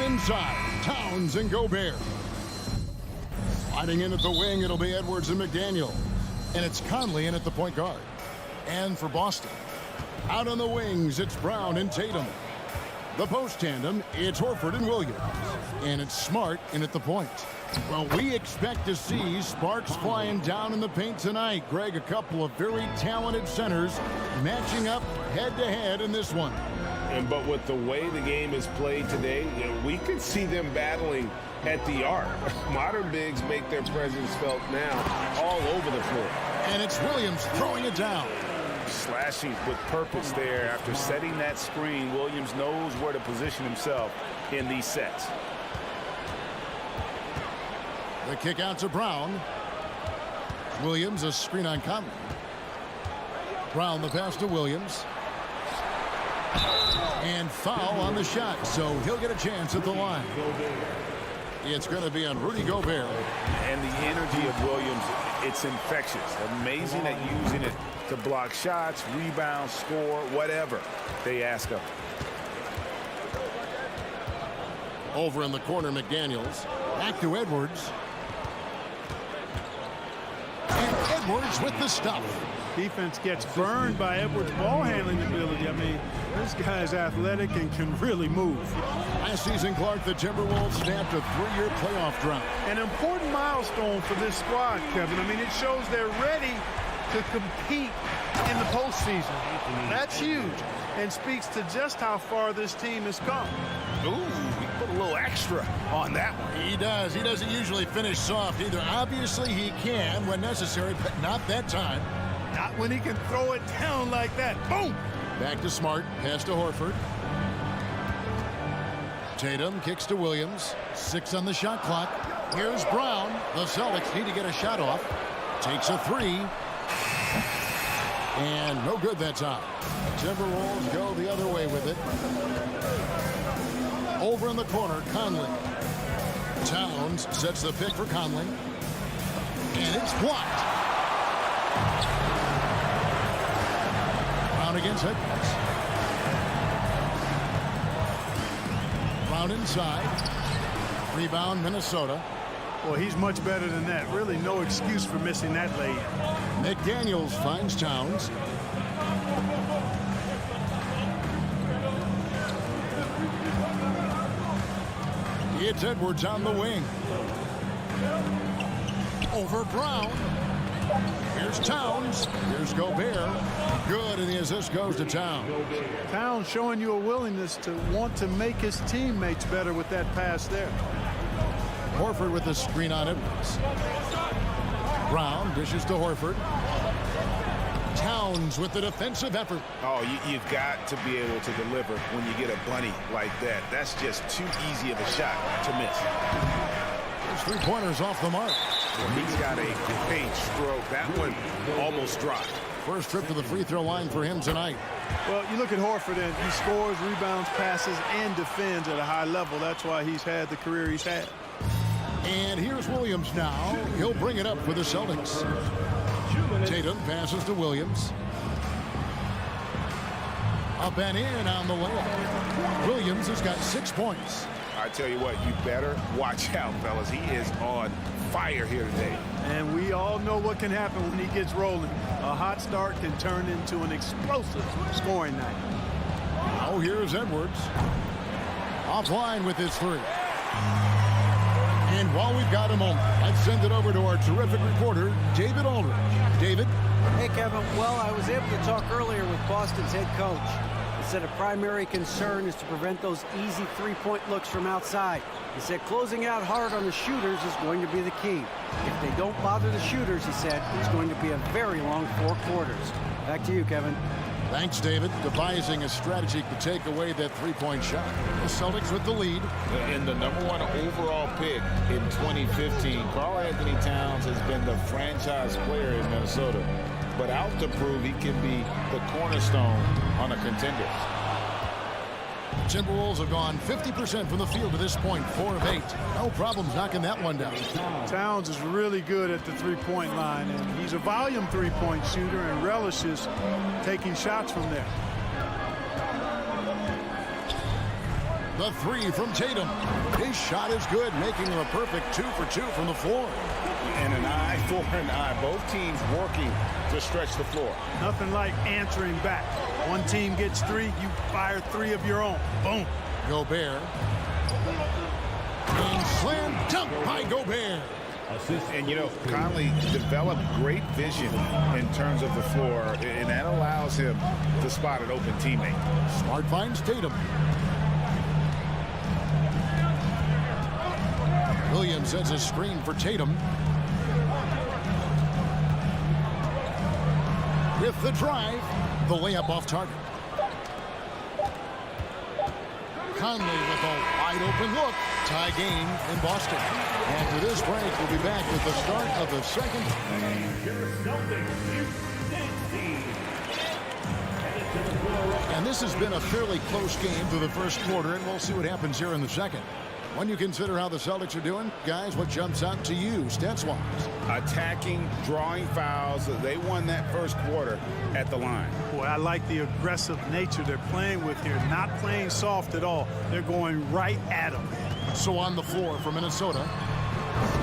Inside, Towns and Gobert. Sliding in at the wing, it'll be Edwards and McDaniel. And it's Conley in at the point guard. And for Boston, out on the wings, it's Brown and Tatum. The post tandem, it's Horford and Williams. And it's Smart in at the point. Well, we expect to see sparks flying down in the paint tonight. Greg, a couple of very talented centers matching up head-to-head in this one. But with the way the game is played today, we could see them battling at the arc. Modern bigs make their presence felt now all over the floor. And it's Williams throwing it down. Slashing with purpose there. After setting that screen, Williams knows where to position himself in these sets. The kick out to Brown. Williams, a screen on Conley. Brown, the pass to Williams. And foul on the shot, so he'll get a chance at the line. It's going to be on Rudy Gobert. And the energy of Williams, it's infectious. Amazing at using it to block shots, rebound, score, whatever they ask of him. Over in the corner, McDaniels. Back to Edwards. And Edwards with the stuff. Defense gets burned by Edwards' ball handling ability. I mean, this guy's athletic and can really move. Last season, Clark, the Timberwolves snapped a 3-year playoff drought. An important milestone for this squad, Kevin. I mean, it shows they're ready to compete in the postseason. That's huge and speaks to just how far this team has come. Ooh, he put a little extra on that one. He does. He doesn't usually finish soft either. Obviously, he can when necessary, but not that time. Not when he can throw it down like that. Boom! Back to Smart. Pass to Horford. Tatum kicks to Williams. 6 on the shot clock. Here's Brown. The Celtics need to get a shot off. Takes a 3. And no good that time. Timberwolves go the other way with it. Over in the corner, Conley. Towns sets the pick for Conley. And it's blocked. Brown against Edwards. Brown inside. Rebound, Minnesota. Well, he's much better than that. Really no excuse for missing that lay-in. McDaniels finds Towns. It's Edwards on the wing. Over Brown. Here's Towns. Here's Gobert. Good, and the assist goes to Towns. Towns showing you a willingness to want to make his teammates better with that pass there. Horford with the screen on Edwards. Brown dishes to Horford. Towns with the defensive effort. Oh, you've got to be able to deliver when you get a bunny like that. That's just too easy of a shot to miss. There's 3 pointers off the mark. Well, he's got a great stroke. That one almost dropped. First trip to the free throw line for him tonight. Well, you look at Horford, and he scores, rebounds, passes, and defends at a high level. That's why he's had the career he's had. And here's Williams now. He'll bring it up for the Celtics. Tatum passes to Williams. Up and in on the layup. Williams has got 6 points. I tell you what, you better watch out, fellas. He is on fire here today. And we all know what can happen when he gets rolling. A hot start can turn into an explosive scoring night. Oh, here's Edwards. Offline with his 3. And while we've got a moment, let's send it over to our terrific reporter, David Aldridge. David? Hey, Kevin. Well, I was able to talk earlier with Boston's head coach. He said a primary concern is to prevent those easy three-point looks from outside. He said closing out hard on the shooters is going to be the key. If they don't bother the shooters, he said, it's going to be a very long 4 quarters. Back to you, Kevin. Thanks, David. Devising a strategy to take away that three-point shot. The Celtics with the lead. And the #1 overall pick in 2015, Karl Anthony Towns has been the franchise player in Minnesota, but out to prove he can be the cornerstone on a contender. Timberwolves have gone 50% from the field to this point, 4 of 8. No problems knocking that one down. Towns is really good at the three-point line, and he's a volume three-point shooter and relishes taking shots from there. The three from Tatum. His shot is good, making him a perfect 2 for 2 from the floor. And an eye for an eye. Both teams working to stretch the floor. Nothing like answering back. One team gets 3, you fire 3 of your own. Boom. Gobert. And slam dunk by Gobert. And, you know, Conley developed great vision in terms of the floor, and that allows him to spot an open teammate. Smart finds Tatum. Williams sets a screen for Tatum. With the drive, the layup off target. Conley with a wide open look. Tie game in Boston. After this break, we'll be back with the start of the second. And this has been a fairly close game through the first quarter, and we'll see what happens here in the second. When you consider how the Celtics are doing, guys, what jumps out to you, stats-wise? Attacking, drawing fouls. They won that first quarter at the line. Boy, I like the aggressive nature they're playing with here. Not playing soft at all. They're going right at them. So on the floor for Minnesota.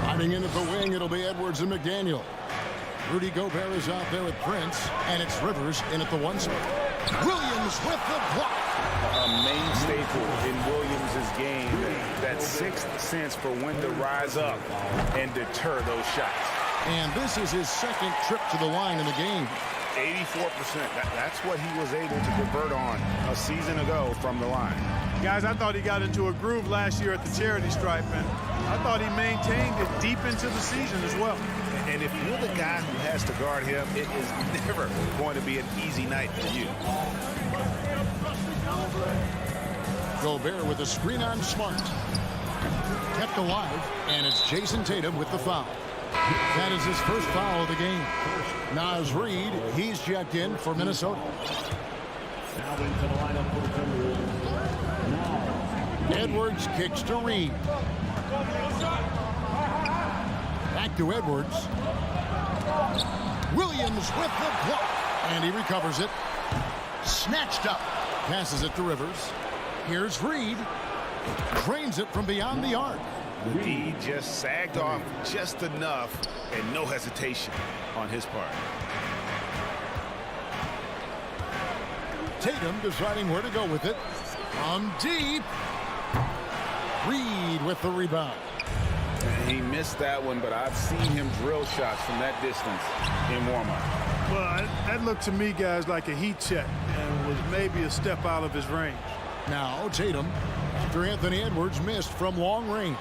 Sliding in at the wing, it'll be Edwards and McDaniel. Rudy Gobert is out there with Prince, and it's Rivers in at the 1 spot. Williams with the block. A main staple in Williams' game, that sixth sense for when to rise up and deter those shots. And this is his second trip to the line in the game. 84%. That's what he was able to convert on a season ago from the line. Guys, I thought he got into a groove last year at the charity stripe, and I thought he maintained it deep into the season as well. And if you're the guy who has to guard him, it is never going to be an easy night for you. Gobert with a screen on Smart. Kept alive, and it's Jason Tatum with the foul. That is his first foul of the game. Naz Reid, he's checked in for Minnesota. Edwards kicks to Reid. Back to Edwards. Williams with the block, and he recovers it. Snatched up. Passes it to Rivers. Here's Reid. Drains it from beyond the arc. He just sagged off just enough, and no hesitation on his part. Tatum deciding where to go with it. From deep. Reid with the rebound. He missed that one, but I've seen him drill shots from that distance in warm-up. Well, that looked to me, guys, like a heat check and was maybe a step out of his range. Now Tatum, after Anthony Edwards missed from long range.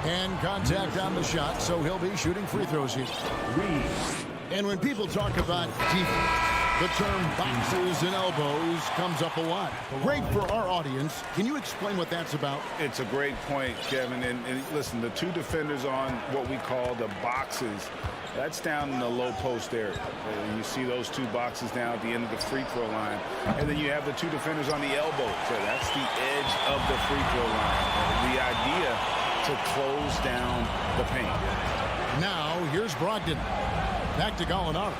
And contact on the shot, so he'll be shooting free throws here. And when people talk about defense, the term boxes and elbows comes up a lot. Great for our audience. Can you explain what that's about? It's a great point, Kevin. And listen, the two defenders on what we call the boxes, that's down in the low post area. You see those two boxes down at the end of the free throw line. And then you have the two defenders on the elbow. So that's the edge of the free throw line. The idea to close down the paint. Now, here's Brogdon. Back to Gallinari.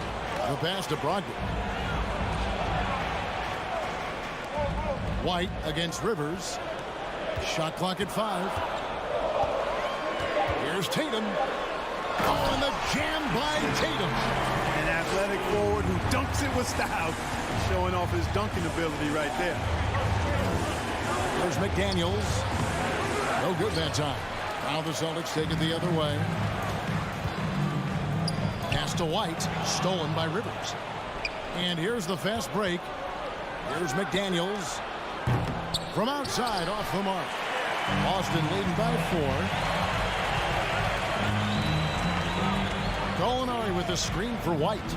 The pass to Brogdon. White against Rivers. Shot clock at 5. Here's Tatum. Oh, and the jam by Tatum. An athletic forward who dunks it with style. Showing off his dunking ability right there. There's McDaniels. No good that time. Now the Celtics take it the other way. Pass to White. Stolen by Rivers. And here's the fast break. Here's McDaniels. From outside, off the mark. Boston leading by 4. Gallinari with the screen for White.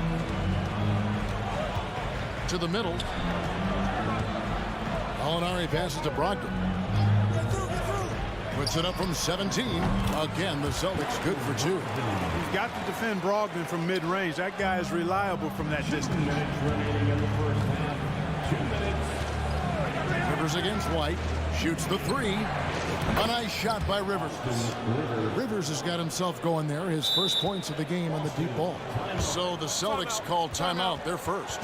to the middle. Gallinari passes to Brogdon. Puts it up from 17. Again, the Celtics good for 2. You've got to defend Brogdon from mid-range. That guy is reliable from that distance. Rivers against White. Shoots the 3. A nice shot by Rivers. Rivers has got himself going there. His first points of the game on the deep ball. So the Celtics call timeout. They're first.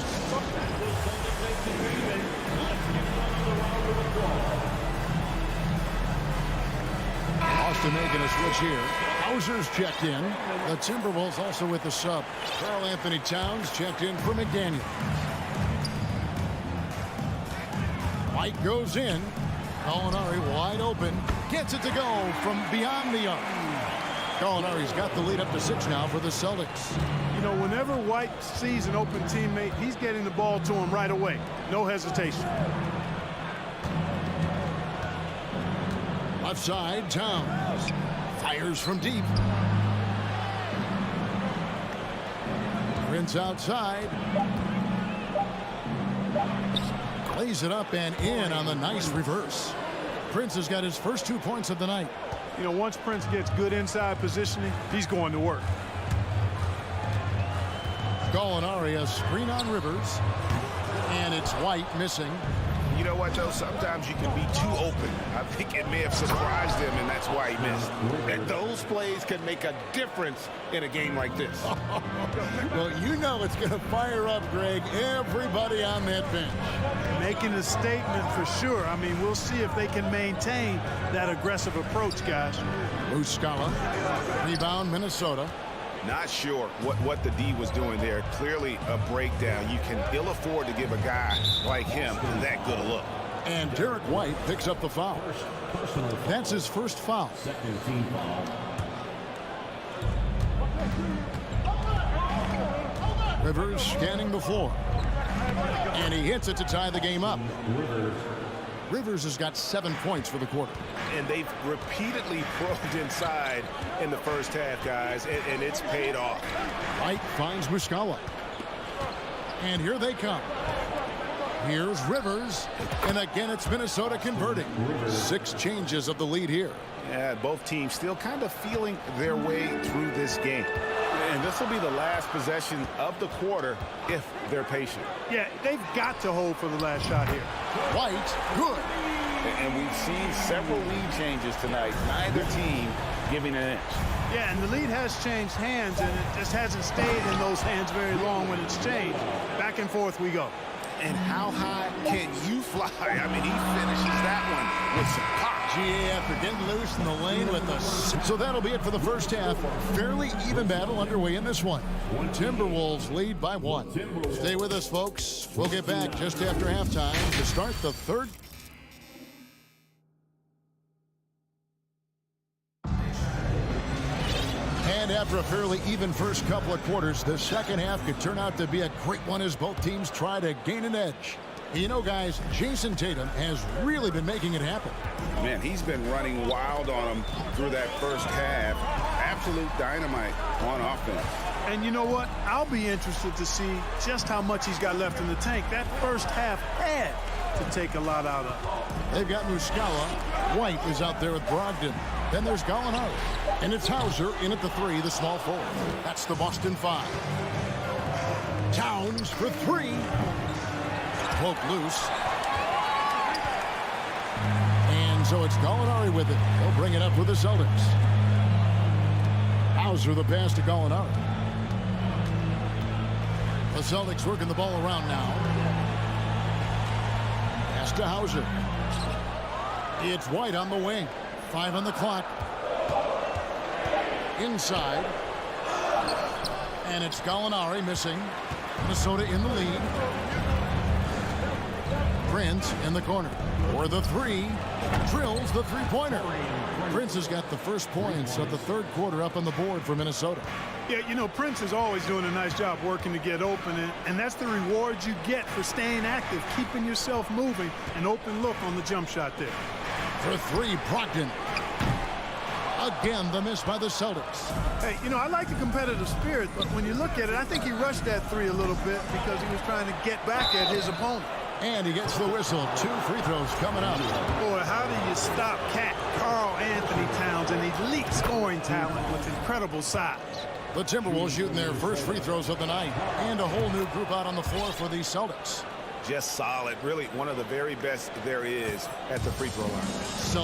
Boston making a switch here. Hauser's checked in. The Timberwolves also with the sub. Karl Anthony Towns checked in for McDaniel. White goes in. Gallinari wide open. Gets it to go from beyond the arc. Gallinari's got the lead up to 6 now for the Celtics. You know, whenever White sees an open teammate, he's getting the ball to him right away. No hesitation. Left side, Towns. Fires from deep. Prince outside. Lays it up and in on the nice reverse. Prince has got his first 2 points of the night. You know, once Prince gets good inside positioning, he's going to work. Gallinari, a screen on Rivers. And it's White missing. You know what, though? Sometimes you can be too open. I think it may have surprised him, and that's why he missed. And those plays can make a difference in a game like this. Well, you know it's going to fire up, Greg, everybody on that bench. Making a statement for sure. I mean, we'll see if they can maintain that aggressive approach, guys. Muscala. Rebound, Minnesota. Not sure what the D was doing there. Clearly a breakdown. You can ill afford to give a guy like him that good a look. And Derek White picks up the foul. That's his first foul. Second team foul. Rivers scanning the floor. And he hits it to tie the game up. Rivers has got 7 points for the quarter. And they've repeatedly probed inside in the first half, guys, and it's paid off. White finds Muscala. And here they come. Here's Rivers. And again, it's Minnesota converting. 6 changes of the lead here. Yeah, both teams still kind of feeling their way through this game. And this will be the last possession of the quarter if they're patient. Yeah, they've got to hold for the last shot here. White, good. And we've seen several lead changes tonight. Neither team giving an inch. Yeah, and the lead has changed hands, and it just hasn't stayed in those hands very long when it's changed. Back and forth we go. And how high can you fly? I mean, he finishes that one with some pop. GA after getting loose in the lane with the... So that'll be it for the first half. Fairly even battle underway in this one. Timberwolves lead by 1. Stay with us, folks. We'll get back just after halftime to start the third. And after a fairly even first couple of quarters, the second half could turn out to be a great one as both teams try to gain an edge. You know, guys, Jason Tatum has really been making it happen. Man, he's been running wild on him through that first half. Absolute dynamite on offense. And you know what? I'll be interested to see just how much he's got left in the tank. That first half had to take a lot out of. They've got Muscala. White is out there with Brogdon. Then there's Gallinari. And it's Hauser in at the 3, the small forward. That's the Boston 5. Towns for 3. Poke loose. And so it's Gallinari with it. He'll bring it up with the Celtics. Hauser the pass to Gallinari. The Celtics working the ball around now. Pass to Hauser. It's White on the wing. 5 on the clock. Inside. And it's Gallinari missing. Minnesota in the lead. Prince in the corner. For the 3. Drills the three-pointer. Prince has got the first points of the third quarter up on the board for Minnesota. Yeah, you know, Prince is always doing a nice job working to get open, and that's the reward you get for staying active, keeping yourself moving, an open look on the jump shot there. For 3, Brogdon. A Again, the miss by the Celtics. Hey, you know, I like the competitive spirit, but when you look at it, I think he rushed that three a little bit because he was trying to get back at his opponent. And he gets the whistle. 2 free throws coming up. Boy, how do you stop Cat Karl Anthony Towns, an elite scoring talent with incredible size? The Timberwolves shooting their first free throws of the night. And a whole new group out on the floor for the Celtics. Just solid. Really one of the very best there is at the free throw line.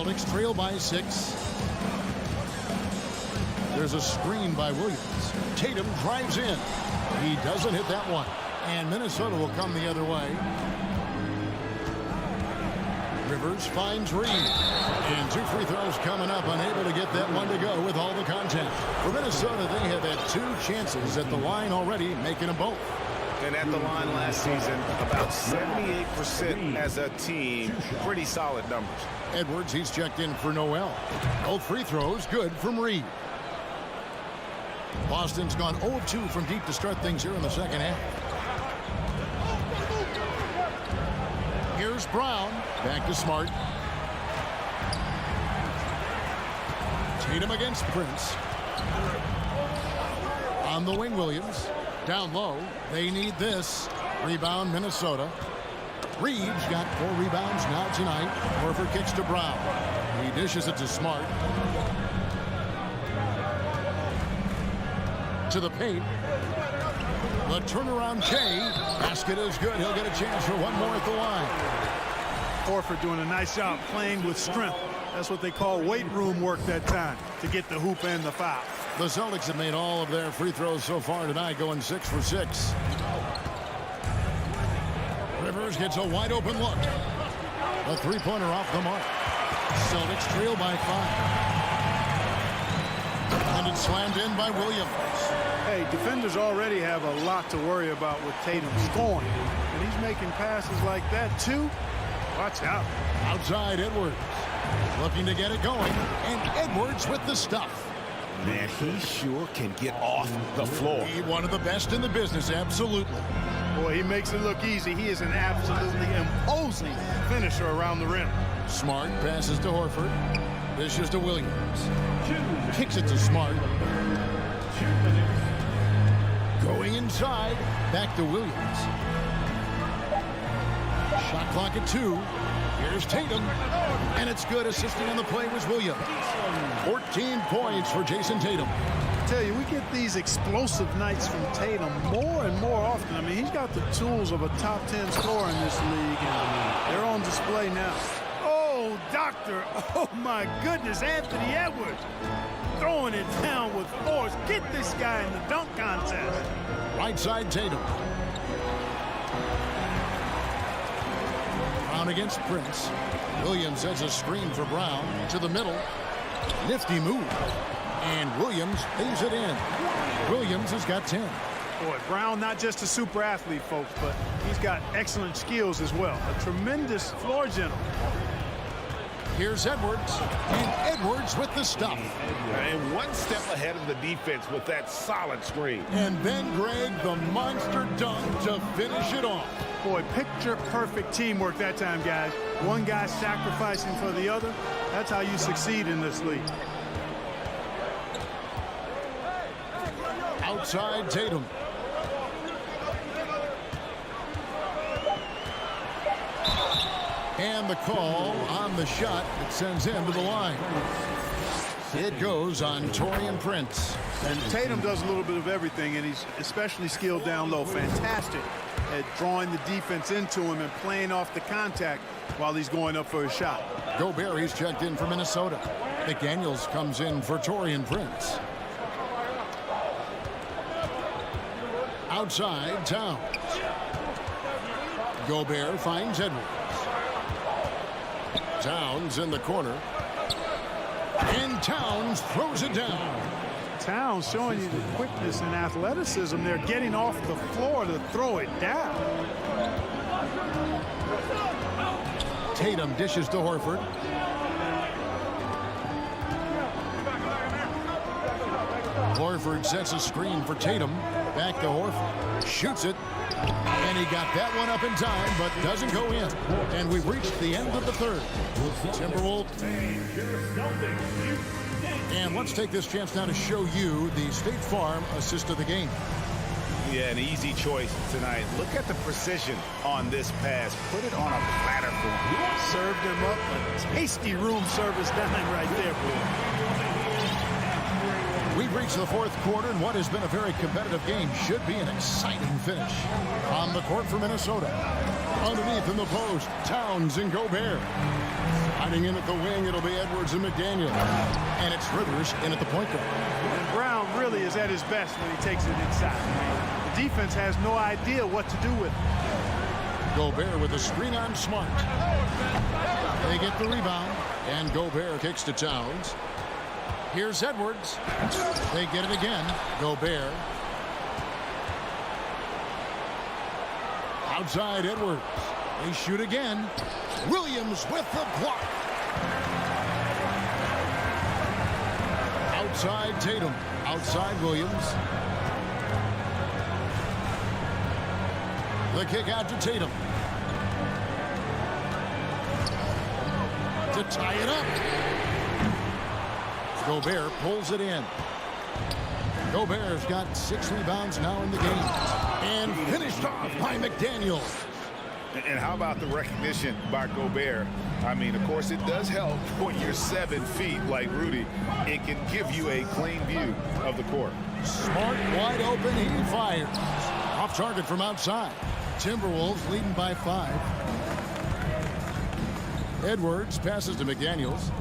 Celtics trail by 6. There's a screen by Williams. Tatum drives in. He doesn't hit that one. And Minnesota will come the other way. Rivers finds Reed. And 2 free throws coming up. Unable to get that one to go with all the contact. For Minnesota, they have had 2 chances at the line already, making them both. And at the line last season, about 78% as a team. Pretty solid numbers. Edwards, he's checked in for Noel. Both free throws good from Reed. Boston's gone 0 of 2 from deep to start things here in the second half. Here's Brown. Back to Smart. Tatum against Prince. On the wing, Williams. Down low. They need this. Rebound, Minnesota. Reeves got 4 rebounds now tonight. Horford kicks to Brown. He dishes it to Smart. To the paint. The turnaround K. Basket is good. He'll get a chance for one more at the line. Horford doing a nice job playing with strength. That's what they call weight room work that time to get the hoop and the foul. The Celtics have made all of their free throws so far tonight, going 6 for 6. Rivers gets a wide open look. A 3-pointer off the mark. Celtics trail by 5. And it's slammed in by Williams. Hey, defenders already have a lot to worry about with Tatum scoring. And he's making passes like that, too. Watch out. Outside Edwards. Looking to get it going. And Edwards with the stuff. Man, he sure can get off the floor. He one of the best in the business, absolutely. Boy, he makes it look easy. He is an absolutely imposing finisher around the rim. Smart passes to Horford. Dishes to Williams. Kicks it to Smart. Going inside. Back to Williams. Shot clock at 2. Here's Tatum. And it's good. Assisting on the play was Williams. 14 points for Jason Tatum. I tell you, we get these explosive nights from Tatum more and more often. I mean, he's got the tools of a top 10 scorer in this league, and they're on display now. Oh, doctor. Oh, my goodness. Anthony Edwards throwing it down with force. Get this guy in the dunk contest. Right side Tatum. Brown against Prince. Williams has a screen for Brown to the middle. Nifty move. And Williams lays it in. Williams has got 10. Boy, Brown not just a super athlete, folks, but he's got excellent skills as well. A tremendous floor general. Here's Edwards. And Edwards with the stuff. And one step ahead of the defense with that solid screen. And then Greg, the monster dunk to finish it off. Boy, picture-perfect teamwork that time, guys. One guy sacrificing for the other. That's how you succeed in this league. Outside Tatum. And the call on the shot that sends him to the line. It goes on Taurean Prince. And Tatum does a little bit of everything, and he's especially skilled down low. Fantastic at drawing the defense into him and playing off the contact while he's going up for a shot. Gobert, he's checked in for Minnesota. McDaniels comes in for Taurean Prince. Outside, Towns. Gobert finds Edwards. Towns in the corner. And Towns throws it down. Towns showing you the quickness and athleticism. They're getting off the floor to throw it down. Tatum dishes to Horford. Horford sets a screen for Tatum. Back to Horford. Shoots it. And he got that one up in time, but doesn't go in. And we've reached the end of the third. Timberwolves. And let's take this chance now to show you the State Farm assist of the game. Yeah, an easy choice tonight. Look at the precision on this pass. Put it on a platter for him. Served him up a tasty room service dime right there, boy. We've reached the fourth quarter, and what has been a very competitive game should be an exciting finish. On the court for Minnesota. Underneath in the post, Towns and Gobert. Hiding in at the wing, it'll be Edwards and McDaniel. And it's Rivers in at the point guard. And Brown really is at his best when he takes it inside. The defense has no idea what to do with it. Gobert with a screen on Smart. They get the rebound, and Gobert kicks to Towns. Here's Edwards. They get it again. Gobert. Outside Edwards. They shoot again. Williams with the block. Outside Tatum. Outside Williams. The kick out to Tatum. To tie it up. Gobert pulls it in. Gobert's got 6 rebounds now in the game. And finished off by McDaniel. And how about the recognition by Gobert? I mean, of course, it does help when you're 7 feet like Rudy. It can give you a clean view of the court. Smart wide open. He fires. Off target from outside. Timberwolves leading by 5. Edwards passes to McDaniels.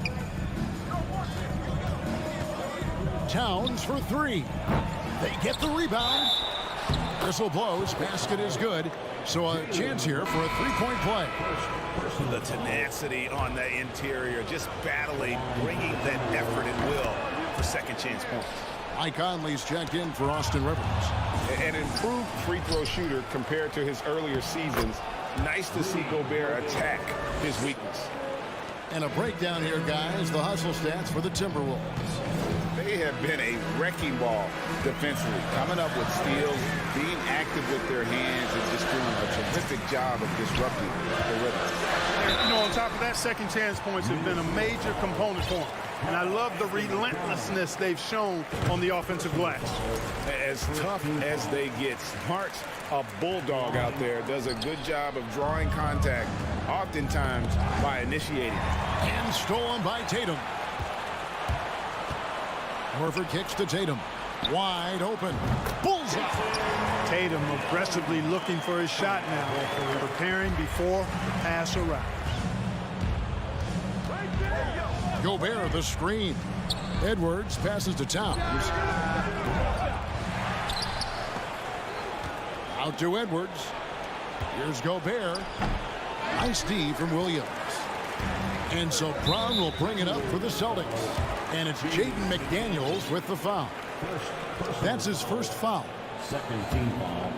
Towns for 3. They get the rebound. Whistle blows. Basket is good. So a chance here for a 3-point play. The tenacity on the interior, just battling, bringing that effort and will for second chance points. Mike Conley's checked in for Austin Rivers. An improved free throw shooter compared to his earlier seasons. Nice to see Gobert attack his weakness. And a breakdown here, guys. The hustle stats for the Timberwolves. They have been a wrecking ball defensively, coming up with steals, being active with their hands, and just doing a terrific job of disrupting the rhythm. And, you know, on top of that, second chance points have been a major component for them. And I love the relentlessness they've shown on the offensive glass. As tough as they get, Smart's a bulldog out there, does a good job of drawing contact, oftentimes by initiating. And stolen by Tatum. Horford kicks to Tatum. Wide open. Bullseye. Tatum aggressively looking for his shot now. Preparing before the pass arrives. Gobert the screen. Edwards passes to Towns. Out to Edwards. Here's Gobert. Nice D from Williams. And so Brown will bring it up for the Celtics. And it's Jaden McDaniels with the foul. That's his first foul. Second team foul.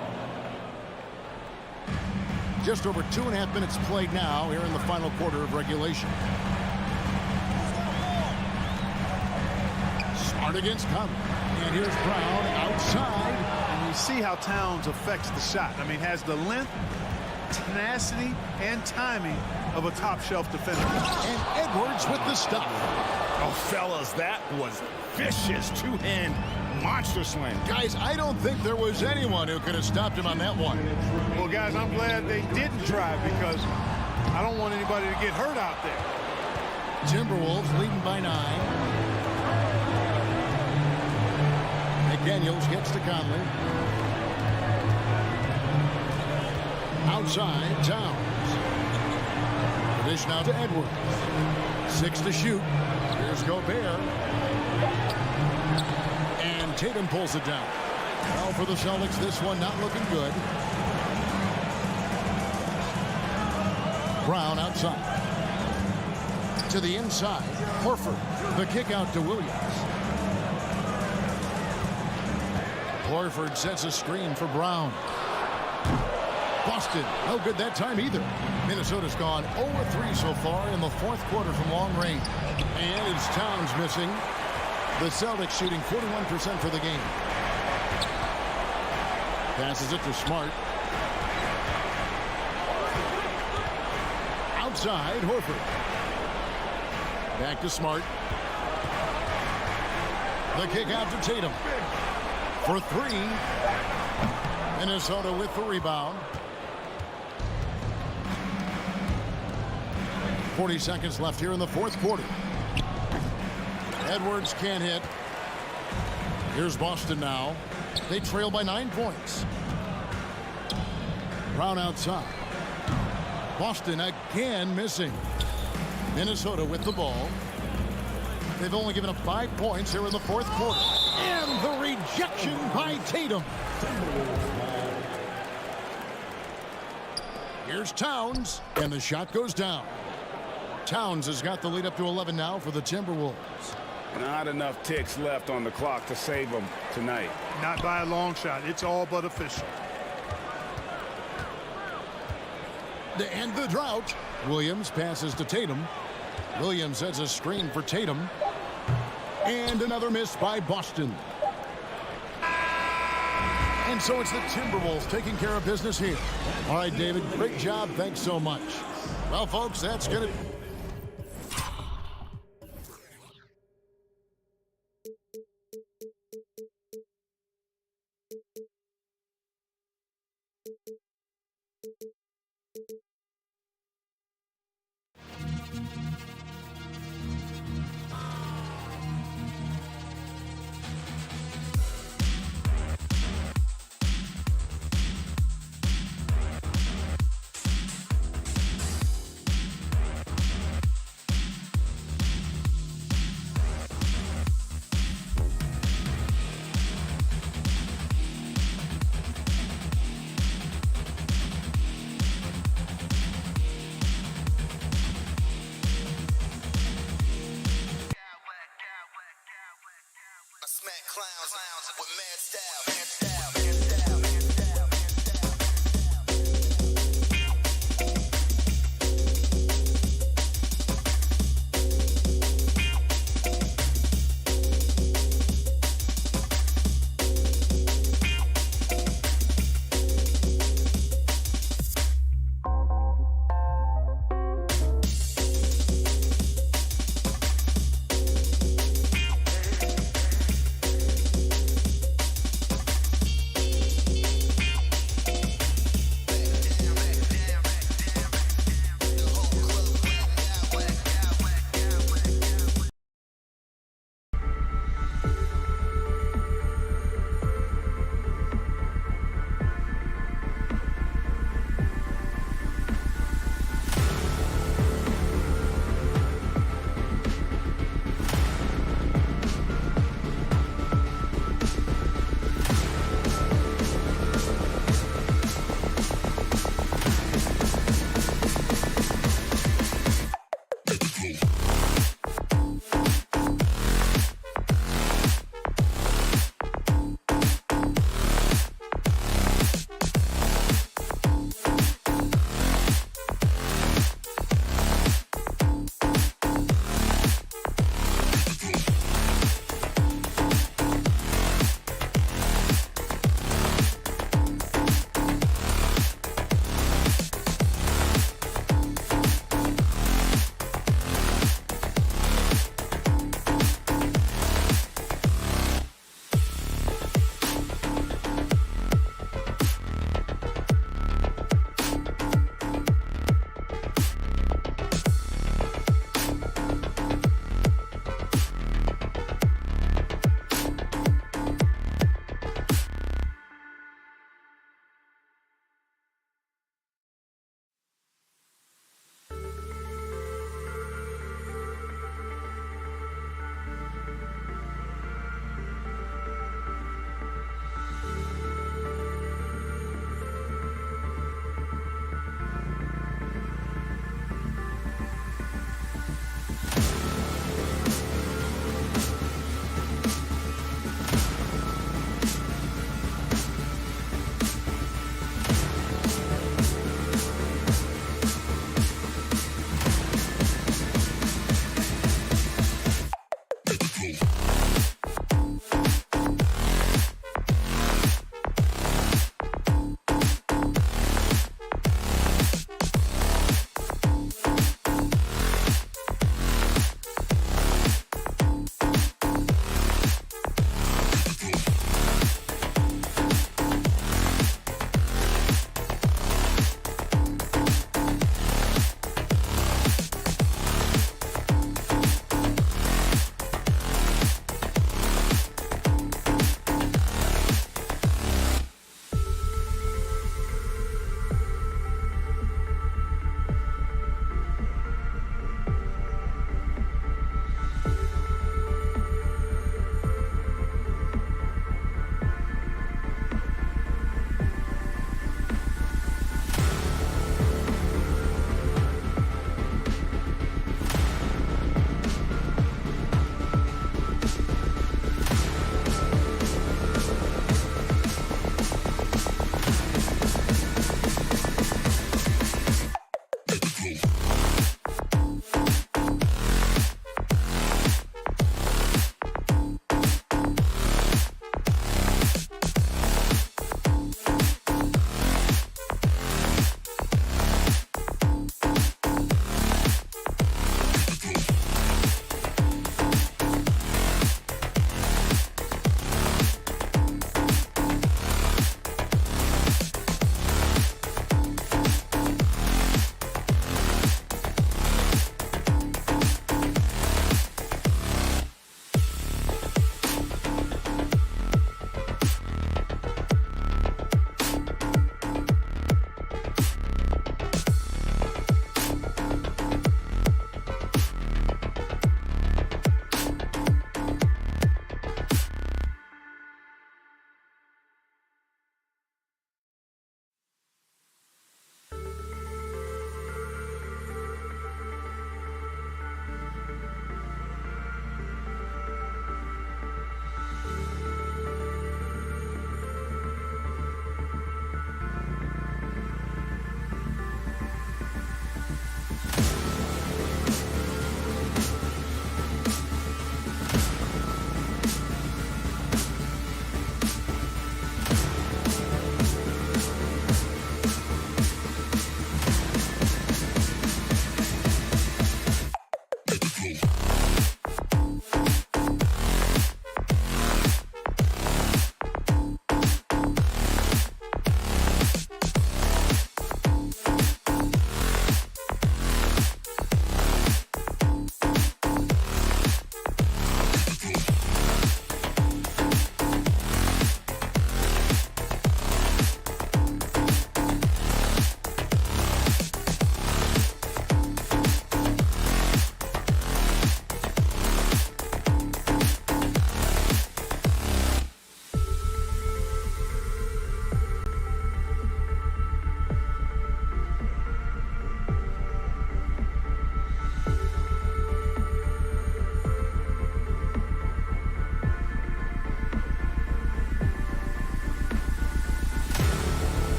Just over 2.5 minutes played now here in the final quarter of regulation. Smart against Conley. And here's Brown outside. And you see how Towns affects the shot. I mean, has the length, tenacity, and timing of a top-shelf defender. And Edwards with the stop. Oh, fellas, that was vicious two-hand monster slam. Guys, I don't think there was anyone who could have stopped him on that one. Well, guys, I'm glad they didn't try because I don't want anybody to get hurt out there. Timberwolves leading by 9. McDaniels gets to Conley. Outside, Towns. Dish now to Edwards. 6 to shoot. Here's Gobert. And Tatum pulls it down. Well, for the Celtics, this one not looking good. Brown outside. To the inside. Horford. The kick out to Williams. Horford sets a screen for Brown. Boston, no good that time either. Minnesota's gone 0-3 so far in the fourth quarter from long range. And it's Towns missing. The Celtics shooting 41% for the game. Passes it to Smart. Outside, Horford. Back to Smart. The kick out to Tatum. For three. Minnesota with the rebound. 40 seconds left here in the fourth quarter. Edwards can't hit. Here's Boston now. They trail by 9 points. Brown outside. Boston again missing. Minnesota with the ball. They've only given up 5 points here in the fourth quarter. And the rejection by Tatum. Here's Towns, and the shot goes down. Towns has got the lead up to 11 now for the Timberwolves. Not enough ticks left on the clock to save them tonight. Not by a long shot. It's all but official. To end the drought, Williams passes to Tatum. Williams sets a screen for Tatum. And another miss by Boston. And so it's the Timberwolves taking care of business here. All right, David, great job. Thanks so much. Well, folks, that's going to...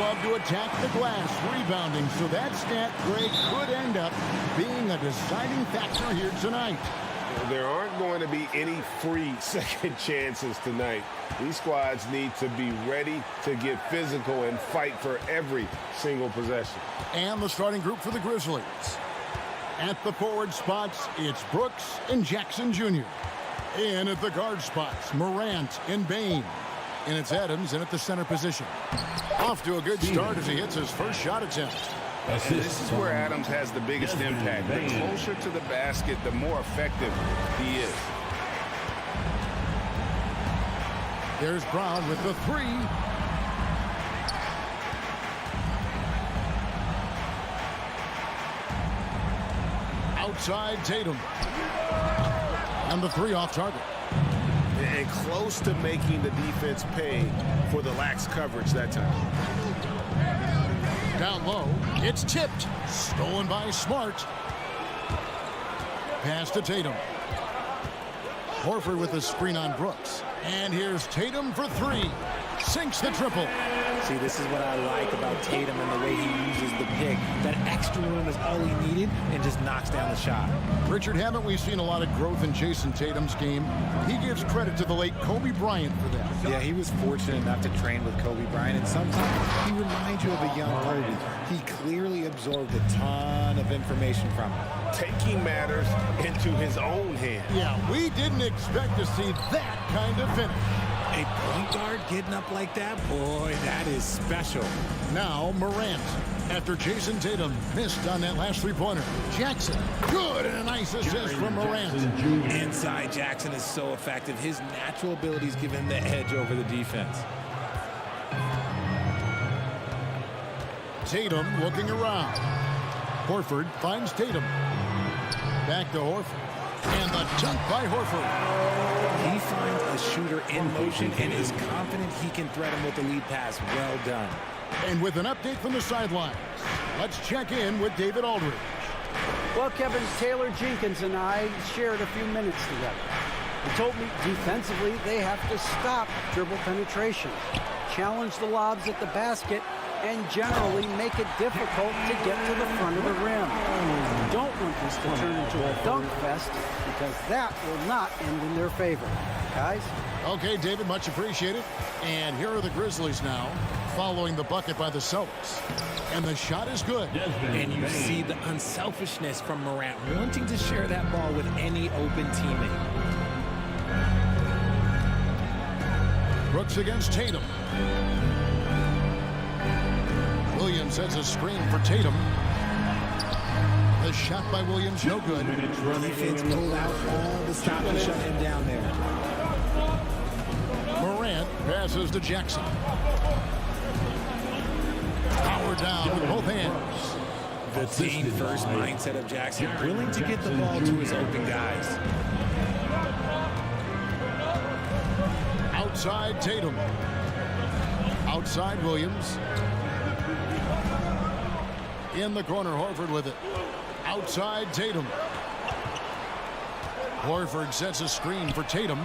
love to attack the glass, rebounding, so that stat break could end up being a deciding factor here tonight. There aren't going to be any free second chances tonight. These squads need to be ready to get physical and fight for every single possession. And the starting group for the Grizzlies. At the forward spots, it's Brooks and Jackson Jr. In at the guard spots, Morant and Bane. And it's Adams in at the center position. Off to a good start as he hits his first shot attempt. And this is where Adams has the biggest impact. The closer to the basket, the more effective he is. There's Brown with the three. Outside Tatum. And the three off target. And close to making the defense pay for the lax coverage that time. Down low, it's tipped. Stolen by Smart. Pass to Tatum. Horford with the screen on Brooks. And here's Tatum for three. Sinks the triple. See, this is what I like about Tatum and the way he uses the pick. That extra room is all he needed and just knocks down the shot. Richard, haven't we seen a lot of growth in Jason Tatum's game? He gives credit to the late Kobe Bryant for that. Yeah, he was fortunate enough to train with Kobe Bryant, and sometimes he reminds you of a young Kobe. He clearly absorbed a ton of information from him. Taking matters into his own hands. Yeah, we didn't expect to see that kind of finish. A point guard getting up like that, boy, that is special. Now Morant. After Jason Tatum missed on that last three-pointer. Jackson, good, and a nice assist from Morant. Inside Jackson is so effective. His natural abilities give him the edge over the defense. Tatum looking around. Horford finds Tatum. Back to Horford. And the dunk by Horford. He finds a shooter in motion and is confident he can threat him with the lead pass. Well done. And with an update from the sidelines, let's check in with David Aldridge. Well, Kevin, Taylor Jenkins and I shared a few minutes together. He told me defensively they have to stop dribble penetration, challenge the lobs at the basket, and generally make it difficult to get to the front of the rim. You don't want this to turn into a dunk fest because that will not end in their favor. Guys? Okay, David, much appreciated. And here are the Grizzlies now, following the bucket by the Celtics. And the shot is good. And you see the unselfishness from Morant, wanting to share that ball with any open teammate. Brooks against Tatum. Williams has a screen for Tatum. The shot by Williams, no good. Defense pulled out all the stop to shut him down there. Morant passes to Jackson. Power down with both hands. The team-first mindset of Jackson, willing to get the ball to his open guys. Outside Tatum. Outside Williams. In the corner, Horford with it. Outside Tatum. Horford sets a screen for Tatum.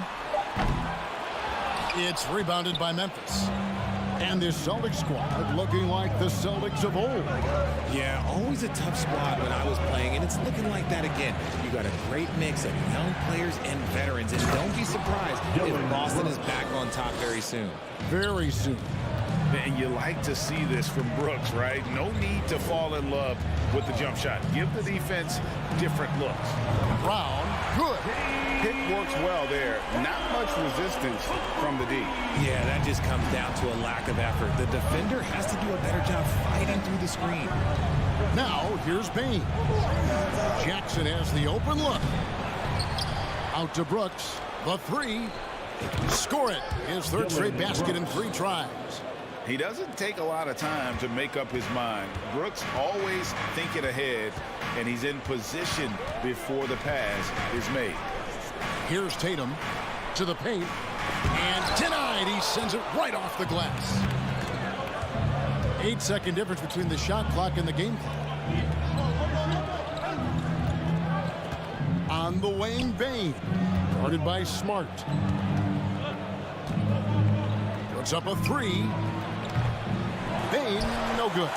It's rebounded by Memphis. And this Celtics squad looking like the Celtics of old. Yeah, always a tough squad when I was playing, and it's looking like that again. You got a great mix of young players and veterans, and don't be surprised if Boston is back on top very soon. Very soon. And you like to see this from Brooks, right? No need to fall in love with the jump shot. Give the defense different looks. Brown, good. Pick works well there. Not much resistance from the D. Yeah, that just comes down to a lack of effort. The defender has to do a better job fighting through the screen. Now, here's Bane. Jackson has the open look. Out to Brooks. The three. Score it. His third straight basket in 3 tries. He doesn't take a lot of time to make up his mind. Brooks always thinking ahead, and he's in position before the pass is made. Here's Tatum to the paint. And denied. He sends it right off the glass. 8-second difference between the shot clock and the game clock. On the wing, Bane. Guarded by Smart. Puts up a 3. Bane no good.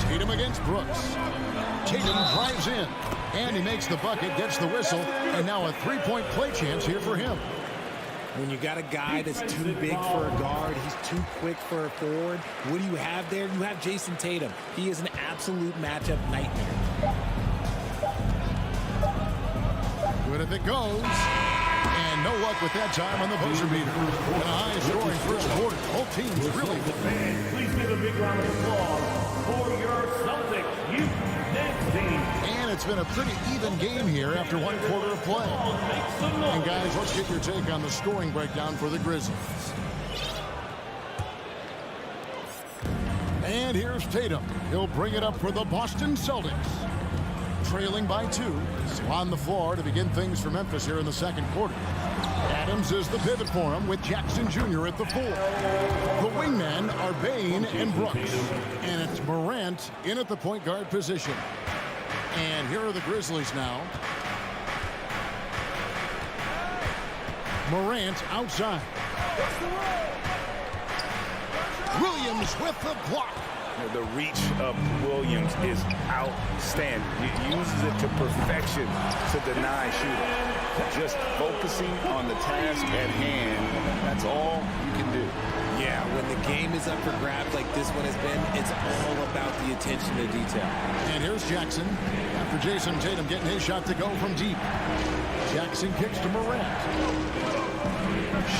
Tatum against Brooks. Tatum drives in, and he makes the bucket, gets the whistle, and now a three-point play chance here for him. When you got a guy that's too big for a guard, he's too quick for a forward, what do you have there? You have Jason Tatum. He is an absolute matchup nightmare. Good if it goes. And no luck with that time on the buzzer beater. And a high-scoring first quarter. Both teams really good. Please give a big round of applause for your Celtics youth next team. And it's been a pretty even game here after one quarter of play. And guys, let's get your take on the scoring breakdown for the Grizzlies. And here's Tatum. He'll bring it up for the Boston Celtics. Trailing by 2. So on the floor to begin things for Memphis here in the second quarter. Adams is the pivot for him with Jackson Jr. at the 4. The wingmen are Bain and Brooks. And it's Morant in at the point guard position. And here are the Grizzlies now. Morant outside. Williams with the block. The reach of Williams is outstanding. He uses it to perfection to deny shooting. Just focusing on the task at hand, that's all you can do. Yeah, when the game is up for grabs like this one has been, it's all about the attention to detail. And here's Jackson. After Jason Tatum getting his shot to go from deep. Jackson kicks to Morant.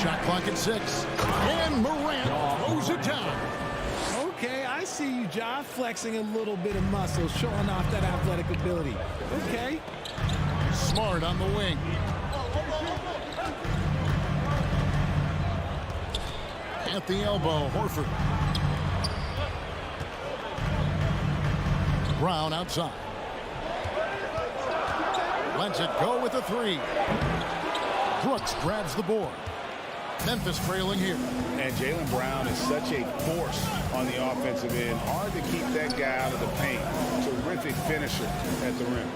Shot clock at 6. And Morant throws it down. Okay, I see you, Ja, flexing a little bit of muscle, showing off that athletic ability. Okay. Smart on the wing. At the elbow, Horford. Brown outside. Lets it go with a 3. Brooks grabs the board. Memphis trailing here. And Jaylen Brown is such a force on the offensive end. Hard to keep that guy out of the paint. Terrific finisher at the rim.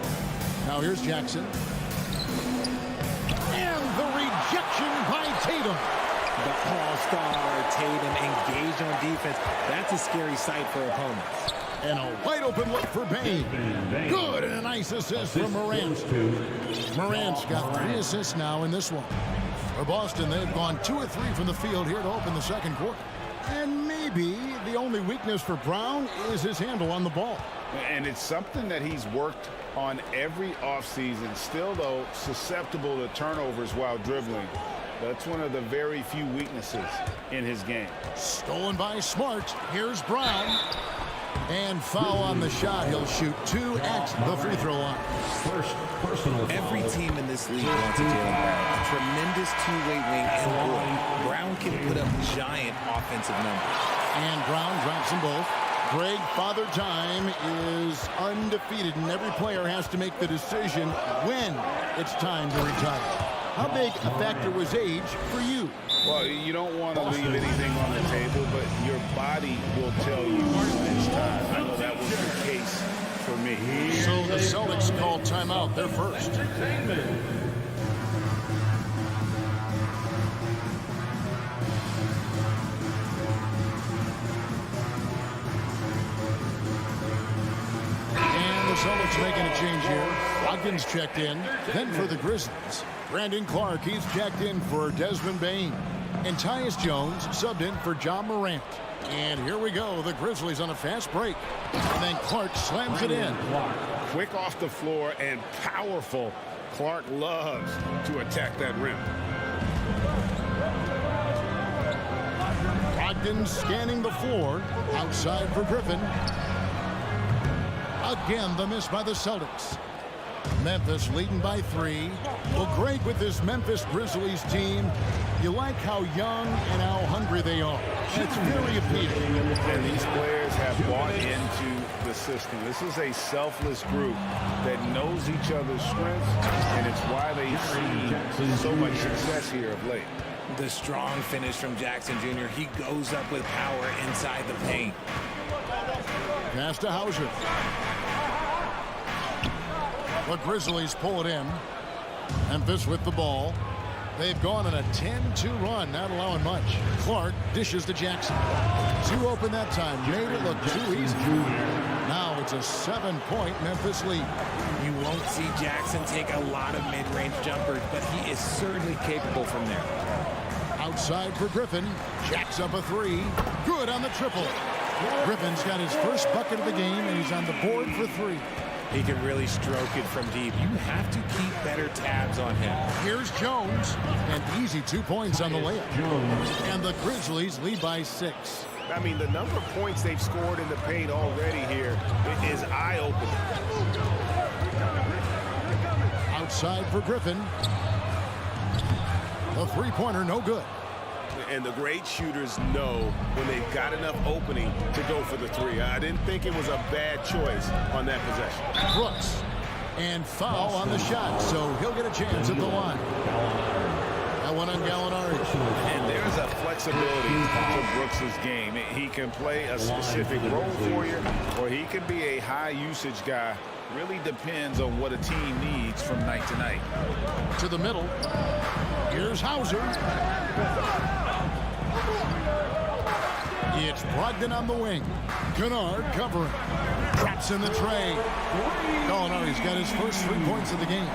Now here's Jackson. And the rejection by Tatum. The all-star Tatum engaged on defense. That's a scary sight for opponents. And a wide open look for Bain. Good, and a nice assist from Morant. Morant's got 3 assists now in this one. For Boston, they've gone 2 of 3 from the field here to open the second quarter. And maybe the only weakness for Brown is his handle on the ball. And it's something that he's worked on every offseason. Still, though, susceptible to turnovers while dribbling. That's one of the very few weaknesses in his game. Stolen by Smart. Here's Brown. And foul on the shot. He'll shoot 2 at the free throw line. Every team in this league wants a Jaylen Brown. Tremendous two-way wing, and boy, Brown can put up giant offensive numbers. And Brown drops them both. Greg, Father Time is undefeated, and every player has to make the decision when it's time to retire. How big a factor was age for you? Well, you don't want to leave anything on the table, but your body will tell you when it's time. I know that was the case for me. So the Celtics called timeout. They're first. And the Celtics making a change here. Watkins checked in. Then for the Grizzlies, Brandon Clark, he's checked in for Desmond Bain. And Tyus Jones subbed in for John Morant. And here we go, the Grizzlies on a fast break. And then Clark slams it in. Quick off the floor and powerful. Clark loves to attack that rim. Watkins scanning the floor. Outside for Griffin. Again, the miss by the Celtics. Memphis leading by 3. Well, Greg, with this Memphis Grizzlies team, you like how young and how hungry they are. It's very appealing. And these players have bought into the system. This is a selfless group that knows each other's strengths, and it's why they've seen so much success here of late. The strong finish from Jackson Jr. He goes up with power inside the paint. Pass to Hauser. The Grizzlies pull it in. Memphis with the ball. They've gone on a 10-2 run, not allowing much. Clark dishes to Jackson. Too open that time, made it look too easy. Now it's a 7-point Memphis lead. You won't see Jackson take a lot of mid-range jumpers, but he is certainly capable from there. Outside for Griffin. Jacks up a three. Good on the triple. Griffin's got his first bucket of the game, and he's on the board for three. He can really stroke it from deep. You have to keep better tabs on him. Here's Jones. An easy 2 points on the layup. And the Grizzlies lead by 6. I mean, the number of points they've scored in the paint already here is eye-opening. Outside for Griffin. The three-pointer, no good. And the great shooters know when they've got enough opening to go for the three. I didn't think it was a bad choice on that possession. Brooks. And foul on the shot, so he'll get a chance at the line. That one on Gallinari. And there's a flexibility to Brooks' game. He can play a specific role for you, or he can be a high-usage guy. Really depends on what a team needs from night to night. To the middle. Here's Hauser. It's Brogdon on the wing. Kennard covering. Drops in the tray. Gallinari's got his first 3 points of the game.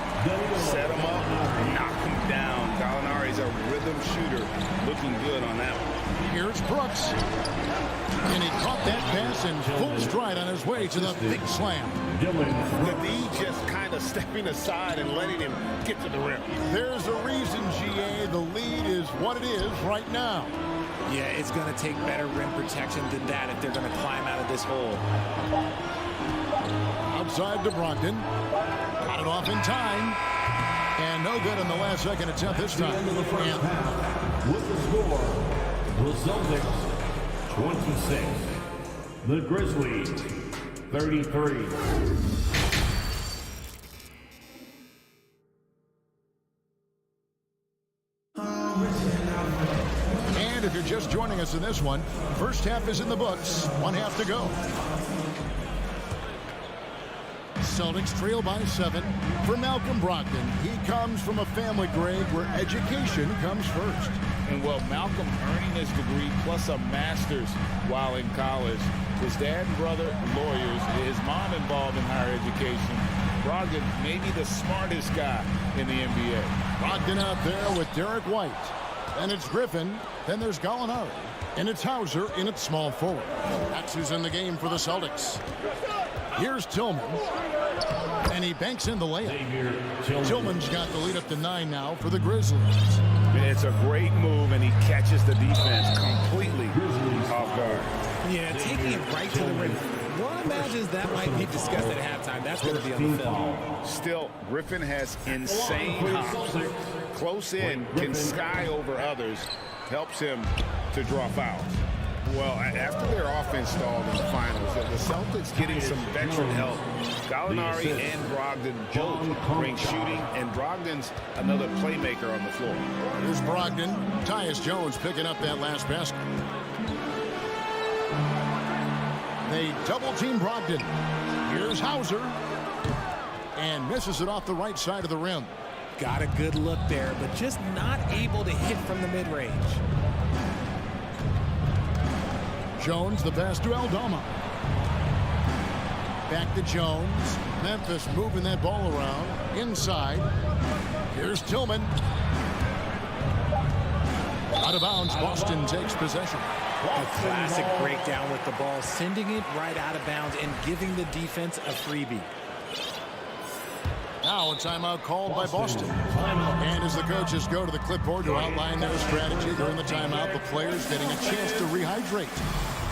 Set him up, knock him down. Gallinari's a rhythm shooter. Looking good on that one. Here's Brooks. And he caught that pass in full stride on his way to the big slam. The D just kind of stepping aside and letting him get to the rim. There's a reason, GA, the lead is what it is right now. Yeah, it's going to take better rim protection than that if they're going to climb out of this hole. Outside to Brogdon. Got it off in time. And no good in the last second attempt this time. With the score, the Celtics 26, the Grizzlies 33. And if you're just joining us in this one, first half is in the books. 1 half to go. Celtics trail by 7 for Malcolm Brogdon. He comes from a family, Greg, where education comes first. And well, Malcolm earning his degree plus a master's while in college. His dad and brother, lawyers. His mom involved in higher education. Brogdon may be the smartest guy in the NBA. Brogdon out there with Derek White. And it's Griffin. Then there's Gallinari. And it's Hauser in at small forward. That's who's in the game for the Celtics. Here's Tillman. And he banks in the layup. Tillman's got the lead up to 9 now for the Grizzlies. It's a great move, and he catches the defense completely off guard. Yeah, taking it right to the rim. One imagines that might be discussed at halftime. That's going to be on the film. Still, Griffin has insane hops. Close in, can sky over others, helps him to draw fouls. Well, after their offense stalled in the finals, the Celtics getting some veteran help. Gallinari and Brogdon both bring shooting, and Brogdon's another playmaker on the floor. Here's Brogdon. Tyus Jones picking up that last basket. They double-team Brogdon. Here's Hauser. And misses it off the right side of the rim. Got a good look there, but just not able to hit from the mid-range. Jones, the pass to Aldama. Back to Jones. Memphis moving that ball around. Inside. Here's Tillman. Out of bounds, Boston takes possession. A classic breakdown with the ball, sending it right out of bounds and giving the defense a freebie. Now a timeout called by Boston. And as the coaches go to the clipboard to outline their strategy during the timeout, the players getting a chance to rehydrate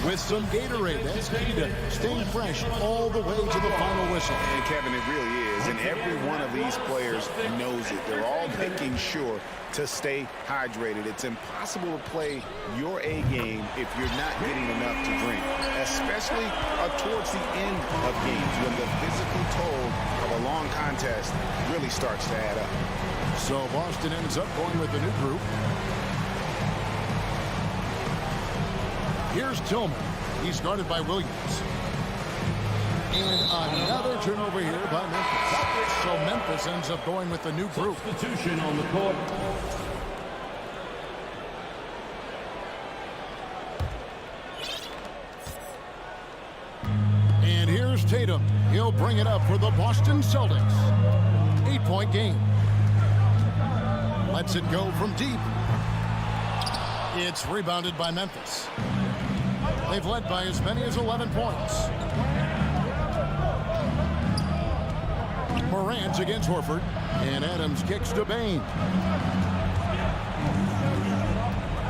with some Gatorade. That's key to staying fresh all the way to the final whistle. And Kevin, it really is. And every one of these players knows it. They're all making sure to stay hydrated. It's impossible to play your A game if you're not getting enough to drink, especially towards the end of games when the physical toll of a long contest really starts to add up. So Boston ends up going with the new group. Here's Tillman. He's guarded by Williams. And another turnover here by Memphis. So Memphis ends up going with the new group. Substitution on the court. Here's Tatum. He'll bring it up for the Boston Celtics. 8-point game. Lets it go from deep. It's rebounded by Memphis. They've led by as many as 11 points. Morant against Horford. And Adams kicks to Bain.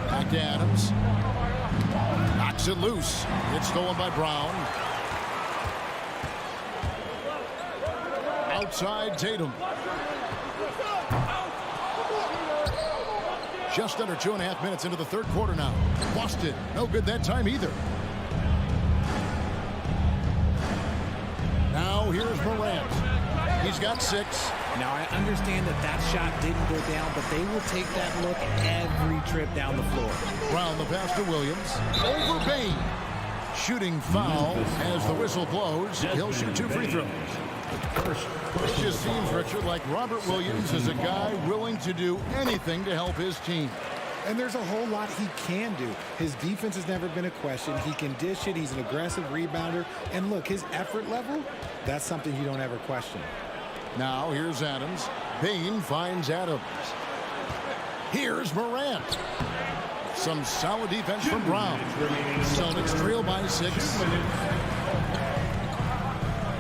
Back to Adams. Knocks it loose. It's stolen by Brown. Outside Tatum. Just under 2.5 minutes into the third quarter now. Boston, no good that time either. Now here's Morant. He's got 6. Now, I understand that shot didn't go down, but they will take that look every trip down the floor. Brown the pass to Williams. Over Bain. Shooting foul as the whistle blows. He'll shoot 2 free throws. It just seems, Richard, like Robert Williams is a guy willing to do anything to help his team. And there's a whole lot he can do. His defense has never been a question. He can dish it. He's an aggressive rebounder. And look, his effort level, that's something you don't ever question. Now here's Adams. Bain finds Adams. Here's Morant. Some solid defense from Brown. Celtics trail by 6.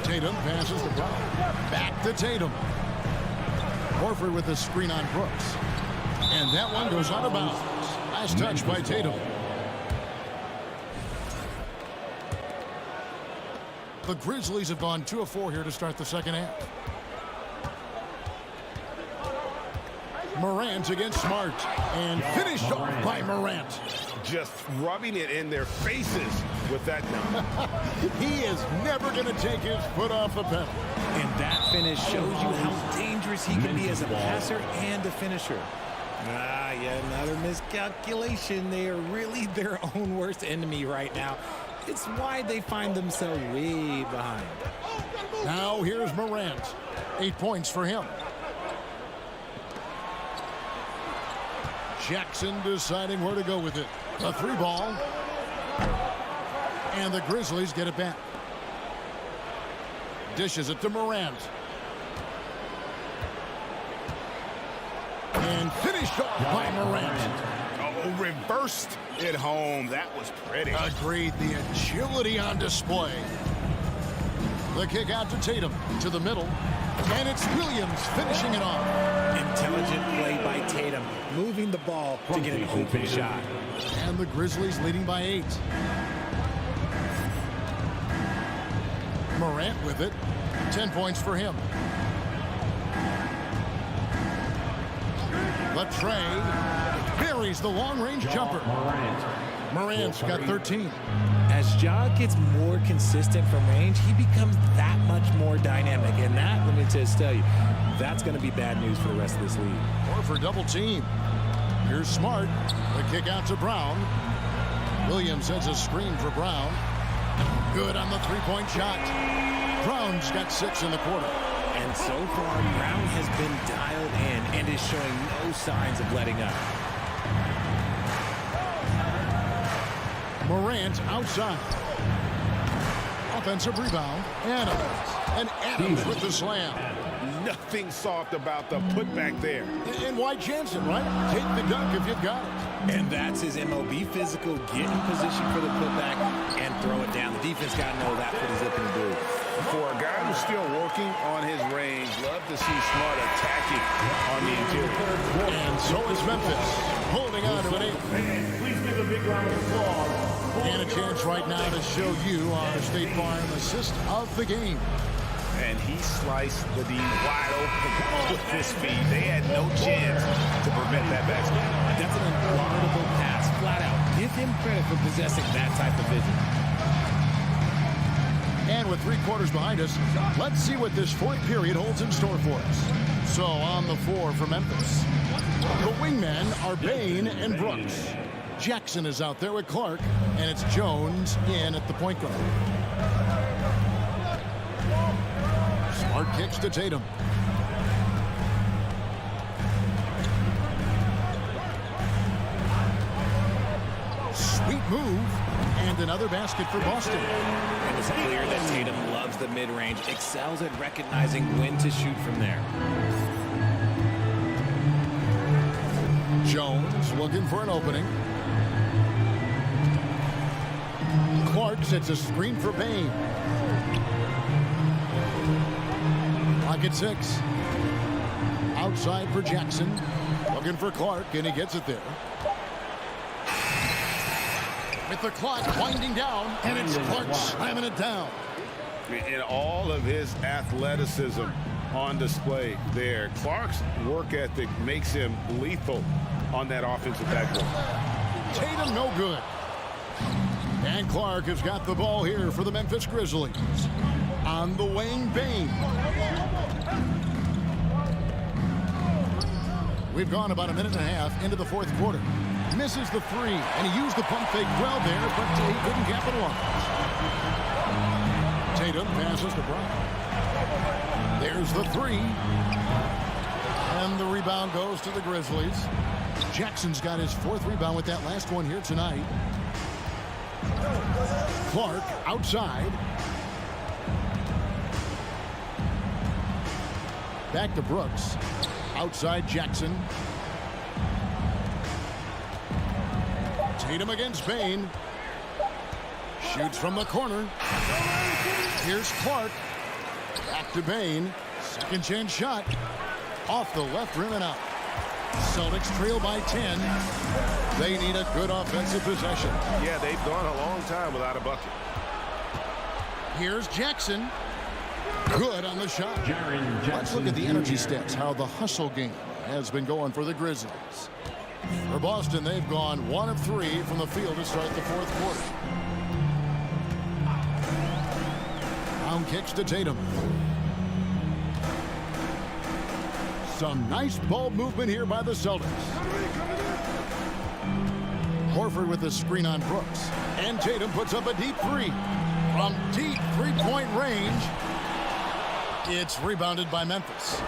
Tatum passes to Brown. Back to Tatum. Horford with a screen on Brooks. And that one goes out of bounds. Last touch by Tatum. The Grizzlies have gone 2 of 4 here to start the second half. Morant against Smart. And finished off by Morant. Just rubbing it in their faces with that dunk. He is never going to take his foot off the pedal. And that finish shows you how dangerous he can be as a passer and a finisher. Yet another miscalculation. They are really their own worst enemy right now. It's why they find themselves way behind. Now here's Morant. 8 points for him. Jackson deciding where to go with it. The 3 ball. And the Grizzlies get it back. Dishes it to Morant. And finished off by Morant. Oh, reversed it home. That was pretty. Agreed. The agility on display. The kick out to Tatum. To the middle. And it's Williams finishing it off. Intelligent play by Tatum. Moving the ball to get an open shot. And the Grizzlies leading by 8. Morant with it. 10 points for him. The tray buries the long-range jumper. Morant's got 13. As Ja gets more consistent from range, he becomes that much more dynamic. And that, let me just tell you, that's going to be bad news for the rest of this league. Or for double team. Here's Smart. The kick out to Brown. Williams sends a screen for Brown. Good on the 3-point shot. Brown's got 6 in the quarter. And so far, Brown has been dialed in and is showing no signs of letting up. Morant outside. Offensive rebound. Adams. And Adams with the slam. Nothing soft about the putback there. And why chance it, right? Take the dunk if you've got it. And that's his MO. Be physical, get in position for the putback, and throw it down. The defense got to know that's what he's looking to do. For a guy who's still working on his range, love to see Smart attacking on the interior. And so is Memphis, holding on to an 8. Please give a big round of applause. And a chance right now to show you our State Farm assist of the game. And he sliced the D wide open with his feet. They had no chance to prevent that basket. That's an unguardable pass, flat out. Give him credit for possessing that type of vision. And with 3 quarters behind us, let's see what this fourth period holds in store for us. So on the floor for Memphis, the wingmen are Bain and Brooks. Jackson is out there with Clark, and it's Jones in at the point guard. Smart kicks to Tatum. Sweet move, and another basket for Boston. It was clear that Tatum loves the mid-range, excels at recognizing when to shoot from there. Jones looking for an opening. Clark sets a screen for Bane. Clock at 6. Outside for Jackson. Looking for Clark, and he gets it there. With the clock winding down, and it's Clark slamming it down. And all of his athleticism on display there. Clark's work ethic makes him lethal on that offensive backboard. Tatum no good. And Clark has got the ball here for the Memphis Grizzlies. On the wing, Bane. We've gone about a minute and a half into the fourth quarter. Misses the three, and he used the pump fake well there, but he couldn't capitalize. Tatum passes to Brown. There's the three. And the rebound goes to the Grizzlies. Jackson's got his 4th rebound with that last one here tonight. Clark outside. Back to Brooks. Outside Jackson. Tatum against Bane. Shoots from the corner. Here's Clark. Back to Bane. Second chance shot. Off the left rim and out. Celtics trail by 10. They need a good offensive possession. Yeah, they've gone a long time without a bucket. Here's Jackson. Good on the shot. Let's look at the energy stats, how the hustle game has been going for the Grizzlies. For Boston, they've gone 1 of 3 from the field to start the fourth quarter. Brown kicks to Tatum. Some nice ball movement here by the Celtics. Horford with the screen on Brooks. And Tatum puts up a deep three. From deep three-point range, it's rebounded by Memphis.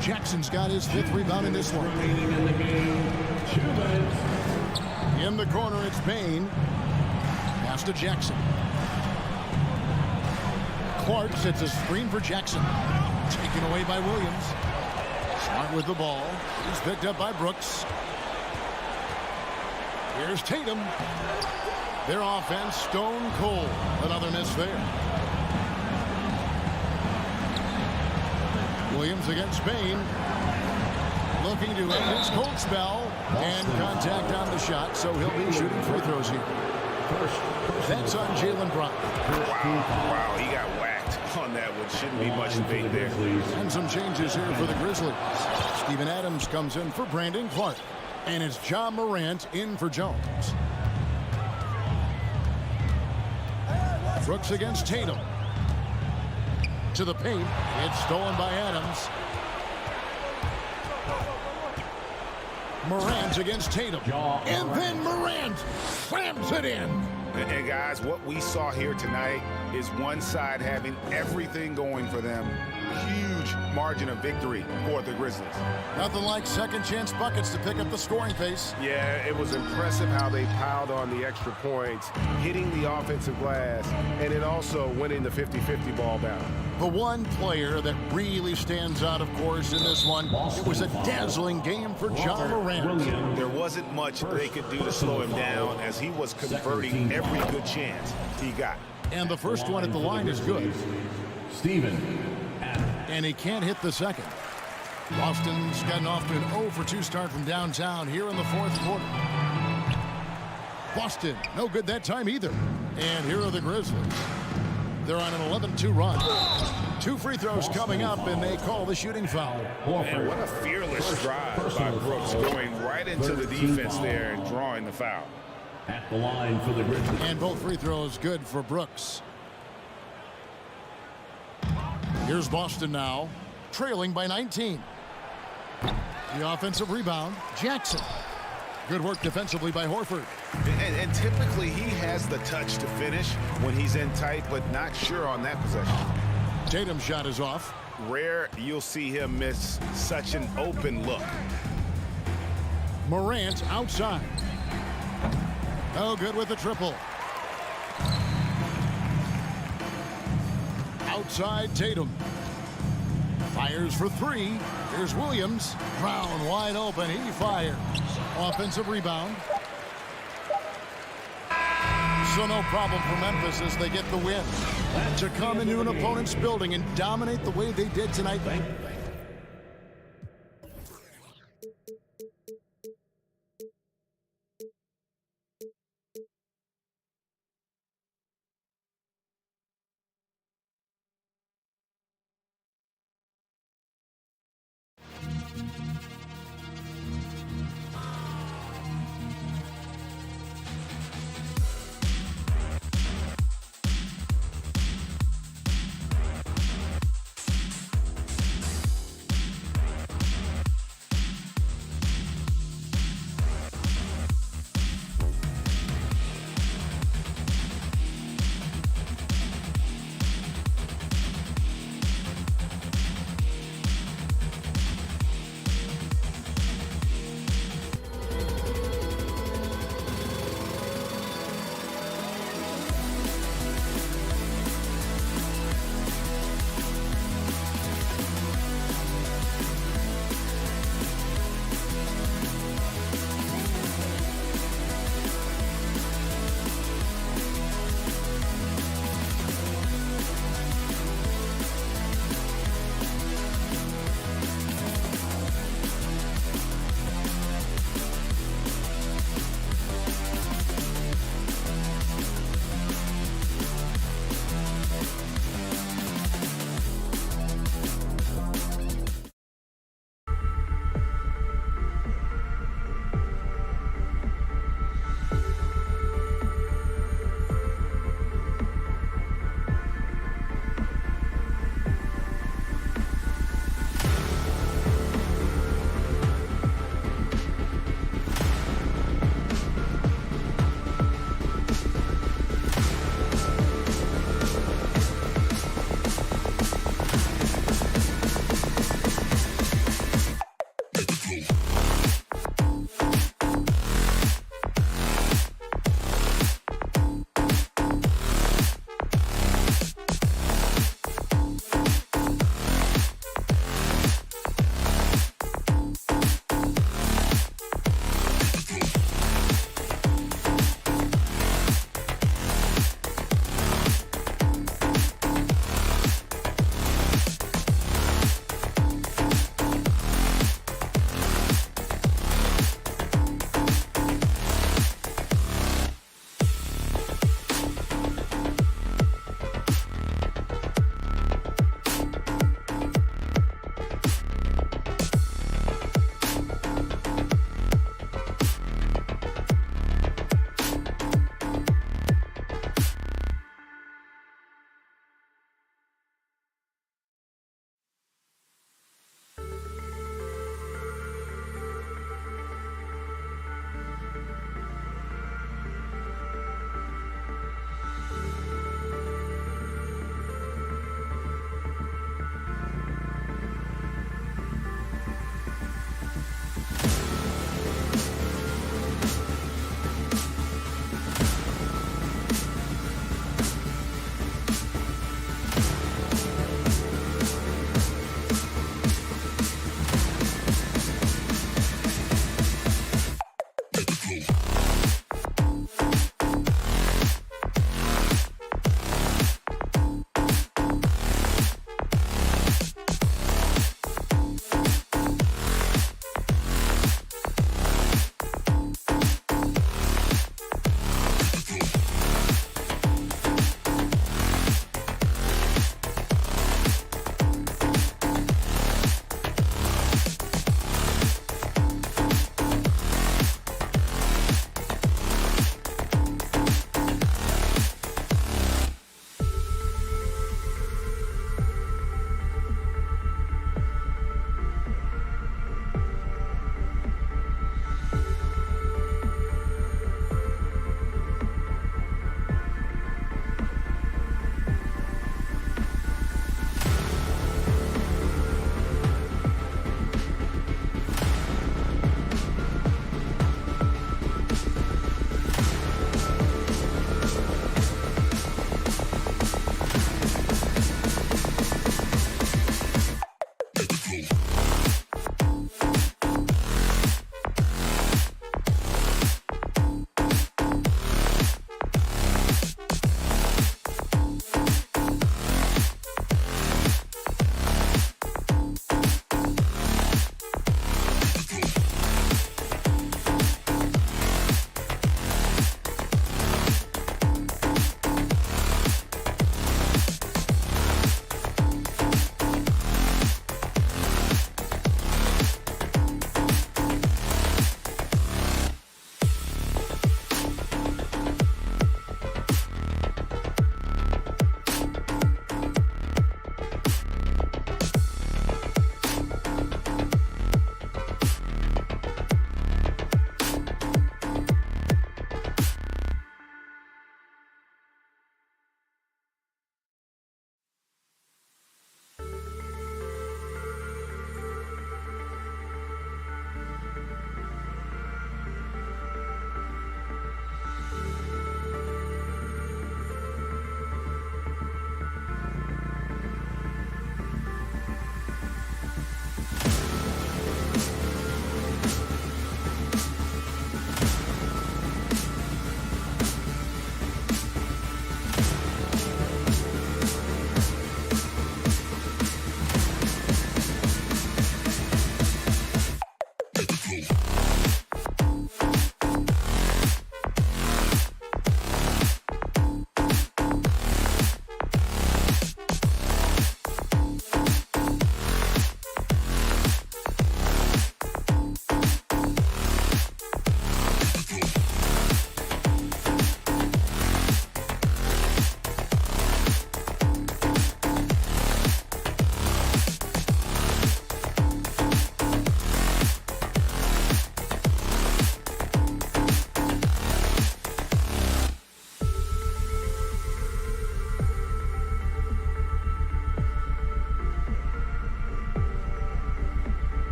Jackson's got his 5th rebound in this one. In the corner, it's Bane. Pass to Jackson. Clark sets a screen for Jackson. Taken away by Williams. Smart with the ball. He's picked up by Brooks. Here's Tatum. Their offense stone cold. Another miss there. Williams against Bane. Looking to end his cold spell. And contact on the shot, so he'll be shooting free throws here. That's on Jaylen Brown. Wow, he got whacked on that one. Shouldn't be much debate there. And some changes here for the Grizzlies. Steven Adams comes in for Brandon Clark. And it's John Morant in for Jones. Brooks against Tatum. To the paint. It's stolen by Adams. Morant against Tatum. And then Morant slams it in. And guys, what we saw here tonight is one side having everything going for them. Huge margin of victory for the Grizzlies. Nothing like second chance buckets to pick up the scoring pace. Yeah, it was impressive how they piled on the extra points, hitting the offensive glass, and then also winning the 50-50 ball down. The one player that really stands out, of course, in this one, it was a dazzling game for John Morant. There wasn't much they could do to slow him down as he was converting every good chance he got. And the first one at the line is good. And he can't hit the second. Boston's gotten off to an 0-for-2 start from downtown here in the fourth quarter. Boston, no good that time either. And here are the Grizzlies. They're on an 11-2 run. 2 free throws coming up, and they call the shooting foul. And what a fearless drive by Brooks, going right into the defense there and drawing the foul. At the line for the Grizzlies. And both free throws good for Brooks. Here's Boston now, trailing by 19. The offensive rebound, Jackson. Good work defensively by Horford. And typically he has the touch to finish when he's in tight, but not sure on that possession. Tatum's shot is off. Rare you'll see him miss such an open look. Morant outside. No good with the triple. Outside Tatum. Fires for three. Here's Williams. Brown wide open. He fires. Offensive rebound. So no problem for Memphis as they get the win. To come into an opponent's building and dominate the way they did tonight.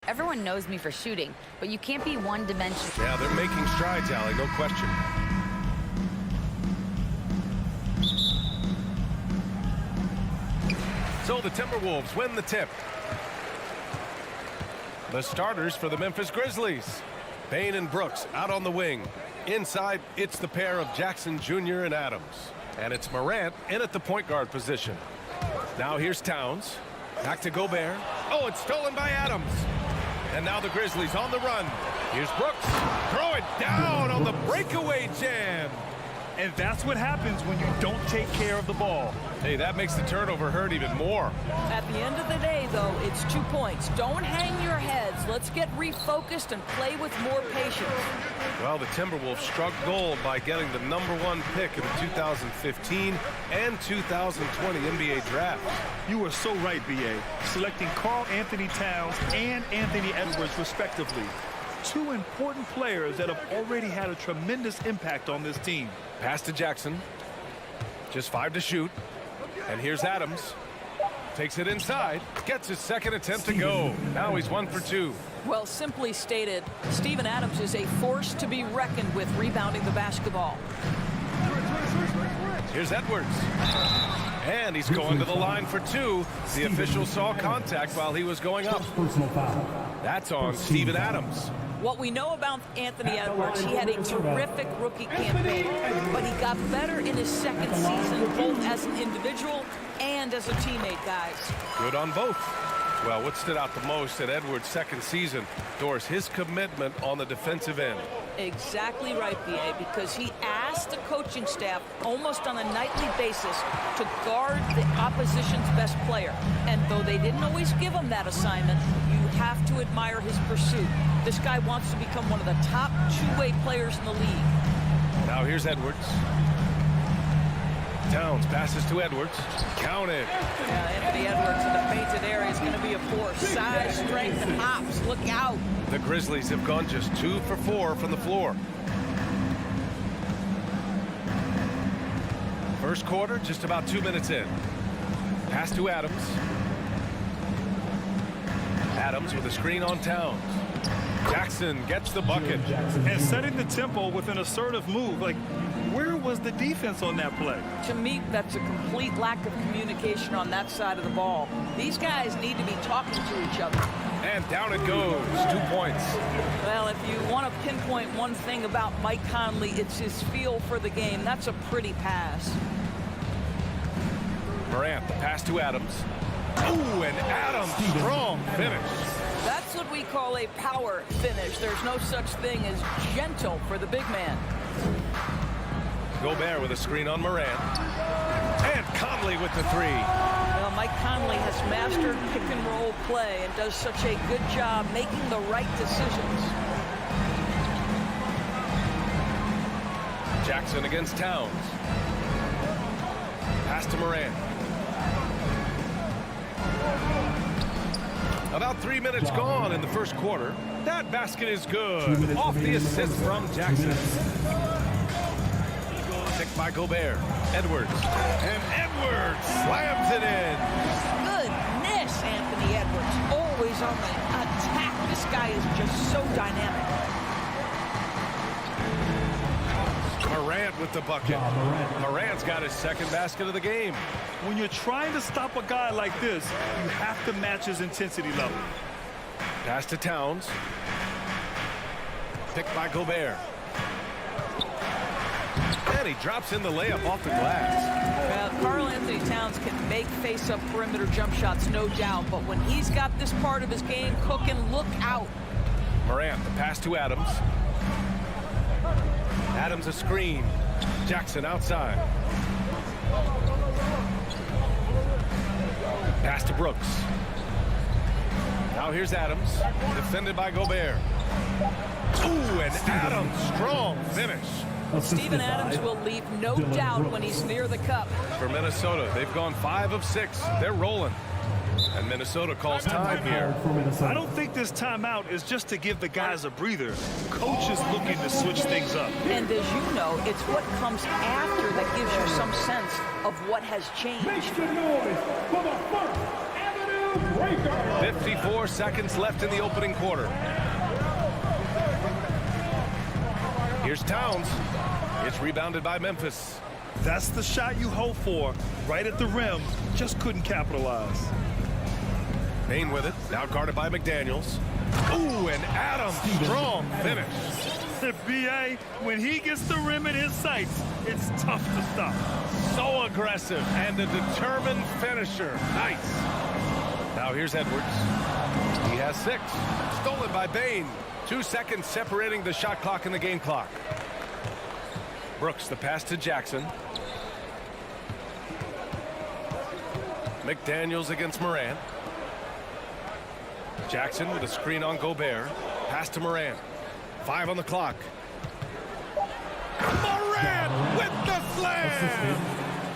Everyone knows me for shooting, but you can't be one-dimensional. Yeah, they're making strides, Allie, no question. So the Timberwolves win the tip. The starters for the Memphis Grizzlies. Bane and Brooks out on the wing. Inside, it's the pair of Jackson Jr. and Adams. And it's Morant in at the point guard position. Now here's Towns. Back to Gobert. Oh, it's stolen by Adams. And now the Grizzlies on the run. Here's Brooks. Throw it down on the breakaway jam. And that's what happens when you don't take care of the ball. Hey, that makes the turnover hurt even more. At the end of the day, though, it's 2 points. Don't hang your heads. Let's get refocused and play with more patience. Well, the Timberwolves struck gold by getting the #1 pick in the 2015 and 2020 NBA draft. You are so right, B.A. Selecting Karl Anthony Towns and Anthony Edwards, respectively. 2 important players that have already had a tremendous impact on this team. Pass to Jackson. Just 5 to shoot. And here's Adams. Takes it inside. Gets his second attempt to go. Now he's 1 for 2. Well, simply stated, Steven Adams is a force to be reckoned with rebounding the basketball. Here's Edwards. And he's going to the line for 2. The official saw contact while he was going up. That's on Steven Adams. What we know about Anthony Edwards, he had a terrific rookie campaign, but he got better in his second season, both as an individual and as a teammate, guys. Good on both. Well, what stood out the most at Edwards' second season, Doris, his commitment on the defensive end. Exactly right, B.A., because he asked the coaching staff almost on a nightly basis to guard the opposition's best player. And though they didn't always give him that assignment, you have to admire his pursuit. This guy wants to become one of the top two-way players in the league. Now here's Edwards. Towns passes to Edwards. Counted. Yeah, Anthony Edwards in the painted area is going to be a force. Size, strength, and hops. Look out. The Grizzlies have gone just 2 for 4 from the floor. First quarter, just about 2 minutes in. Pass to Adams. Adams with a screen on Towns. Jackson gets the bucket. And setting the tempo with an assertive move. Like, where was the defense on that play? To me, that's a complete lack of communication on that side of the ball. These guys need to be talking to each other. And down it goes. 2 points. Well, if you want to pinpoint one thing about Mike Conley, it's his feel for the game. That's a pretty pass. Morant, the pass to Adams. Oh, and Adams, strong finish. That's what we call a power finish. There's no such thing as gentle for the big man. Gobert with a screen on Morant. And Conley with the 3. Well, Mike Conley has mastered pick and roll play and does such a good job making the right decisions. Jackson against Towns. Pass to Morant. About 3 minutes gone in the first quarter. That basket is good. Off the assist from Jackson. Picked by Gobert. Edwards. And Edwards slams it in. Goodness, Anthony Edwards. Always on the attack. This guy is just so dynamic. Morant with the bucket. Morant's got his second basket of the game. When you're trying to stop a guy like this, you have to match his intensity level. Pass to Towns. Picked by Gobert. And he drops in the layup off the glass. Well, Karl Anthony Towns can make face-up perimeter jump shots, no doubt. But when he's got this part of his game cooking, look out. Morant, the pass to Adams. Adams a screen. Jackson outside. Pass to Brooks. Now here's Adams. Defended by Gobert. Ooh, and Adams, strong finish. Steven Adams will leave no doubt when he's near the cup. For Minnesota, they've gone 5 of 6. They're rolling. And Minnesota calls time here. I don't think this timeout is just to give the guys a breather. Coach is looking to switch things up. And as you know, it's what comes after that gives you some sense of what has changed. Make some noise for the first Avenue 54 seconds left in the opening quarter. Here's Towns. It's rebounded by Memphis. That's the shot you hope for. Right at the rim. Just couldn't capitalize. Payne with it. Now guarded by McDaniels. Ooh, and Adams. Strong finish. B.A., when he gets the rim in his sights, it's tough to stop. So aggressive and a determined finisher. Nice. Now here's Edwards. He has 6. Stolen by Bain. 2 seconds separating the shot clock and the game clock. Brooks, the pass to Jackson. McDaniels against Morant. Jackson with a screen on Gobert. Pass to Morant. 5 on the clock. Morant with the slam!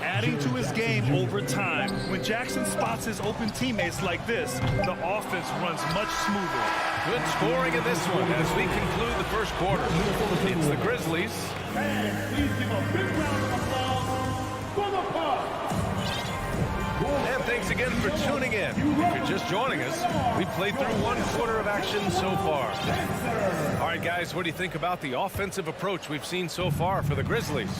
Adding to his game over time. When Jackson spots his open teammates like this, the offense runs much smoother. Good scoring in this one as we conclude the first quarter. It's the Grizzlies. And please give a big round of applause for the Pod. And thanks again for tuning in. If you're just joining us, we played through 1 quarter of action so far. All right, guys, what do you think about the offensive approach we've seen so far for the Grizzlies?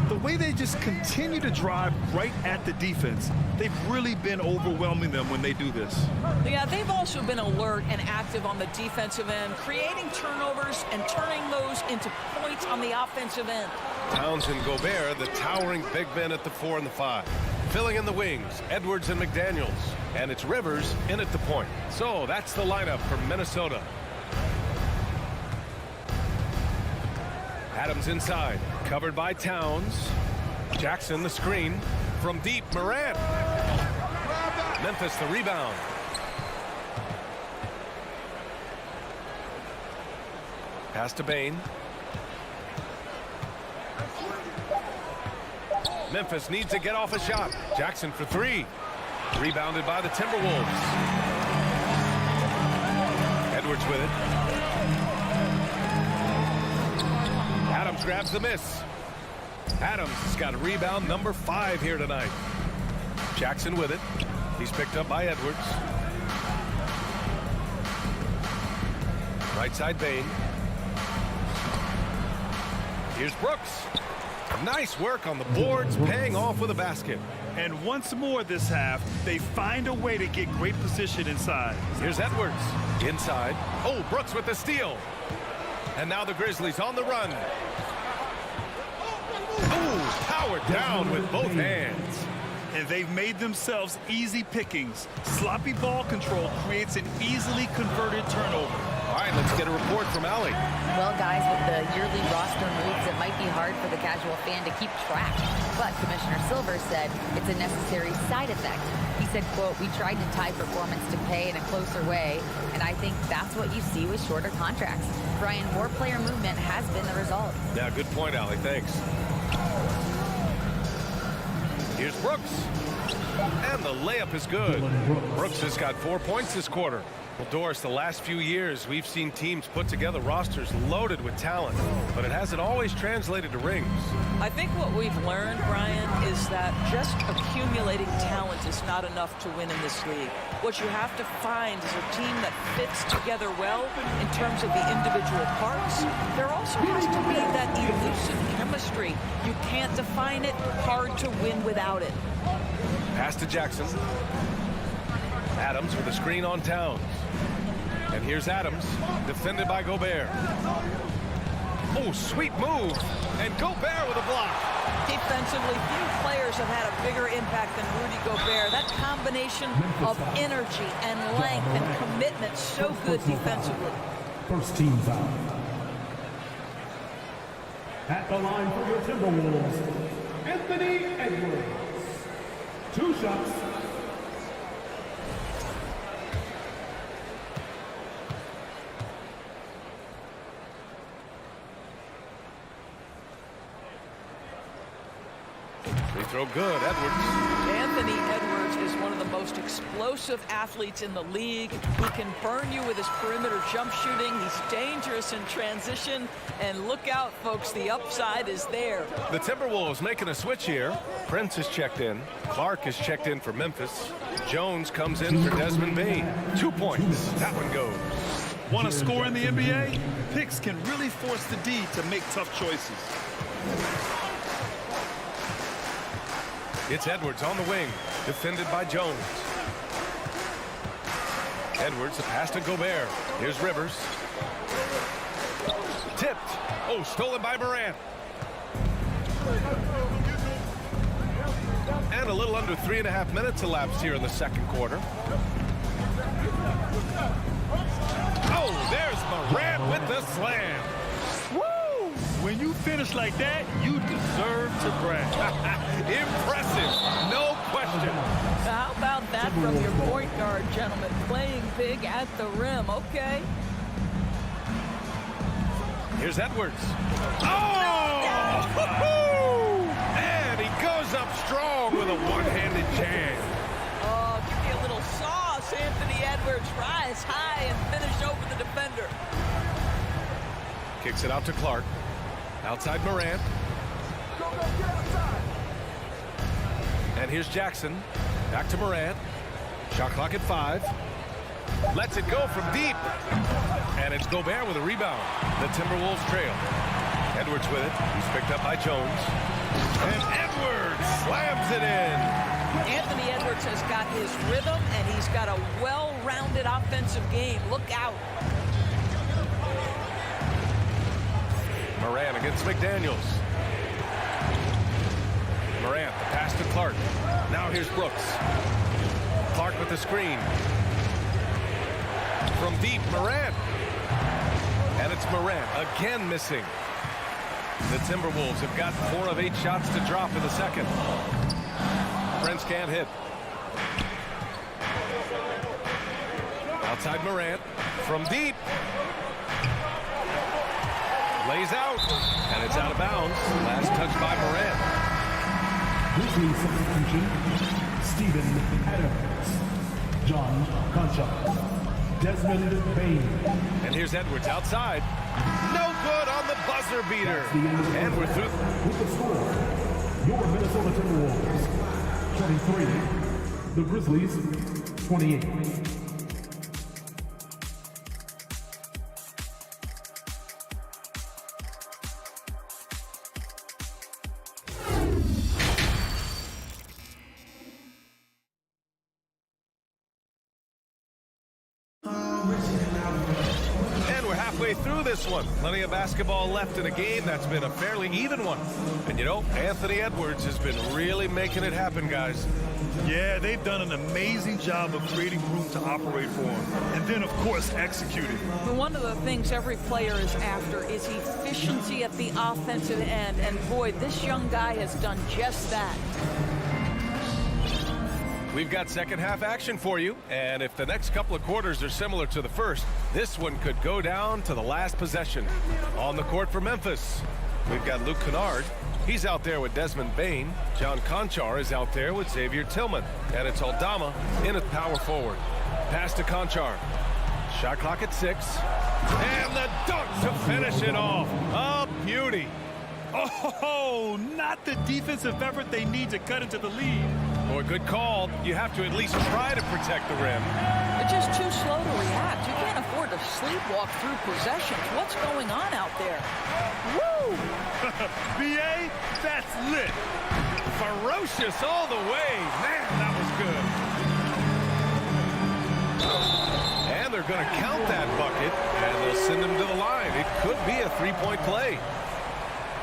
The way they just continue to drive right at the defense, they've really been overwhelming them when they do this. Yeah, they've also been alert and active on the defensive end, creating turnovers and turning those into points on the offensive end. Towns and Gobert, the towering big men at the 4 and the 5. Filling in the wings, Edwards and McDaniels. And it's Rivers in at the point. So that's the lineup for Minnesota. Adams inside, covered by Towns. Jackson the screen. From deep, Morant. Memphis the rebound. Pass to Bain. Memphis needs to get off a shot. Jackson for 3. Rebounded by the Timberwolves. Edwards with it. Adams grabs the miss. Adams has got a rebound number 5 here tonight. Jackson with it. He's picked up by Edwards. Right side Bain. Here's Brooks. Nice work on the boards, paying off with a basket. And once more this half, they find a way to get great position inside. Here's Edwards. Inside. Oh, Brooks with the steal. And now the Grizzlies on the run. Oh, powered down with both hands. And they've made themselves easy pickings. Sloppy ball control creates an easily converted turnover. All right, let's get a report from Allie. Well, guys, with the yearly roster moves, it might be hard for the casual fan to keep track. But Commissioner Silver said it's a necessary side effect. He said, quote, "We tried to tie performance to pay in a closer way, and I think that's what you see with shorter contracts." Brian, more player movement has been the result. Yeah, good point, Allie. Thanks. Here's Brooks. And the layup is good. Brooks has got 4 points this quarter. Well, Doris, the last few years, we've seen teams put together rosters loaded with talent, but it hasn't always translated to rings. I think what we've learned, Brian, is that just accumulating talent is not enough to win in this league. What you have to find is a team that fits together well in terms of the individual parts. There also has to be that elusive chemistry. You can't define it, hard to win without it. Pass to Jackson. Adams with a screen on Towns. And here's Adams, defended by Gobert. Oh, sweet move. And Gobert with a block. Defensively, few players have had a bigger impact than Rudy Gobert. That combination of energy and length and commitment, so good defensively. First team foul. At the line for your Timberwolves, Anthony Edwards. 2 shots. Free throw good, Edwards. Anthony Edwards is one of the most experienced explosive athletes in the league. He can burn you with his perimeter jump shooting. He's dangerous in transition. And look out, folks, the upside is there. The Timberwolves making a switch here. Prince is checked in. Clark is checked in for Memphis. Jones comes in for Desmond Bane. 2 points. That one goes. Want to score in the NBA? Picks can really force the D to make tough choices. It's Edwards on the wing, defended by Jones. Edwards, a pass to Gobert. Here's Rivers. Tipped. Oh, stolen by Morant. And a little under 3.5 minutes elapsed here in the second quarter. Oh, there's Morant with the slam. Woo! When you finish like that, you deserve to brag. Impressive, no question. How about that from your point guard, gentlemen? Playing big at the rim. Okay. Here's Edwards. Oh! And he goes up strong with a one-handed jam. Oh, give me a little sauce, Anthony Edwards. Rise high and finish over the defender. Kicks it out to Clark. Outside Morant. And here's Jackson. Back to Morant. Shot clock at 5. Lets it go from deep. And it's Gobert with a rebound. The Timberwolves trail. Edwards with it. He's picked up by Jones. And Edwards slams it in. Anthony Edwards has got his rhythm, and he's got a well-rounded offensive game. Look out. Morant against McDaniels. Morant, the pass to Clark. Now here's Brooks. Clark with the screen. From deep, Morant. And it's Morant again missing. The Timberwolves have got 4 of 8 shots to drop in the second. Prince can't hit. Outside Morant. From deep. Lays out. And it's out of bounds. Last touch by Morant. Grizzlies substitution, Steven Adams, John Concha, Desmond Bane. And here's Edwards outside. No good on the buzzer beater. And we're through. With the score, your Minnesota Timberwolves, 23, the Grizzlies, 28. Through this one. Plenty of basketball left in a game that's been a fairly even one. And you know, Anthony Edwards has been really making it happen, guys. Yeah, they've done an amazing job of creating room to operate for him. And then, of course, executing. One of the things every player is after is efficiency at the offensive end. And boy, this young guy has done just that. We've got second half action for you, and if the next couple of quarters are similar to the first, this one could go down to the last possession. On the court for Memphis, we've got Luke Kennard. He's out there with Desmond Bane. John Conchar is out there with Xavier Tillman. And it's Aldama in at power forward. Pass to Conchar. Shot clock at 6. And the dunk to finish it off. A beauty. Oh, not the defensive effort they need to cut into the lead. Boy, good call. You have to at least try to protect the rim. They're just too slow to react. You can't afford to sleepwalk through possessions. What's going on out there? Woo! BA, that's lit. Ferocious all the way. Man, that was good. And they're going to count that bucket, and they'll send him to the line. It could be a three-point play.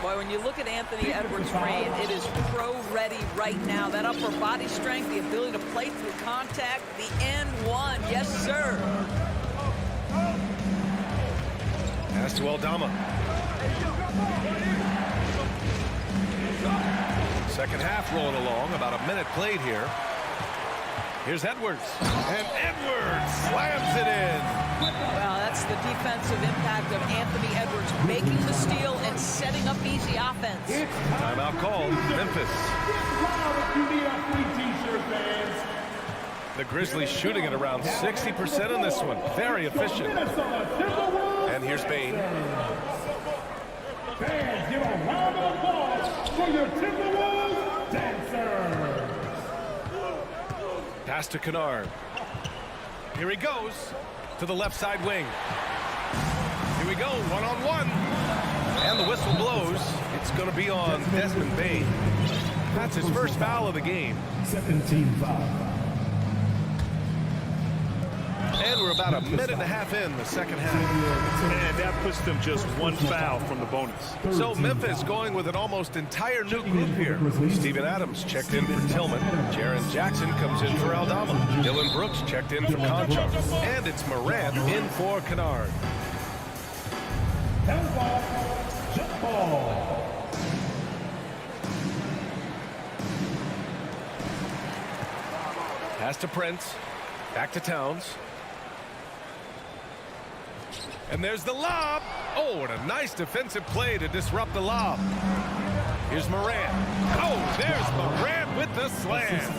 Boy, when you look at Anthony Edwards' frame, it is pro-ready right now. That upper body strength, the ability to play through contact, the N1, yes, sir. Pass to Aldama. Second half rolling along, about a minute played here. Here's Edwards, and Edwards slams it in. Well, that's the defensive impact of Anthony Edwards, making the steal and setting up easy offense. Timeout called, Memphis. The Grizzlies shooting at around 60% in this one. Very efficient. And here's Bane. Fans, give a round of applause for your Timberwolves dancers. Pass to Kennard. Here he goes to the left side wing. Here we go, one-on-one. And the whistle blows. It's going to be on Desmond Bane. That's his first foul of the game. Second team foul. And we're about a minute and a half in the second half. And that puts them just one foul from the bonus. So Memphis going with an almost entire new group here. Steven Adams checked in for Tillman. Jaren Jackson comes in for Aldama. Dylan Brooks checked in for Conchar. And it's Morant in for Kennard. Jump ball. Pass to Prince. Back to Towns. And there's the lob. Oh, and a nice defensive play to disrupt the lob. Here's Morant. Oh, there's Morant with the slam.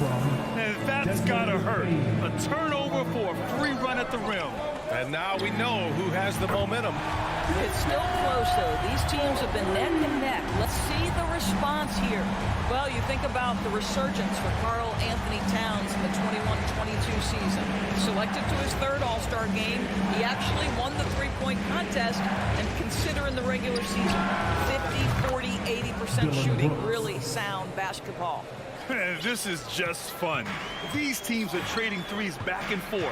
And that's gotta hurt. A turnover for a free run at the rim. And now we know who has the momentum. It's still close, though. These teams have been neck and neck. Let's see the response here. Well, you think about the resurgence for Karl Anthony Towns in the 21-22 season. Selected to his third All-Star game, he actually won the three-point contest, and considering the regular season, 50, 40, 80% shooting, really sound basketball. This is just fun. These teams are trading threes back and forth.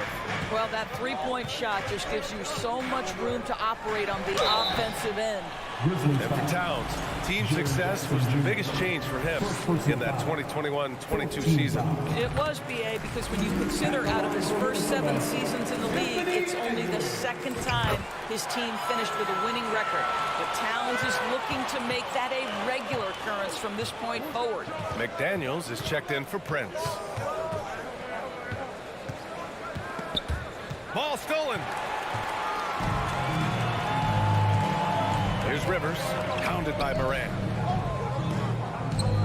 Well, that three-point shot just gives you so much room to operate on the offensive end. And for Towns, team success was the biggest change for him in that 2021-22 season. It was, BA, because when you consider out of his first 7 seasons in the league, it's only the second time his team finished with a winning record. But Towns is looking to make that a regular occurrence from this point forward. McDaniels is checked in for Prince. Ball stolen. Here's Rivers, pounded by Morant.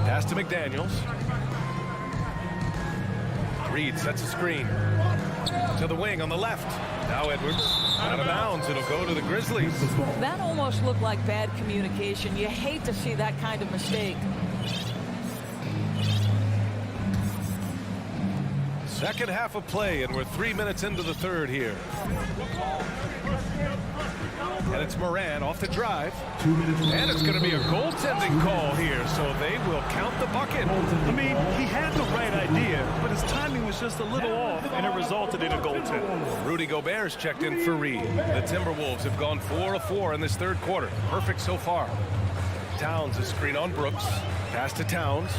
Pass to McDaniels. Reed sets a screen. To the wing on the left. Now Edwards, out of bounds. It'll go to the Grizzlies. That almost looked like bad communication. You hate to see that kind of mistake. Second half of play, and we're 3 minutes into the third here. And it's Morant off the drive. And it's going to be a goaltending call here, so they will count the bucket. I mean, he had the right idea, but his timing was just a little off, and it resulted in a goaltend. Rudy Gobert is checked in for Reed. The Timberwolves have gone 4 of 4 in this third quarter. Perfect so far. Towns is screen on Brooks. Pass to Towns.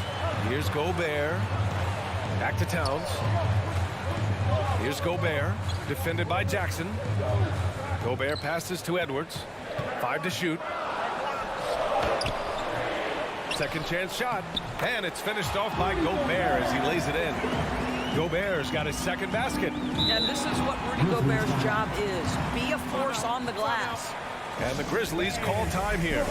Here's Gobert. Back to Towns. Here's Gobert, defended by Jackson. Gobert passes to Edwards. 5 to shoot. Second chance shot. And it's finished off by Gobert as he lays it in. Gobert's got his second basket. And this is what Rudy Gobert's job is. Be a force on the glass. And the Grizzlies call time here.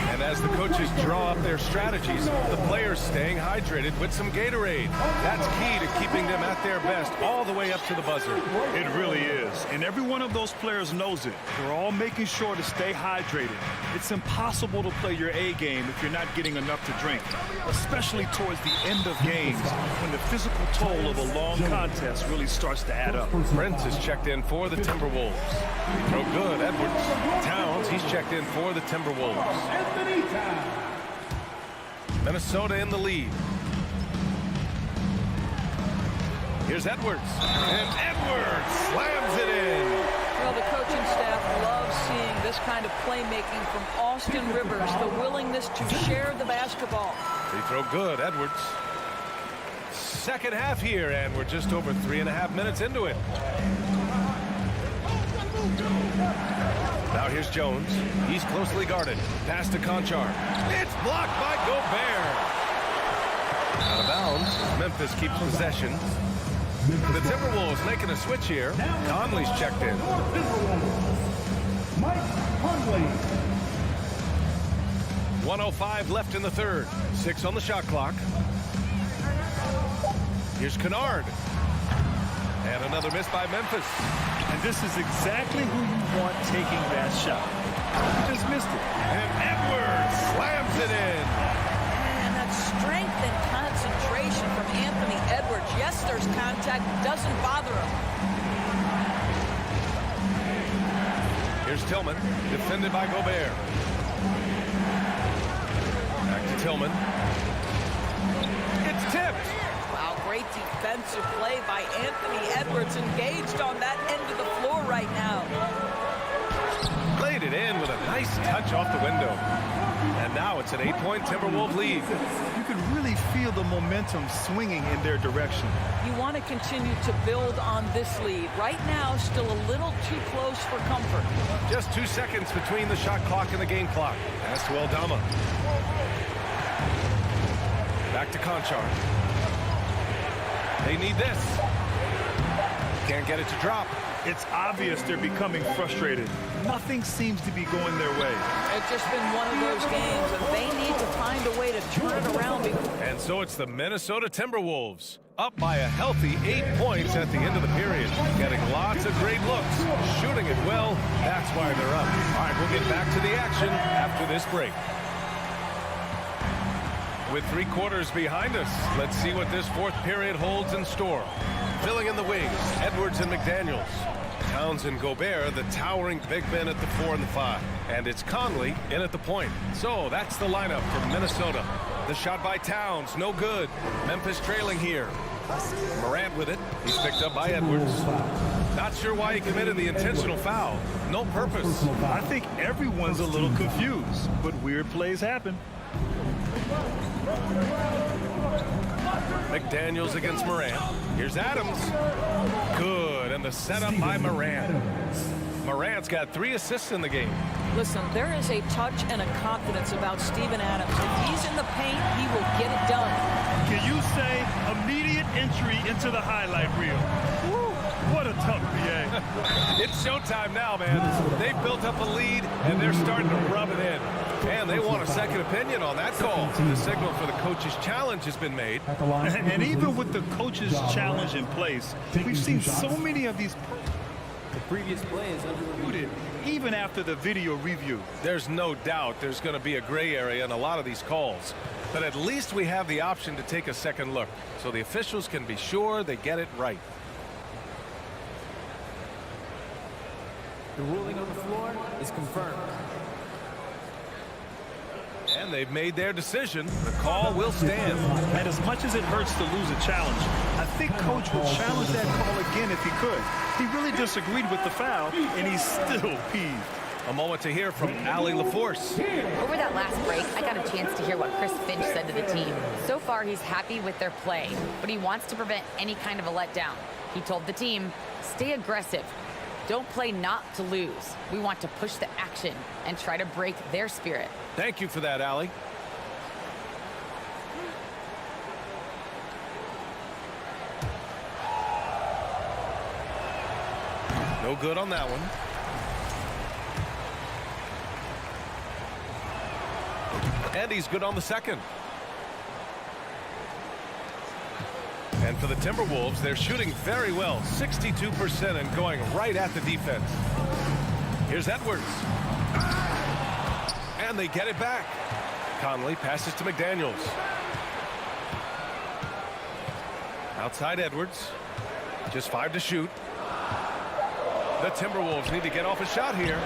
And as the coaches draw up their strategies, the players staying hydrated with some Gatorade. That's key to keeping them at their best all the way up to the buzzer. It really is. And every one of those players knows it. They're all making sure to stay hydrated. It's impossible to play your A game if you're not getting enough to drink, especially towards the end of games when the physical toll of a long contest really starts to add up. Prince is checked in for the Timberwolves. He throw good. Edwards. Towns, he's checked in for the Timberwolves. Minnesota in the lead. Here's Edwards. And Edwards slams it in. Well, the coaching staff loves seeing this kind of playmaking from Austin Rivers, the willingness to share the basketball. Free throw good. Edwards. Second half here, and we're just over 3.5 minutes into it. Now here's Jones. He's closely guarded. Pass to Conchar. It's blocked by Gobert. Out of bounds. Memphis keeps possession. The Timberwolves making a switch here. Conley's checked in. Mike Conley. 1:05 left in the third. 6 on the shot clock. Here's Kennard. And another miss by Memphis. And this is exactly who you want taking that shot. Just missed it. And Edwards slams it in. And that strength and concentration from Anthony Edwards. Yes, there's contact. Doesn't bother him. Here's Tillman, defended by Gobert. Back to Tillman. It's tipped. Wow, great defensive play by Anthony Edwards, engaged on that end of the floor right now. Laid it in with a nice touch off the window. And now it's an 8-point Timberwolves lead. You can really feel the momentum swinging in their direction. You want to continue to build on this lead. Right now, still a little too close for comfort. Just 2 seconds between the shot clock and the game clock. Pass to Aldama. Back to Conchar. They need this. Can't get it to drop. It's obvious they're becoming frustrated. Nothing seems to be going their way. It's just been one of those games, and they need to find a way to turn it around. And so it's the Minnesota Timberwolves, up by a healthy 8 points at the end of the period. Getting lots of great looks, shooting it well. That's why they're up. All right, we'll get back to the action after this break. With 3 quarters behind us, let's see what this fourth period holds in store. Filling in the wings, Edwards and McDaniels. Towns and Gobert, the towering big men at the 4 and the 5. And it's Conley in at the point. So that's the lineup for Minnesota. The shot by Towns, no good. Memphis trailing here. Morant with it. He's picked up by Edwards. Not sure why he committed the intentional foul. No purpose. I think everyone's a little confused, but weird plays happen. McDaniels against Morant. Here's Adams. Good, and the setup by Morant. Morant's got 3 assists in the game. Listen, there is a touch and a confidence about Steven Adams. If he's in the paint, he will get it done. Can you say immediate entry into the highlight reel? Woo, what a tough PA. It's showtime now, man. They've built up a lead, and they're starting to rub it in. And they want a second opinion on that call. The signal for the coach's challenge has been made. And even with the coach's challenge in place, we've seen so many of these. The previous play is underrated. Even after the video review. There's no doubt there's going to be a gray area in a lot of these calls. But at least we have the option to take a second look, so the officials can be sure they get it right. The ruling on the floor is confirmed. And they've made their decision. The call will stand. And as much as it hurts to lose a challenge, I think Coach will challenge that call again if he could. He really disagreed with the foul, and he's still peeved. A moment to hear from Allie LaForce. Over that last break, I got a chance to hear what Chris Finch said to the team. So far, he's happy with their play, but he wants to prevent any kind of a letdown. He told the team, stay aggressive. Don't play not to lose. We want to push the action and try to break their spirit. Thank you for that, Allie. No good on that one. And he's good on the second. And for the Timberwolves, they're shooting very well, 62% and going right at the defense. Here's Edwards. And they get it back. Conley passes to McDaniels. Outside Edwards. Just 5 to shoot. The Timberwolves need to get off a shot here.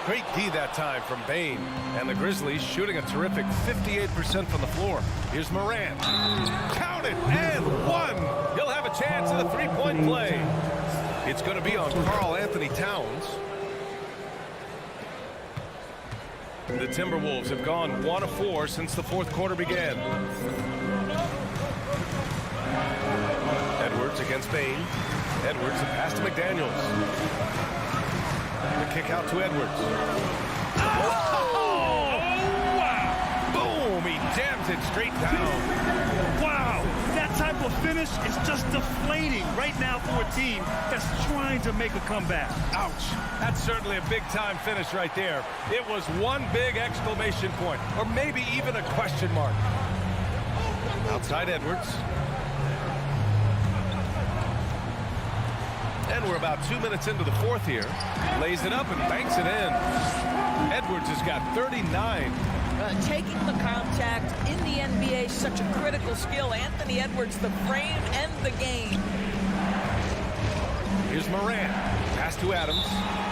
Great D that time from Bane. And the Grizzlies shooting a terrific 58% from the floor. Here's Morant. Count it, and 1. He'll have a chance at a 3-point play. It's going to be on Karl Anthony Towns. The Timberwolves have gone 1 of 4 since the fourth quarter began. Edwards against Bane. Edwards, a pass to McDaniels. The kick out to Edwards. Oh! Wow! Boom! He jams it straight down. Wow! That type of finish is just deflating right now for a team that's trying to make a comeback. Ouch! That's certainly a big-time finish right there. It was one big exclamation point, or maybe even a question mark. Outside Edwards. we're about 2 minutes into the fourth here. Lays it up and banks it in. Edwards has got 39. Taking the contact in the NBA is such a critical skill. Anthony Edwards, the frame and the game. Here's Morant. Pass to Adams.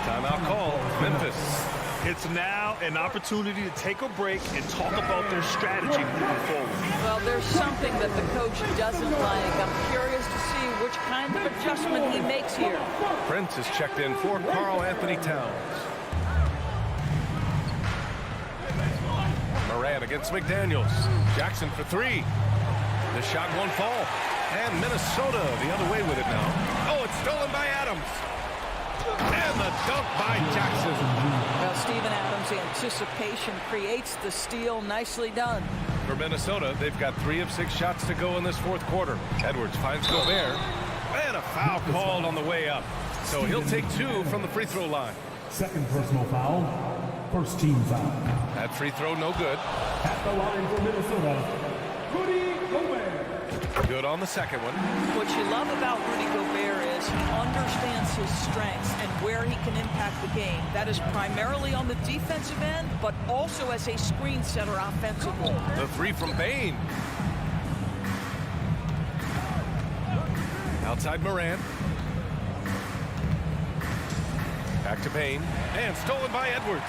Timeout call. Memphis. It's now an opportunity to take a break and talk about their strategy moving forward. Well, there's something that the coach doesn't like. I'm curious to see which kind of adjustment he makes here. Prince is checked in for Karl Anthony Towns. Morant against McDaniels. Jackson for three. The shot won't fall. And Minnesota the other way with it now. Oh, it's stolen by Adams. And the dunk by Jackson. Well, Steven Adams' anticipation creates the steal. Nicely done. For Minnesota, they've got 3 of 6 shots to go in this fourth quarter. Edwards finds Gobert. And a foul called on the way up. So he'll take 2 from the free throw line. Second personal foul. First team foul. That free throw no good. At the line for Minnesota, Rudy Gobert. Good on the second one. What you love about Rudy Gobert is he understands his strengths and where he can impact the game. That is primarily on the defensive end, but also as a screen setter offensively. The 3 from Bane. Outside Morant. Back to Bane. And stolen by Edwards.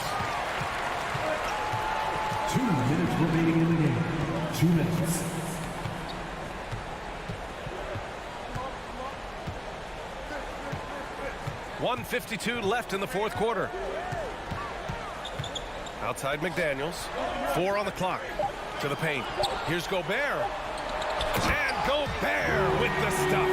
2 minutes remaining in the game. 2 minutes. .152 left in the fourth quarter. Outside McDaniels. 4 on the clock. To the paint. Here's Gobert. And Gobert with the stuff.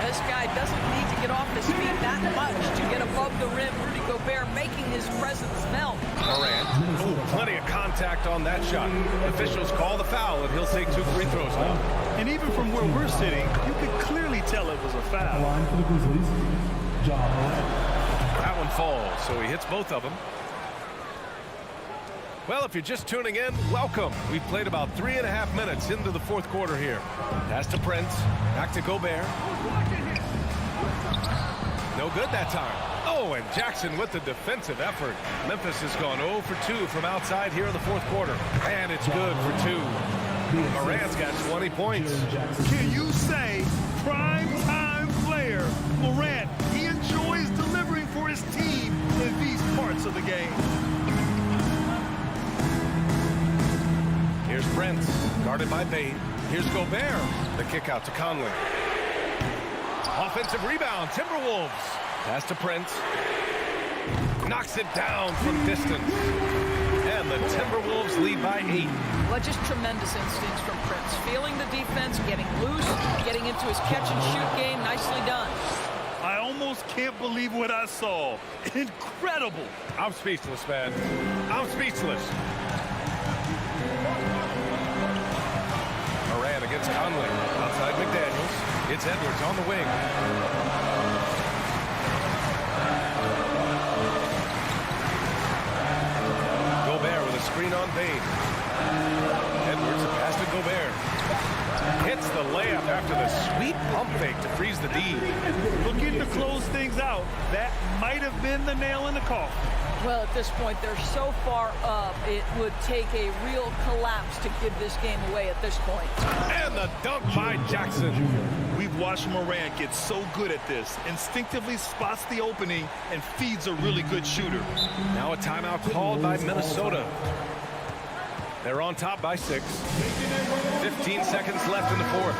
This guy doesn't need to get off his feet that much to get above the rim. Rudy Gobert making his presence felt. Morant. Ooh, plenty of contact on that shot. Officials call the foul, and he'll take 2 free throws now. And even from where we're sitting, you could clearly tell it was a foul. Line for the Grizzlies. That one falls, so he hits both of them. Well, if you're just tuning in, welcome. We've played about 3.5 minutes into the fourth quarter here. Pass to Prince. Back to Gobert. No good that time. Oh, and Jackson with the defensive effort. Memphis has gone 0 for 2 from outside here in the fourth quarter. And it's good for 2. Morant's got 20 points. Can you say prime time player Morant? He enjoys delivering for his team in these parts of the game. Here's Prince, guarded by Bane. Here's Gobert. The kick out to Conley. Offensive rebound, Timberwolves. Pass to Prince. Knocks it down from distance. And the Timberwolves lead by 8. Well, just tremendous instincts from Prince. Feeling the defense, getting loose, getting into his catch-and-shoot game. Nicely done. I almost can't believe what I saw. Incredible. I'm speechless, man. I'm speechless. Morant against Conley. Outside McDaniels. It's Edwards on the wing. Gobert with a screen on Bane. Edwards pass to Gobert. Hits the layup after the sweet pump fake to freeze the D. Looking to close things out. That might have been the nail in the coffin. Well, at this point, they're so far up, it would take a real collapse to give this game away at this point. And the dunk by Jackson. We've watched Morant get so good at this. Instinctively spots the opening and feeds a really good shooter. Now a timeout called by Minnesota. They're on top by 6. 15 seconds left in the fourth.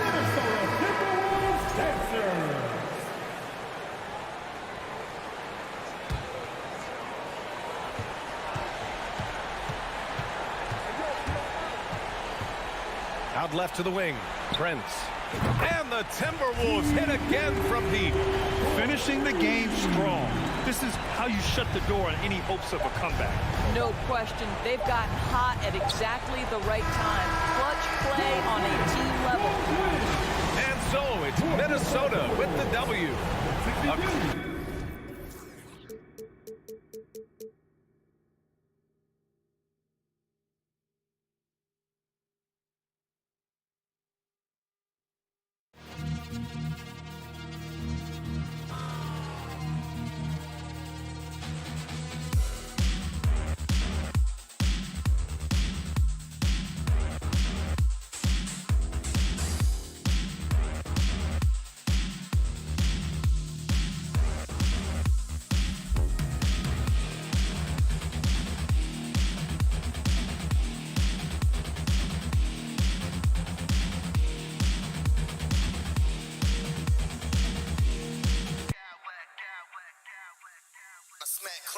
Out left to the wing. Prince. And the Timberwolves hit again from deep. Finishing the game strong. This is how you shut the door on any hopes of a comeback. No question. They've gotten hot at exactly the right time. Clutch play on a team level. And so it's Minnesota with the W.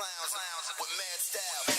clowns with mad style.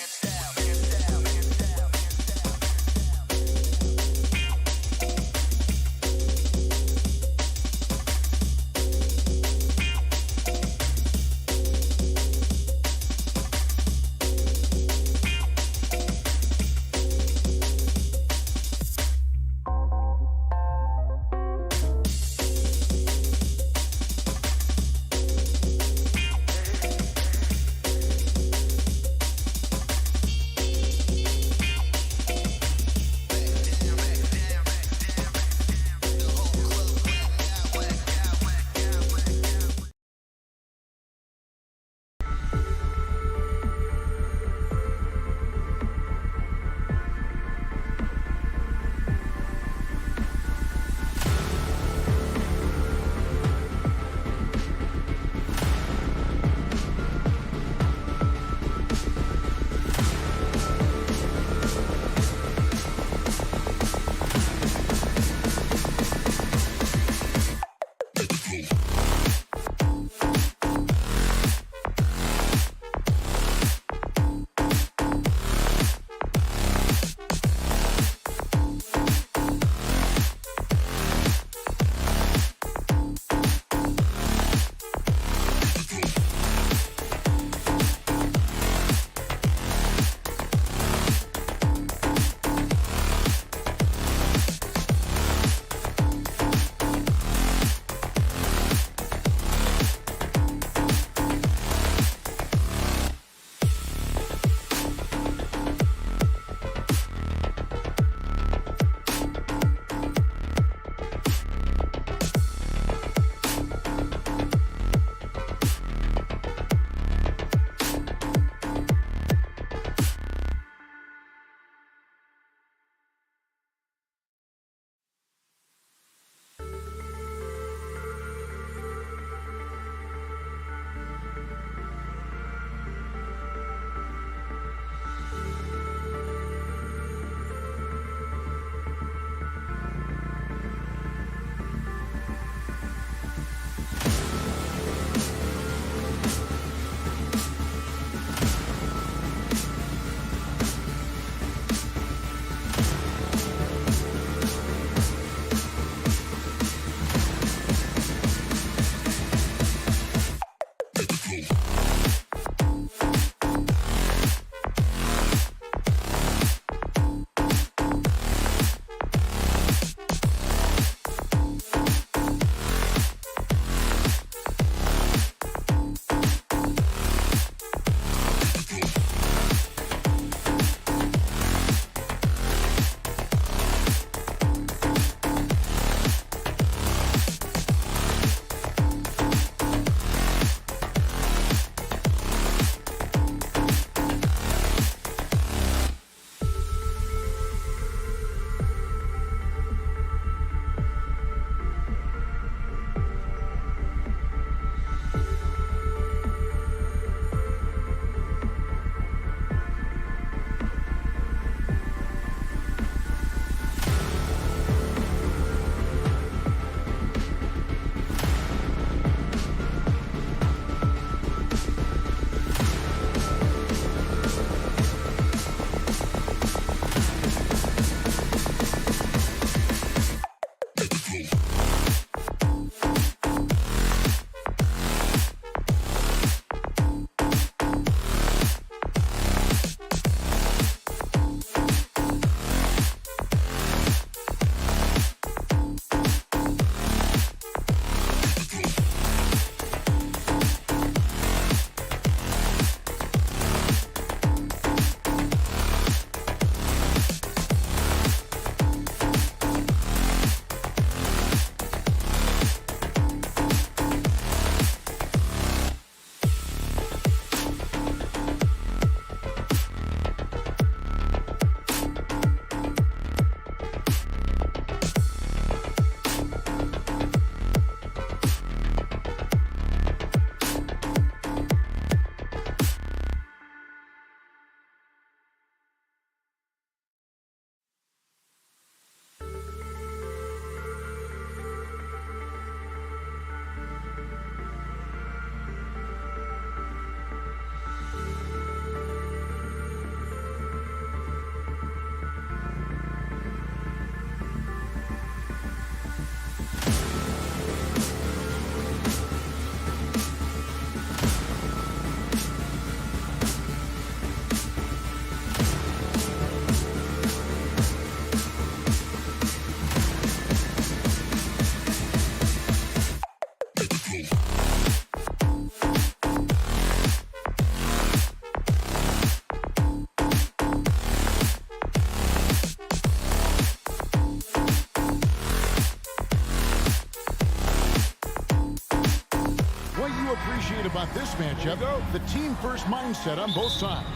What you appreciate about this matchup, the team-first mindset on both sides.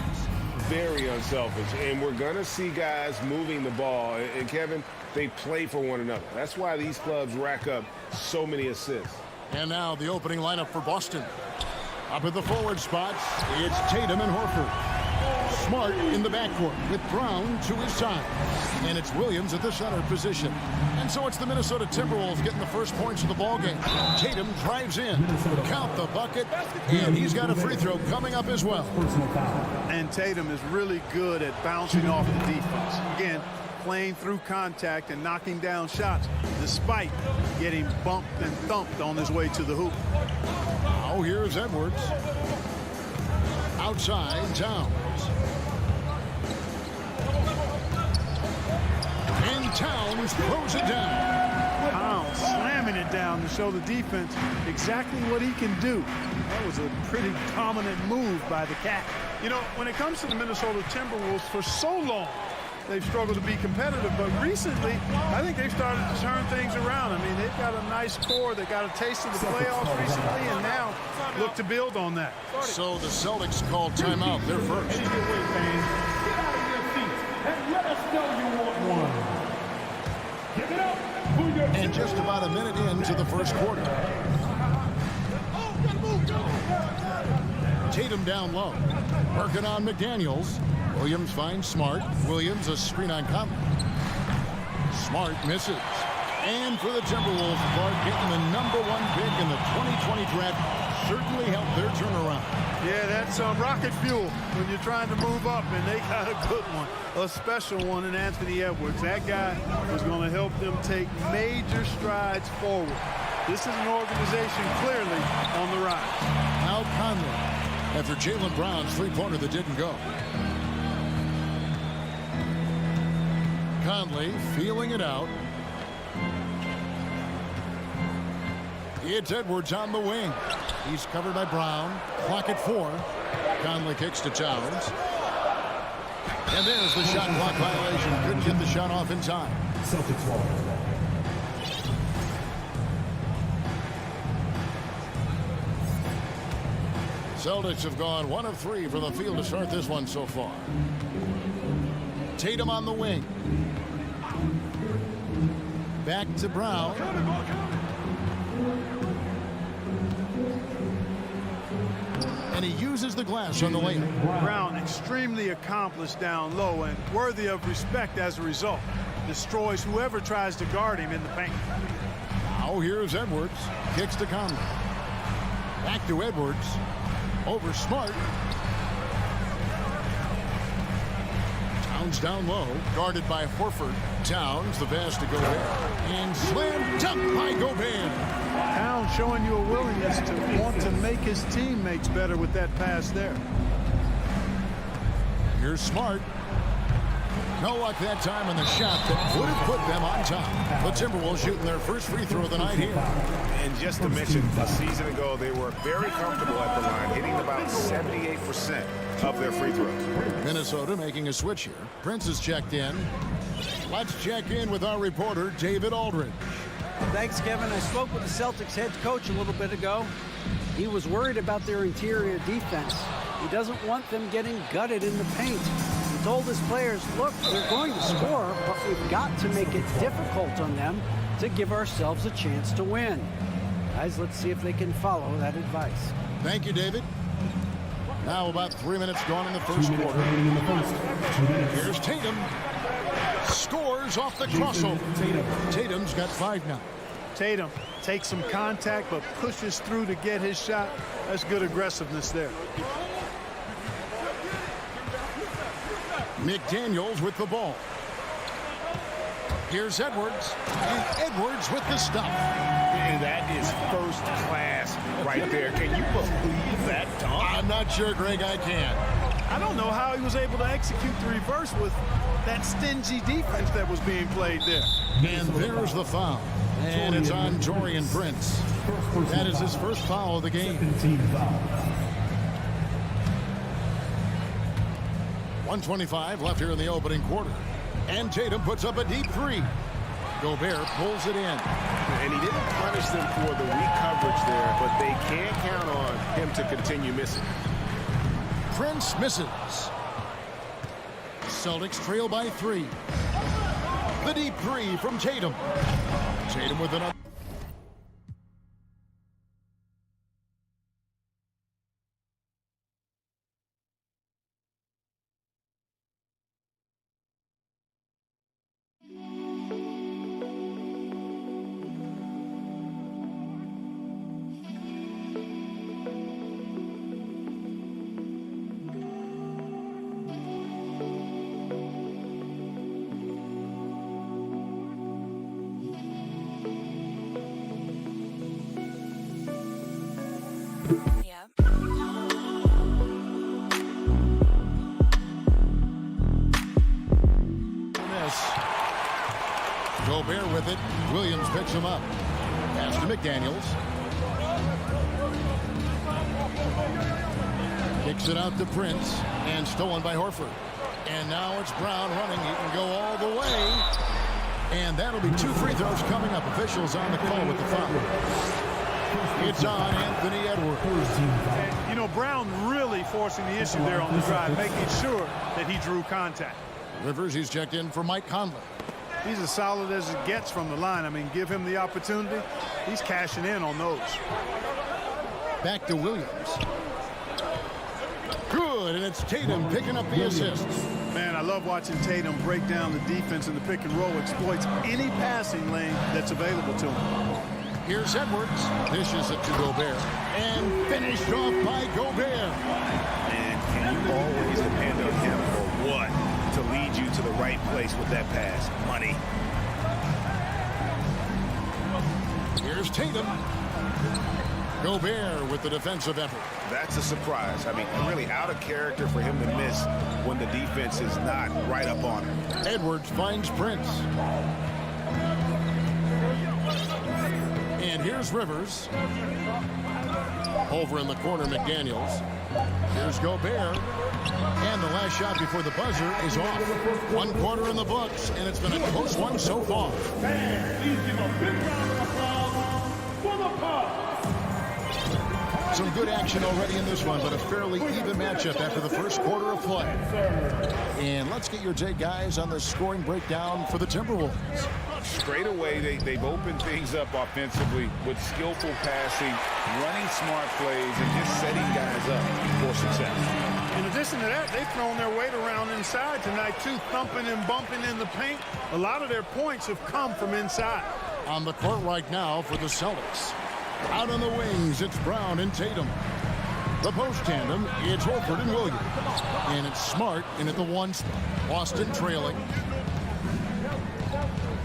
Very unselfish, and we're going to see guys moving the ball. And, Kevin, they play for one another. That's why these clubs rack up so many assists. And now the opening lineup for Boston. Up at the forward spots, it's Tatum and Horford. Smart in the backcourt with Brown to his side. And it's Williams at the center position. And so it's the Minnesota Timberwolves getting the first points of the ballgame. Tatum drives in. Count the bucket. And he's got a free throw coming up as well. And Tatum is really good at bouncing off the defense. Again, playing through contact and knocking down shots, despite getting bumped and thumped on his way to the hoop. Now here's Edwards. Outside, Towns. And Towns throws it down. Towns slamming it down to show the defense exactly what he can do. That was a pretty dominant move by the Cat. You know, when it comes to the Minnesota Timberwolves, for so long, they've struggled to be competitive, but recently, I think they've started to turn things around. I mean, they've got a nice core. They got a taste of the playoffs recently, and now look to build on that. So the Celtics called timeout. They're first. Get out of your seats and let us know you want one. Give it up for your And just about a minute into the first quarter. Tatum down low. Working on McDaniels. Williams finds Smart. Williams a screen on Conley. Smart misses. And for the Timberwolves, Clark getting the #1 pick in the 2020 draft certainly helped their turnaround. Yeah, that's rocket fuel when you're trying to move up, and they got a good one, a special one in Anthony Edwards. That guy was going to help them take major strides forward. This is an organization clearly on the rise. Now Conley, after Jaylen Brown's three-pointer that didn't go. Conley feeling it out. It's Edwards on the wing. He's covered by Brown. Clock at 4. Conley kicks to Towns. And there's the shot clock violation. Couldn't get the shot off in time. Celtics ball. Celtics have gone 1 of 3 from the field to start this one so far. Tatum on the wing. Back to Brown. And he uses the glass on the layup. Brown extremely accomplished down low and worthy of respect as a result. Destroys whoever tries to guard him in the paint. Now here's Edwards. Kicks to Conley. Back to Edwards. Over Smart. Towns down low. Guarded by Horford. Towns, the pass to Gobert. And slam dunk by Gobert. Towns showing you a willingness to want to make his teammates better with that pass there. Here's Smart. No luck that time on the shot that would have put them on top. The Timberwolves shooting their first free throw of the night here. And just to mention, a season ago, they were very comfortable at the line, hitting about 78% of their free throws. Minnesota making a switch here. Prince is checked in. Let's check in with our reporter, David Aldridge. Thanks, Kevin. I spoke with the Celtics head coach a little bit ago. He was worried about their interior defense. He doesn't want them getting gutted in the paint. He told his players, look, they're going to score, but we've got to make it difficult on them to give ourselves a chance to win. Guys, let's see if they can follow that advice. Thank you, David. Now about 3 minutes gone in the first quarter. Here's Tatum. Scores off the crossover. Tatum's got 5 now. Tatum takes some contact but pushes through to get his shot. That's good aggressiveness there. McDaniels with the ball. Here's Edwards. And Edwards with the stuff. And that is first class right there. Can you believe that dunk? I'm not sure, Greg, I can. I don't know how he was able to execute the reverse with that stingy defense that was being played there. And there's the foul. And it's on Taurean Prince. That is his first foul of the game. 1:25 left here in the opening quarter. And Tatum puts up a deep three. Gobert pulls it in. And he didn't punish them for the weak coverage there, but they can't count on him to continue missing. Prince misses. Celtics trail by 3. The deep three from Tatum. Tatum with another. Gobert with it. Williams picks him up. Pass to McDaniels. Kicks it out to Prince. And stolen by Horford. And now it's Brown running. He can go all the way. And that'll be 2 free throws coming up. Officials on the call with the foul. It's on Anthony Edwards. And, you know, Brown really forcing the issue there on the drive, making sure that he drew contact. Rivers, he's checked in for Mike Conley. He's as solid as it gets from the line. I mean, give him the opportunity. He's cashing in on those. Back to Williams. Good, and it's Tatum picking up the assist. Man, I love watching Tatum break down the defense in the pick and roll, exploits any passing lane that's available to him. Here's Edwards. Dishes it to Gobert. And finished off by Gobert. And can you always depend on him for what? To lead you to the right place with that pass. Money. Here's Tatum. Gobert with the defensive effort. That's a surprise. I mean, really out of character for him to miss when the defense is not right up on him. Edwards finds Prince. And here's Rivers. Over in the corner, McDaniels. Here's Gobert. And the last shot before the buzzer is off. 1 quarter in the books, and it's been a close one so far. Please give a big round of applause for the Bucks. Some good action already in this one, but a fairly even matchup after the first quarter of play. And let's get your take, guys, on the scoring breakdown for the Timberwolves. Straight away, they've opened things up offensively with skillful passing, running smart plays, and just setting guys up for success. In addition to that, they've thrown their weight around inside tonight, too, thumping and bumping in the paint. A lot of their points have come from inside. On the court right now for the Celtics. Out on the wings, it's Brown and Tatum. The post tandem, it's Horford and Williams. And it's Smart in at the 1 spot. Boston trailing.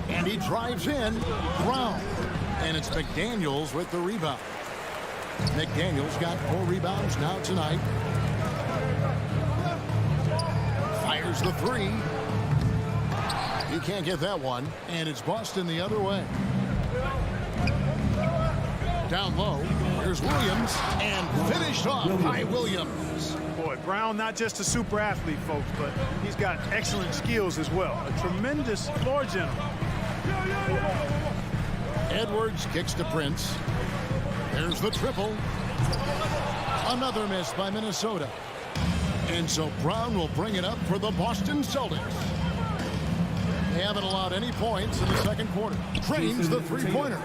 And he drives in. Brown. And it's McDaniels with the rebound. McDaniels got 4 rebounds now tonight. Fires the 3. He can't get that one. And it's Boston the other way. Down low, here's Williams, and finished off by Williams. Boy, Brown not just a super athlete, folks, but he's got excellent skills as well. A tremendous floor general. Edwards kicks to Prince. There's the triple. Another miss by Minnesota. And so Brown will bring it up for the Boston Celtics. They haven't allowed any points in the second quarter. Trains the three-pointer.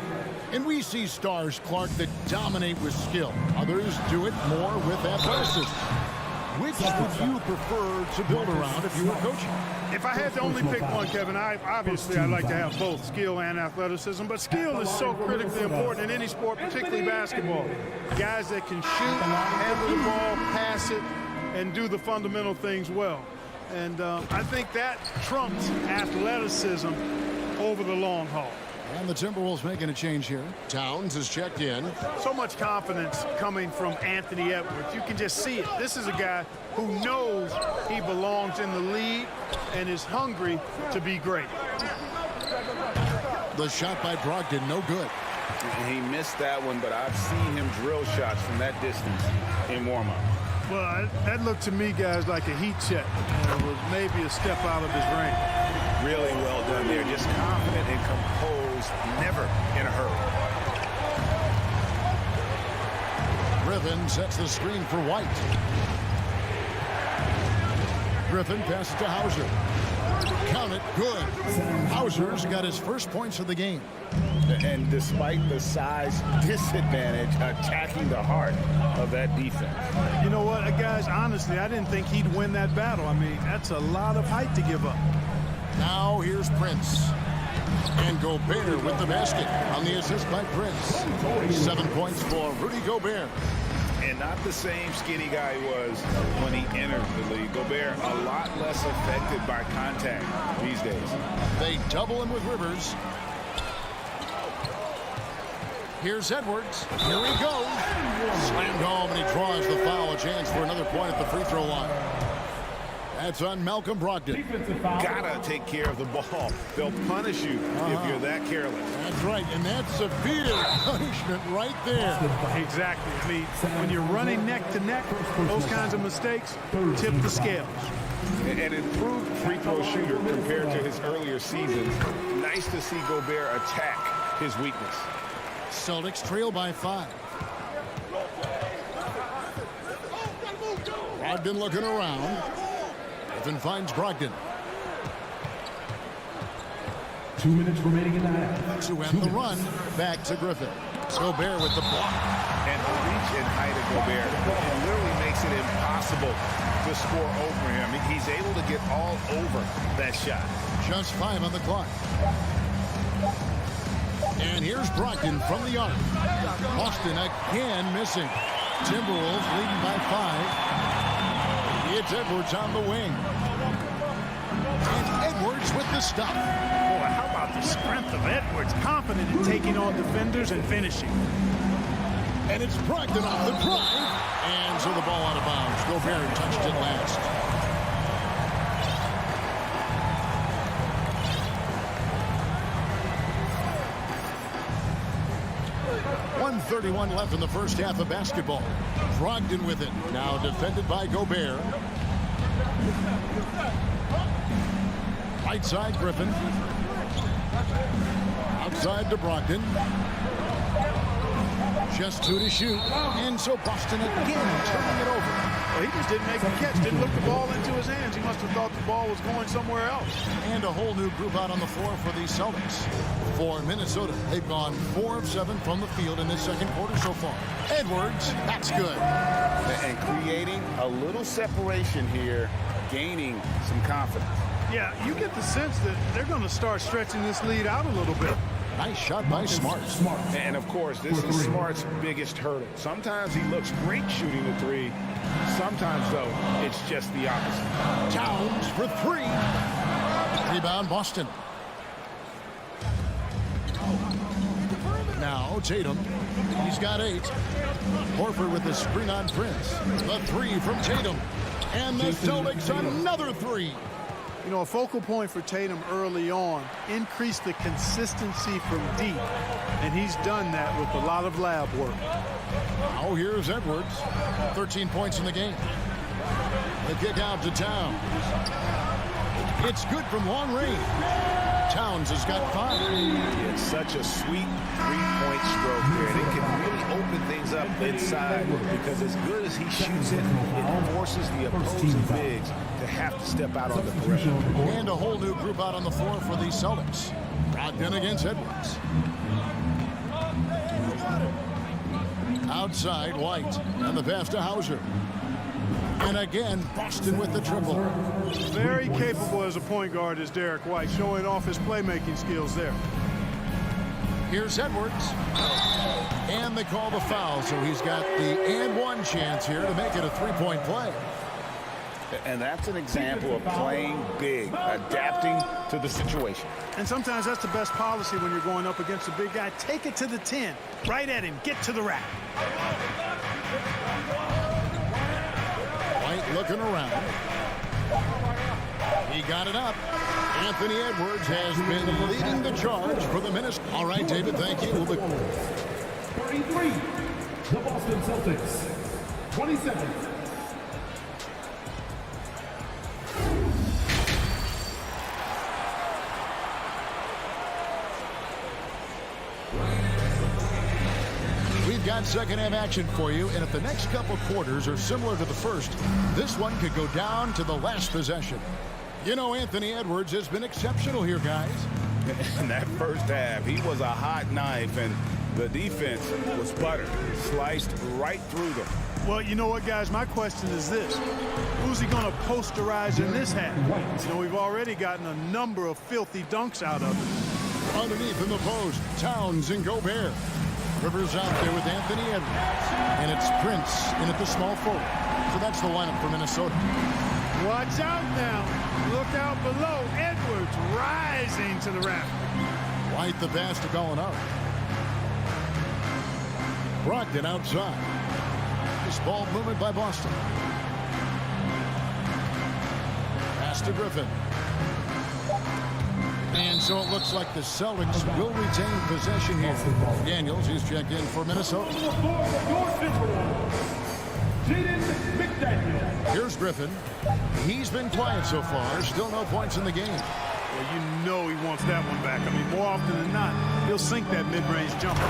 And we see stars, Clark, that dominate with skill. Others do it more with athleticism. Which would you prefer to build around if you were coaching? If I had to only pick one, Kevin, obviously I'd like to have both skill and athleticism. But skill is so critically important in any sport, particularly basketball. Guys that can shoot, handle the ball, pass it, and do the fundamental things well. And I think that trumps athleticism over the long haul. And the Timberwolves making a change here. Towns is checked in. So much confidence coming from Anthony Edwards. You can just see it. This is a guy who knows he belongs in the league and is hungry to be great. The shot by Brogdon, no good. He missed that one, but I've seen him drill shots from that distance in warm-up. Well, that looked to me, guys, like a heat check. And it was maybe a step out of his range. Really well done there. Just confident and composed, never in a hurry. Griffin sets the screen for White. Griffin passes to Hauser. Count it, good. Hauser's got his first points of the game. And despite the size disadvantage, attacking the heart of that defense. You know what, guys, honestly, I didn't think he'd win that battle. I mean, that's a lot of height to give up. Now here's Prince. And Gobert with the basket on the assist by Prince. 7 points for Rudy Gobert. And not the same skinny guy he was when he entered the league. Gobert a lot less affected by contact these days. They double him with Rivers. Here's Edwards. Here he goes. Slammed home, and he draws the foul. A chance for another point at the free throw line. That's on Malcolm Brogdon. Gotta take care of the ball. They'll punish you if you're that careless. That's right, and that's severe punishment right there. Exactly. I mean, when you're running neck to neck, those kinds of mistakes tip the scales. An improved free throw shooter compared to his earlier seasons. Nice to see Gobert attack his weakness. Celtics trail by 5. Brogdon looking around. Griffin finds Brogdon. 2 minutes remaining in the half. To end the run, back to Griffin. Gobert with the block. And the reach and height of Gobert, it literally makes it impossible to score over him. He's able to get all over that shot. Just 5 on the clock. And here's Brogdon from the arc. Boston again missing. Timberwolves leading by 5. It's Edwards on the wing. And Edwards with the stop. Boy, how about the strength of Edwards? Confident in taking on defenders and finishing. And it's Brogdon off the drive. And so the ball out of bounds. Gobert touched it last. .131 left in the first half of basketball. Brogdon with it. Now defended by Gobert. Right side, Griffin. Outside to Brogdon. Just 2 to shoot. And so Boston again turning it over. Well, he just didn't make the catch. Didn't look the ball into his hands. He must have thought the ball was going somewhere else. And a whole new group out on the floor for the Celtics. For Minnesota, they've gone 4 of 7 from the field in this second quarter so far. Edwards, that's good. And creating a little separation here, gaining some confidence. Yeah, you get the sense that they're going to start stretching this lead out a little bit. Nice shot by Smart. And, of course, this is Smart's biggest hurdle. Sometimes he looks great shooting the 3. Sometimes, though, it's just the opposite. Towns for 3. Rebound, Boston. Now Tatum. He's got 8. Horford with the screen on Prince. The 3 from Tatum. And the Celtics another 3. You know, a focal point for Tatum early on, increase the consistency from deep. And he's done that with a lot of lab work. Now here's Edwards. 13 points in the game. The kick out to Towns. It's good from long range. Towns has got 5. It's such a sweet 3-point stroke there. And it can really open things up inside because as good as he shoots it, it forces the opposing bigs to have to step out on the perimeter. And a whole new group out on the floor for the Celtics. Brogdon against Edwards. Outside, White. And the pass to Hauser. And again, Boston with the triple. Very capable as a point guard is Derek White, showing off his playmaking skills there. Here's Edwards. And they call the foul, so he's got the and one chance here to make it a 3-point play. And that's an example of playing big, adapting to the situation. And sometimes that's the best policy when you're going up against a big guy. Take it to the 10, right at him, get to the rack. White looking around. He got it up. Anthony Edwards has been leading the charge for the Minnesota. All right, David, thank you. 33, the Boston Celtics. 27. We've got second half action for you, and if the next couple quarters are similar to the first, this one could go down to the last possession. You know, Anthony Edwards has been exceptional here, guys. In that first half, he was a hot knife, and the defense was buttered, sliced right through them. Well, you know what, guys? My question is this. Who's he going to posterize in this half? You know, we've already gotten a number of filthy dunks out of it. Underneath in the post, Towns and Gobert. Rivers out there with Anthony Edwards. And it's Prince in at the small forward. So that's the lineup for Minnesota. Watch out now. Look out below. Edwards rising to the rack. White the pass to Gallinari. Brogdon outside. This ball movement by Boston. Pass to Griffin. And so it looks like the Celtics will retain possession here. Daniels, who's checked in for Minnesota. Here's Griffin. He's been quiet so far. Still no points in the game. Well, you know he wants that one back. I mean, more often than not, he'll sink that mid-range jumper.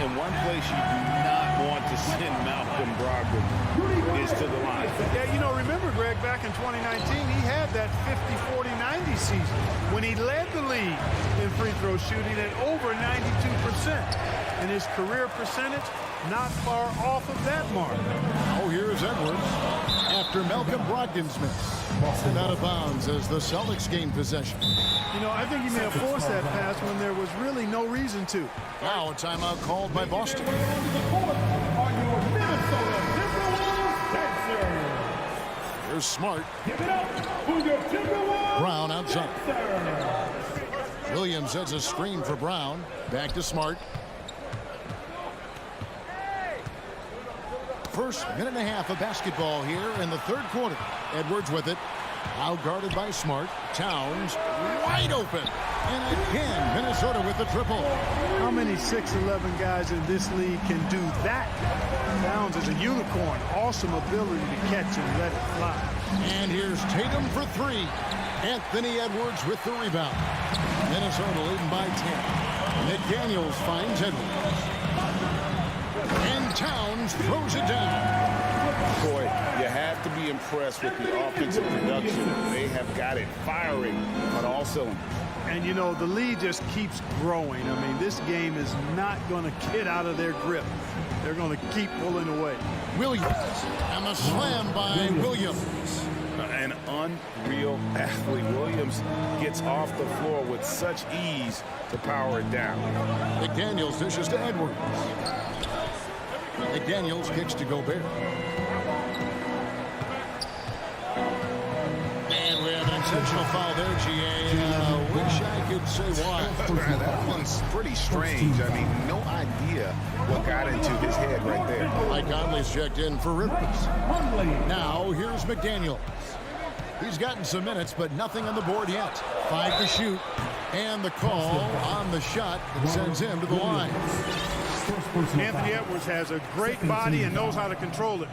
And one place you do not want to send Malcolm Brogdon is to the line. Yeah, you know, remember, Greg, back in 2019, he had that 50-40-90 season when he led the league in free throw shooting at over 92%. And his career percentage not far off of that mark. Oh, here's Edwards after Malcolm Brogdon's miss. Boston out of bounds as the Celtics gain possession. You know, I think he may have forced that pass when there was really no reason to. Now a timeout called by Boston. Here's Smart. Brown outside. Williams sets a screen for Brown. Back to Smart. First minute and a half of basketball here in the third quarter. Edwards with it. Out guarded by Smart. Towns wide open. And again, Minnesota with the triple. How many 6'11" guys in this league can do that? Towns is a unicorn. Awesome ability to catch and let it fly. And here's Tatum for three. Anthony Edwards with the rebound. Minnesota leading by 10. McDaniels finds Edwards. And Towns throws it down. Boy, you have to be impressed with the offensive production. They have got it firing on all cylinders. And, you know, the lead just keeps growing. I mean, this game is not going to get out of their grip. They're going to keep pulling away. Williams. And the slam by Williams. An unreal athlete. Williams gets off the floor with such ease to power it down. McDaniels dishes to Edwards. McDaniels kicks to Gobert. And we have an intentional foul there, GA. Wish I could say why. That one's pretty strange. I mean, no idea what got into his head right there. Mike Conley's checked in for Rivers. Now here's McDaniels. He's gotten some minutes, but nothing on the board yet. 5 to shoot. And the call on the shot that sends him to the line. Anthony Edwards has a great body and knows how to control it.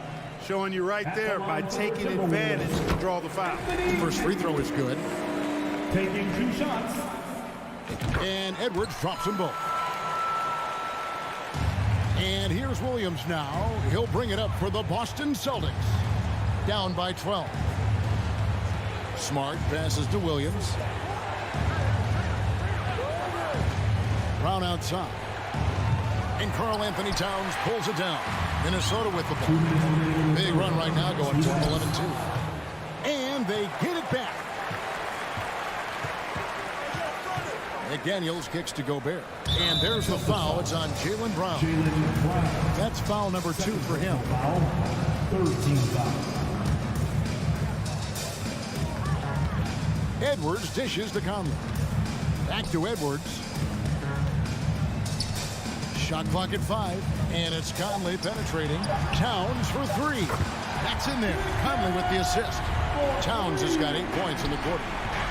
Showing you right there by taking advantage to draw the foul. First free throw is good. Taking 2 shots. And Edwards drops them both. And here's Williams now. He'll bring it up for the Boston Celtics. Down by 12. Smart passes to Williams. Brown outside. And Karl Anthony Towns pulls it down. Minnesota with the ball. Big run right now going 11-2. And they get it back. McDaniels kicks to Gobert. And there's the foul. It's on Jaylen Brown. That's foul number 2 for him. 13 foul. Edwards dishes to Conley. Back to Edwards. Shot clock at 5. And it's Conley penetrating. Towns for 3. That's in there. Conley with the assist. Towns has got 8 points in the quarter.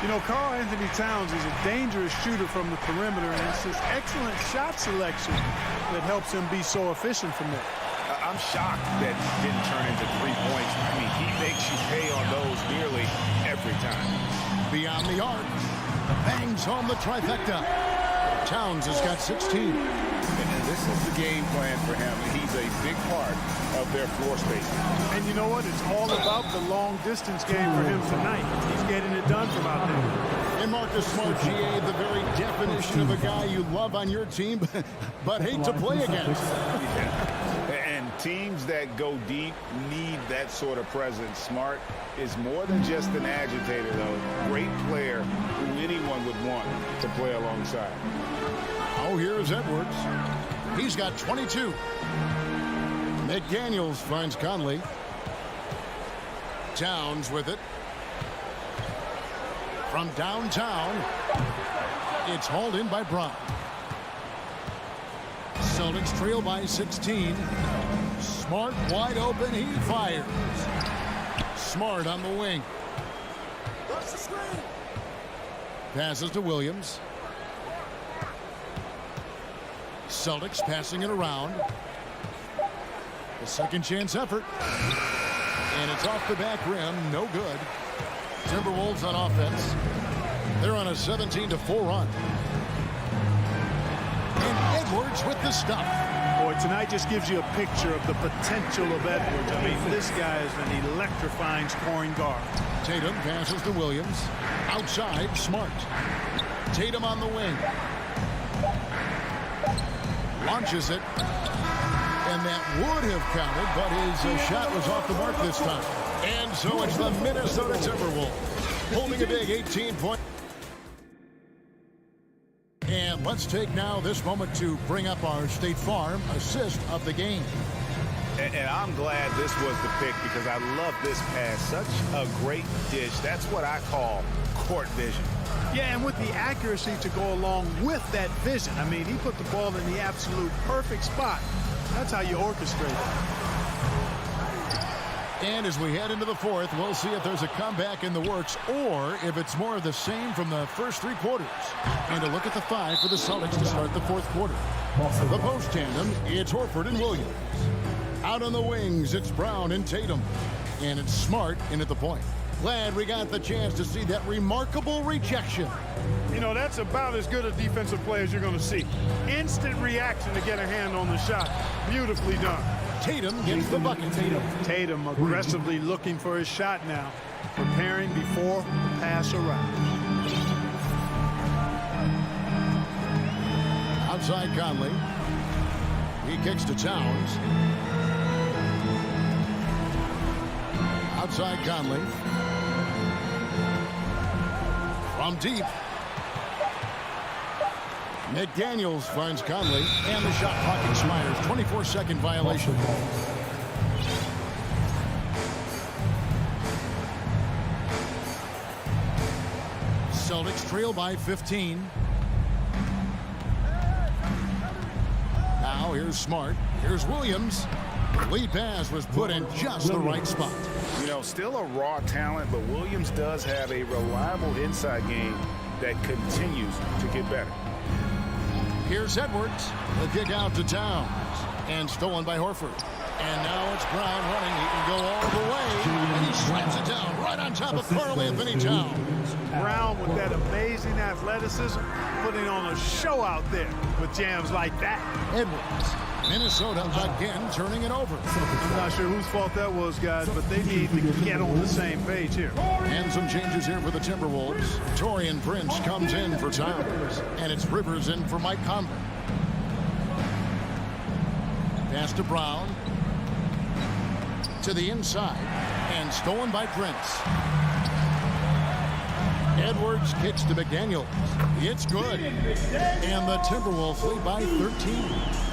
You know, Karl Anthony Towns is a dangerous shooter from the perimeter, and it's his excellent shot selection that helps him be so efficient from there. I'm shocked that it didn't turn into 3 points. I mean, he makes you pay on those nearly every time. Beyond the arc. Bangs home the trifecta. Towns has got 16. And this is the game plan for him. He's a big part of their floor space. And you know what? It's all about the long-distance game for him tonight. He's getting it done from out there. And Marcus Smart, GA, the very definition of a guy you love on your team, but hate to play against. And teams that go deep need that sort of presence. Smart is more than just an agitator, though. Great player who anyone would want to play alongside. Oh, here's Edwards. He's got 22. McDaniels finds Conley. Towns with it. From downtown, it's hauled in by Brown. Celtics trail by 16. Smart wide open. He fires. Smart on the wing. Passes to Williams. Celtics passing it around. The second chance effort. And it's off the back rim. No good. Timberwolves on offense. They're on a 17-4 run. And Edwards with the stuff. Boy, tonight just gives you a picture of the potential of Edwards. I mean, this guy is an electrifying scoring guard. Tatum passes to Williams. Outside, Smart. Tatum on the wing. Launches it. And that would have counted, but his shot was off the mark this time. And so it's the Minnesota Timberwolves holding a big 18-point. And let's take now this moment to bring up our State Farm assist of the game. And I'm glad this was the pick because I love this pass. Such a great dish. That's what I call court vision. Yeah, and with the accuracy to go along with that vision. I mean, he put the ball in the absolute perfect spot. That's how you orchestrate it. And as we head into the fourth, we'll see if there's a comeback in the works or if it's more of the same from the first three quarters. And a look at the five for the Celtics to start the fourth quarter. The post tandem, it's Horford and Williams. Out on the wings, it's Brown and Tatum. And it's Smart in at the point. Glad we got the chance to see that remarkable rejection. You know, that's about as good a defensive play as you're going to see. Instant reaction to get a hand on the shot. Beautifully done. Tatum gets the bucket. Tatum aggressively looking for his shot now. Preparing before the pass arrives. Outside Conley. He kicks to Towns. Outside Conley. From deep. McDaniels finds Conley, and the shot clock expires. 24-second violation. Celtics trail by 15. Now here's Smart. Here's Williams. The lead pass was put in just the right spot. You know, still a raw talent, but Williams does have a reliable inside game that continues to get better. Here's Edwards. The kick out to Towns. And stolen by Horford. And now it's Brown running. He can go all the way. And he slams it down right on top of Karl Anthony Towns. Brown with that amazing athleticism, putting on a show out there with jams like that. Edwards. Minnesota again turning it over. I'm not sure whose fault that was, guys, but they need to get on the same page here. And some changes here for the Timberwolves. Taurean Prince comes in for Towns. And it's Rivers in for Mike Conley. Pass to Brown. To the inside. And stolen by Prince. Edwards kicks to McDaniels. It's good. And the Timberwolves lead by 13.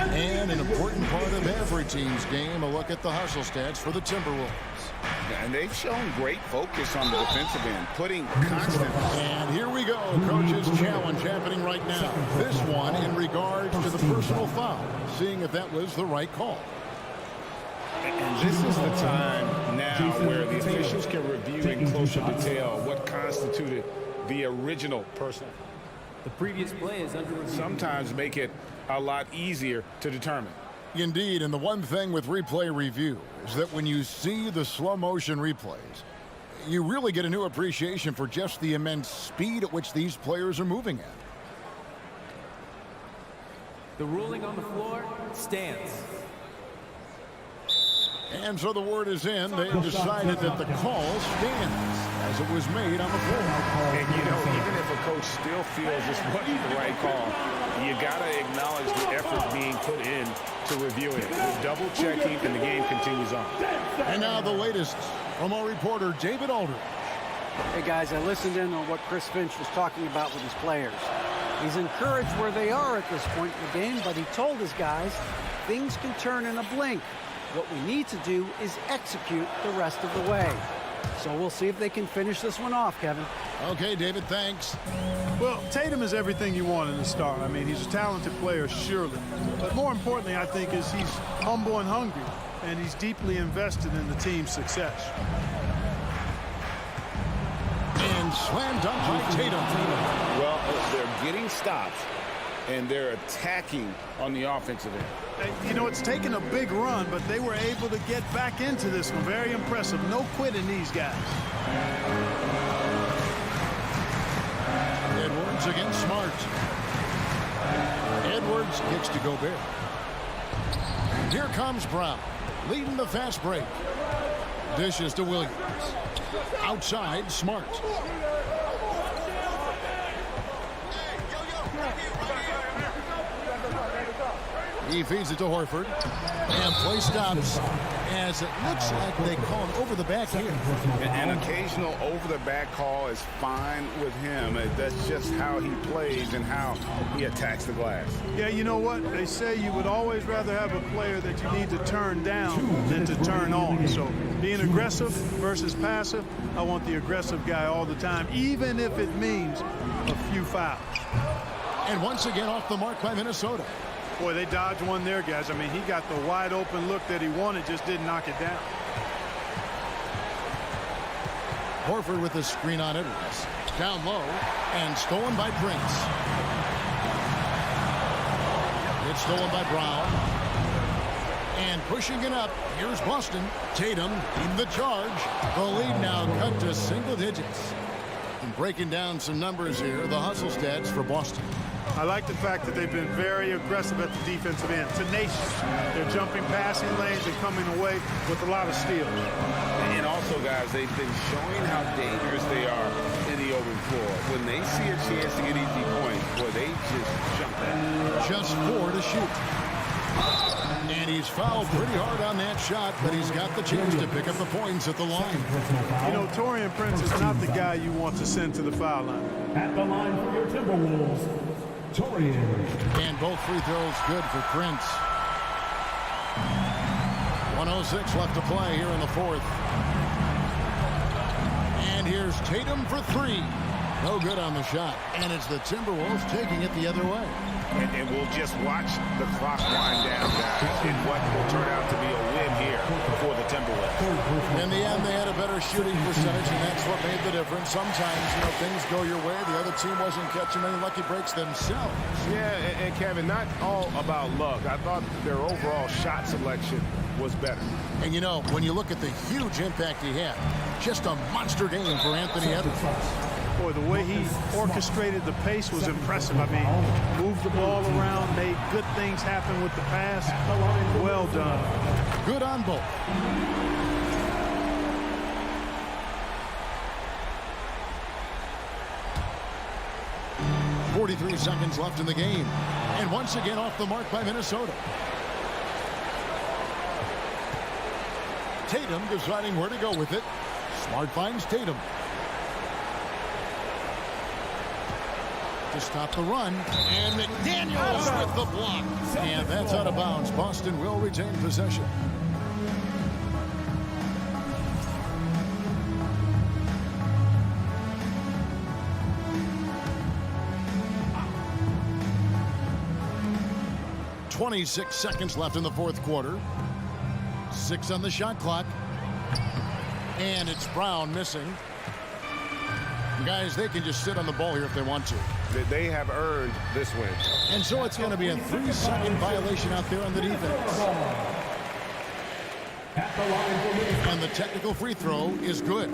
And an important part of every team's game, a look at the hustle stats for the Timberwolves. And they've shown great focus on the defensive end, putting constant. And here we go, coach's challenge happening right now. This one in regards to the personal foul, seeing if that was the right call. And this is the time now now where the officials can review in closer detail what constituted the original personal. The previous play is under review. Sometimes make it a lot easier to determine. Indeed, and the one thing with replay review is that when you see the slow motion replays, you really get a new appreciation for just the immense speed at which these players are moving at. The ruling on the floor stands. And so the word is in. They have decided that the call stands as it was made on the floor. And, you know, even if a coach still feels this wasn't the right call, you got to acknowledge the effort being put in to reviewing it. We're double-checking, and the game continues on. And now the latest from our reporter, David Aldridge. Hey, guys, I listened in on what Chris Finch was talking about with his players. He's encouraged where they are at this point in the game, but he told his guys things can turn in a blink. What we need to do is execute the rest of the way. So we'll see if they can finish this one off, Kevin. Okay, David, thanks. Well, Tatum is everything you want in a star. I mean, he's a talented player, surely. But more importantly, I think, is he's humble and hungry, and he's deeply invested in the team's success. And slam dunk by Tatum. Well, they're getting stops, and they're attacking on the offensive end. You know, it's taken a big run, but they were able to get back into this one. Very impressive. No quitting these guys. Edwards against Smart. Edwards kicks to Gobert. Here comes Brown, leading the fast break. Dishes to Williams. Outside, Smart. He feeds it to Horford. And play stops as it looks like they call him over the back here. An occasional over-the-back call is fine with him. That's just how he plays and how he attacks the glass. Yeah, you know what? They say you would always rather have a player that you need to turn down than to turn on. So being aggressive versus passive, I want the aggressive guy all the time, even if it means a few fouls. And once again off the mark by Minnesota. Boy, they dodged one there, guys. I mean, he got the wide open look that he wanted, just didn't knock it down. Horford with the screen on Edwards. Down low and stolen by Prince. It's stolen by Brown. And pushing it up, here's Boston. Tatum in the charge. The lead now cut to single digits. And breaking down some numbers here, the hustle stats for Boston. I like the fact that they've been very aggressive at the defensive end. Tenacious. They're jumping passing lanes and coming away with a lot of steals. And also, guys, they've been showing how dangerous they are in the open floor. When they see a chance to get easy points, boy, they just jump at it. Just 4 to shoot. And he's fouled pretty hard on that shot, but he's got the chance to pick up the points at the line. You know, Taurean Prince is not the guy you want to send to the foul line. At the line for your Timberwolves, Taurean. And both free throws good for Prince. 1:06 left to play here in the fourth. And here's Tatum for 3. No good on the shot. And it's the Timberwolves taking it the other way. And we'll just watch the clock wind down, guys, in what will turn out to be a win here for the Timberwolves. In the end, they had a better shooting percentage, and that's what made the difference. Sometimes, you know, things go your way. The other team wasn't catching any lucky breaks themselves. Yeah, and Kevin, not all about luck. I thought their overall shot selection was better. And, you know, when you look at the huge impact he had, just a monster game for Anthony Edwards. Boy, the way he orchestrated the pace was impressive. I mean, moved the ball around, made good things happen with the pass. Well done. Good on both. .43 seconds left in the game. And once again off the mark by Minnesota. Tatum deciding where to go with it. Smart finds Tatum. To stop the run, and McDaniels with the block. And that's out of bounds. Boston will retain possession. .26 seconds left in the fourth quarter. 6 on the shot clock. And it's Brown missing. Guys, they can just sit on the ball here if they want to. They have earned this win. And so it's going to be a 3-second violation out there on the defense. And the technical free throw is good.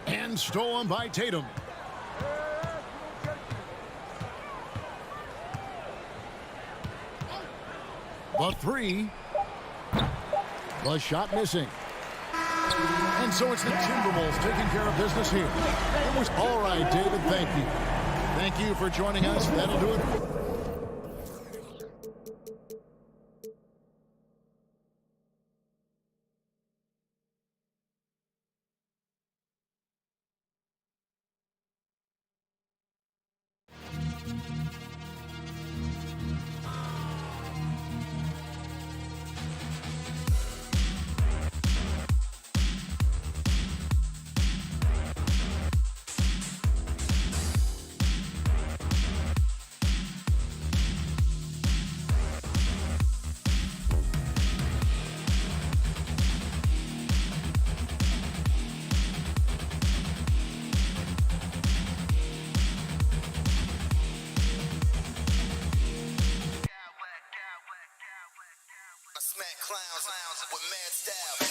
And stolen by Tatum. The three. The shot missing. And so it's the Timberwolves taking care of business here. It was all right, David. Thank you. Thank you for joining us. That'll do it. Smack clowns with mad style.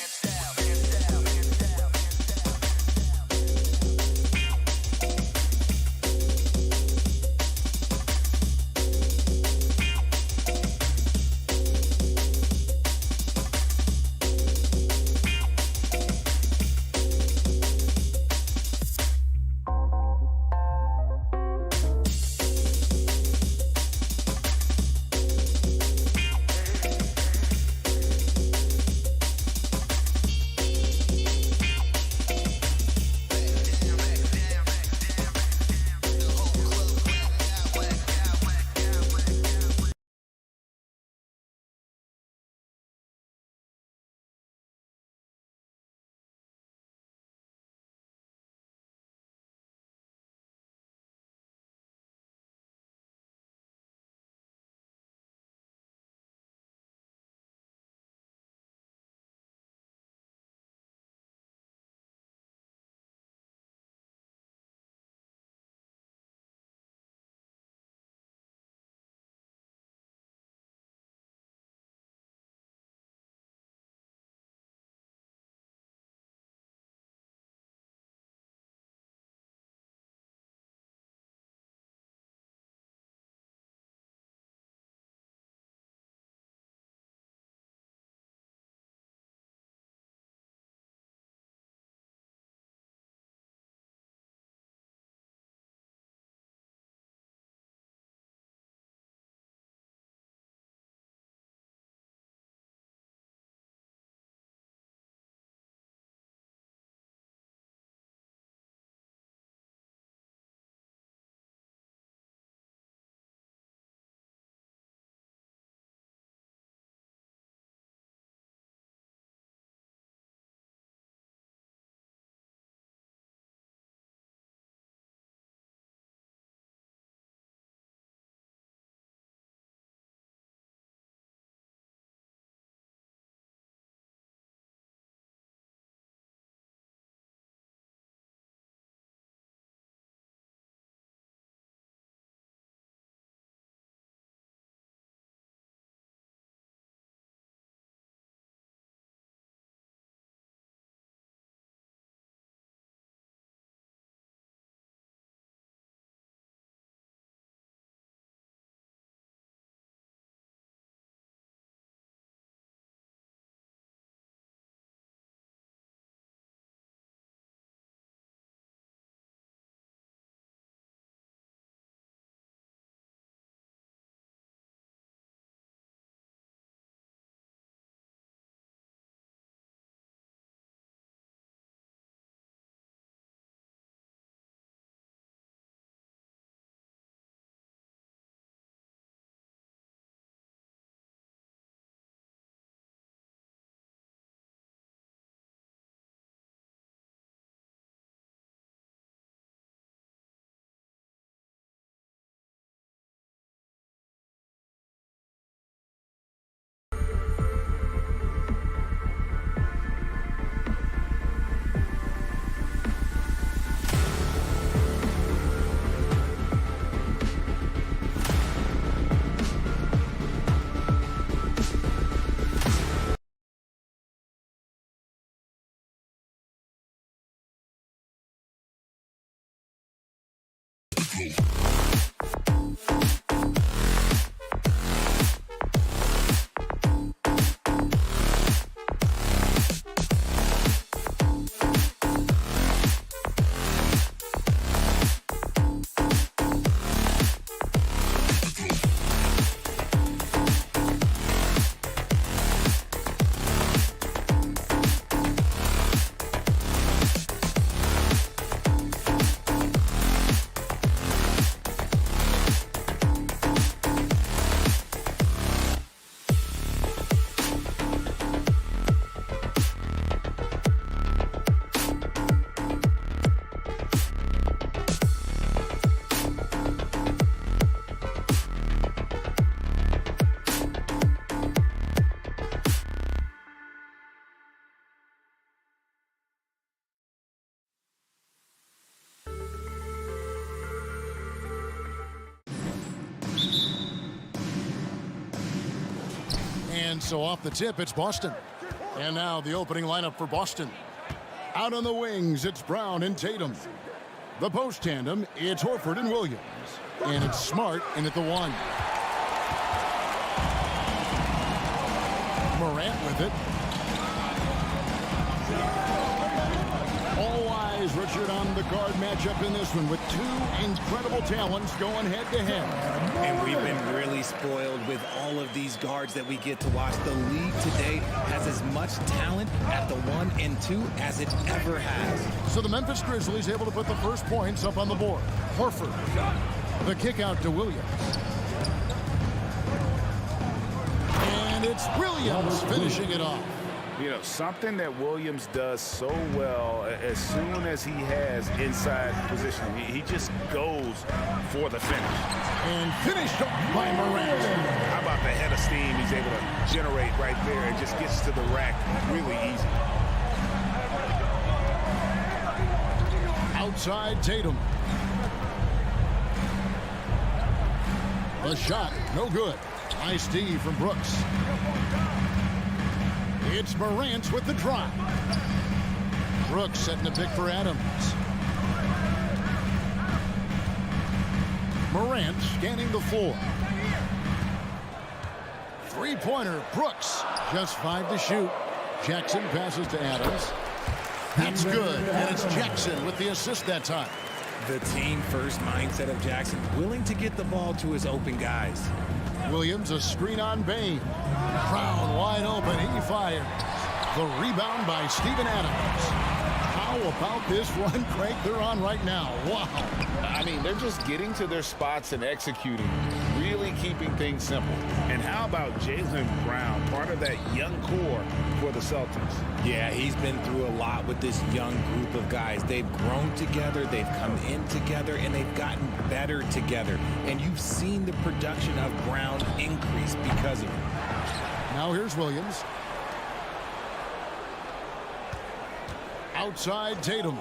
And so off the tip, it's Boston. And now the opening lineup for Boston. Out on the wings, it's Brown and Tatum. The post tandem, it's Horford and Williams. And it's Smart in at the 1. Morant with it. All eyes, Richard, on the guard matchup in this one with two incredible talents going head-to-head. And we've been really spoiled with all of these guards that we get to watch. The league today has as much talent at the 1 and 2 as it ever has. So the Memphis Grizzlies able to put the first points up on the board. Horford. The kick out to Williams. And it's Williams finishing it off. You know, something that Williams does so well as soon as he has inside position, he just goes for the finish. And finished off by Morant. How about the head of steam he's able to generate right there and just gets to the rack really easy. Outside Tatum. The shot, no good. Nice D from Brooks. It's Morant with the drive. Brooks setting the pick for Adams. Morant scanning the floor. Three-pointer, Brooks. Just 5 to shoot. Jackson passes to Adams. That's good, and it's Jackson with the assist that time. The team-first mindset of Jackson, willing to get the ball to his open guys. Williams, a screen on Bane. Brown wide open, he fires. The rebound by Steven Adams. How about this run, Craig, they're on right now? Wow. I mean, they're just getting to their spots and executing, really keeping things simple. And how about Jaylen Brown, part of that young core for the Celtics? Yeah, he's been through a lot with this young group of guys. They've grown together, they've come in together, and they've gotten better together. And you've seen the production of Brown increase because of it. Now here's Williams. Outside Tatum.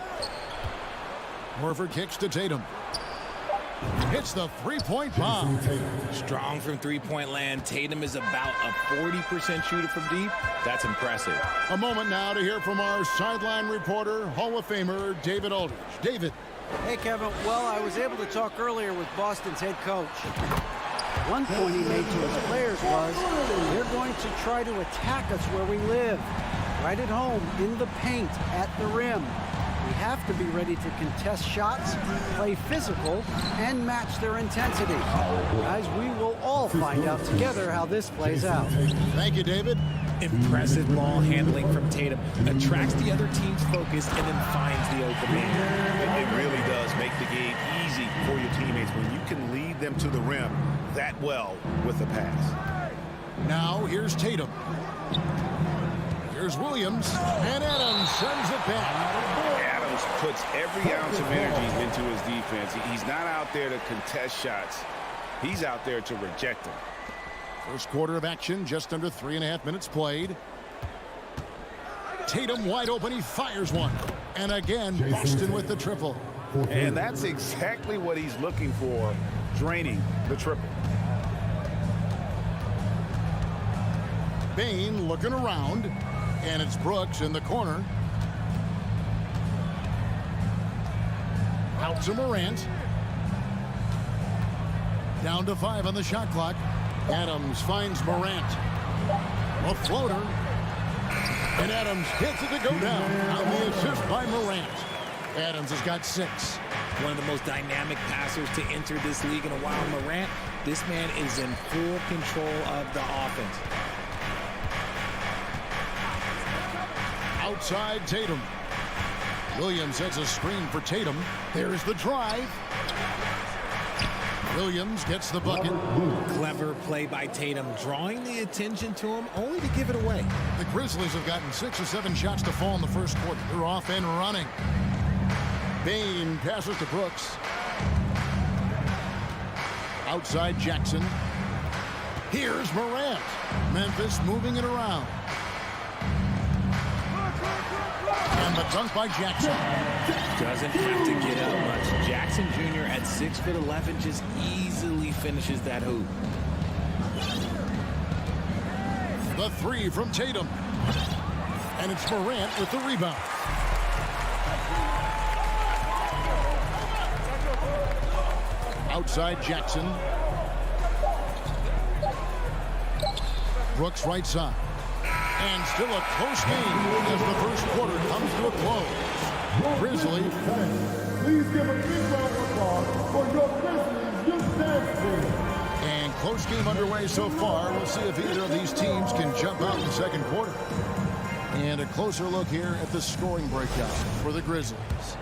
Horford kicks to Tatum. Hits the three-point bomb. Strong from three-point land. Tatum is about a 40% shooter from deep. That's impressive. A moment now to hear from our sideline reporter, Hall of Famer David Aldridge. David. Hey, Kevin. Well, I was able to talk earlier with Boston's head coach. One point he made to his players was, they're going to try to attack us where we live. Right at home, in the paint, at the rim. We have to be ready to contest shots, play physical, and match their intensity. Guys, we will all find out together how this plays out. Thank you, David. Impressive ball handling from Tatum. Attracts the other team's focus and then finds the open man. It really does make the game easy for your teammates when you can lead them to the rim that well with a pass. Now here's Tatum. Here's Williams, and Adams sends it back. Adams puts every ounce of energy into his defense. He's not out there to contest shots. He's out there to reject them. First quarter of action, just under 3.5 minutes played. Tatum wide open, he fires one. And again, Boston with the triple. And that's exactly what he's looking for, draining the triple. Bane looking around, and it's Brooks in the corner. Out to Morant. Down to 5 on the shot clock. Adams finds Morant. A floater. And Adams hits it to go down on the assist by Morant. Adams has got 6. One of the most dynamic passers to enter this league in a while. Morant, this man is in full control of the offense. Outside Tatum. Williams has a screen for Tatum. There's the drive. Williams gets the bucket. Clever play by Tatum, drawing the attention to him, only to give it away. The Grizzlies have gotten 6 or 7 shots to fall in the first quarter. They're off and running. Bane passes to Brooks. Outside Jackson. Here's Morant. Memphis moving it around. And the dunk by Jackson. Doesn't have to get up much. Jackson Jr. at 6'11" just easily finishes that hoop. The 3 from Tatum. And it's Morant with the rebound. Outside Jackson. Brooks right side. And still a close game as the first quarter comes to a close. Grizzlies. Please give a big round of applause for your Grizzlies youth dance team. And close game underway so far. We'll see if either of these teams can jump out in the second quarter. And a closer look here at the scoring breakout for the Grizzlies.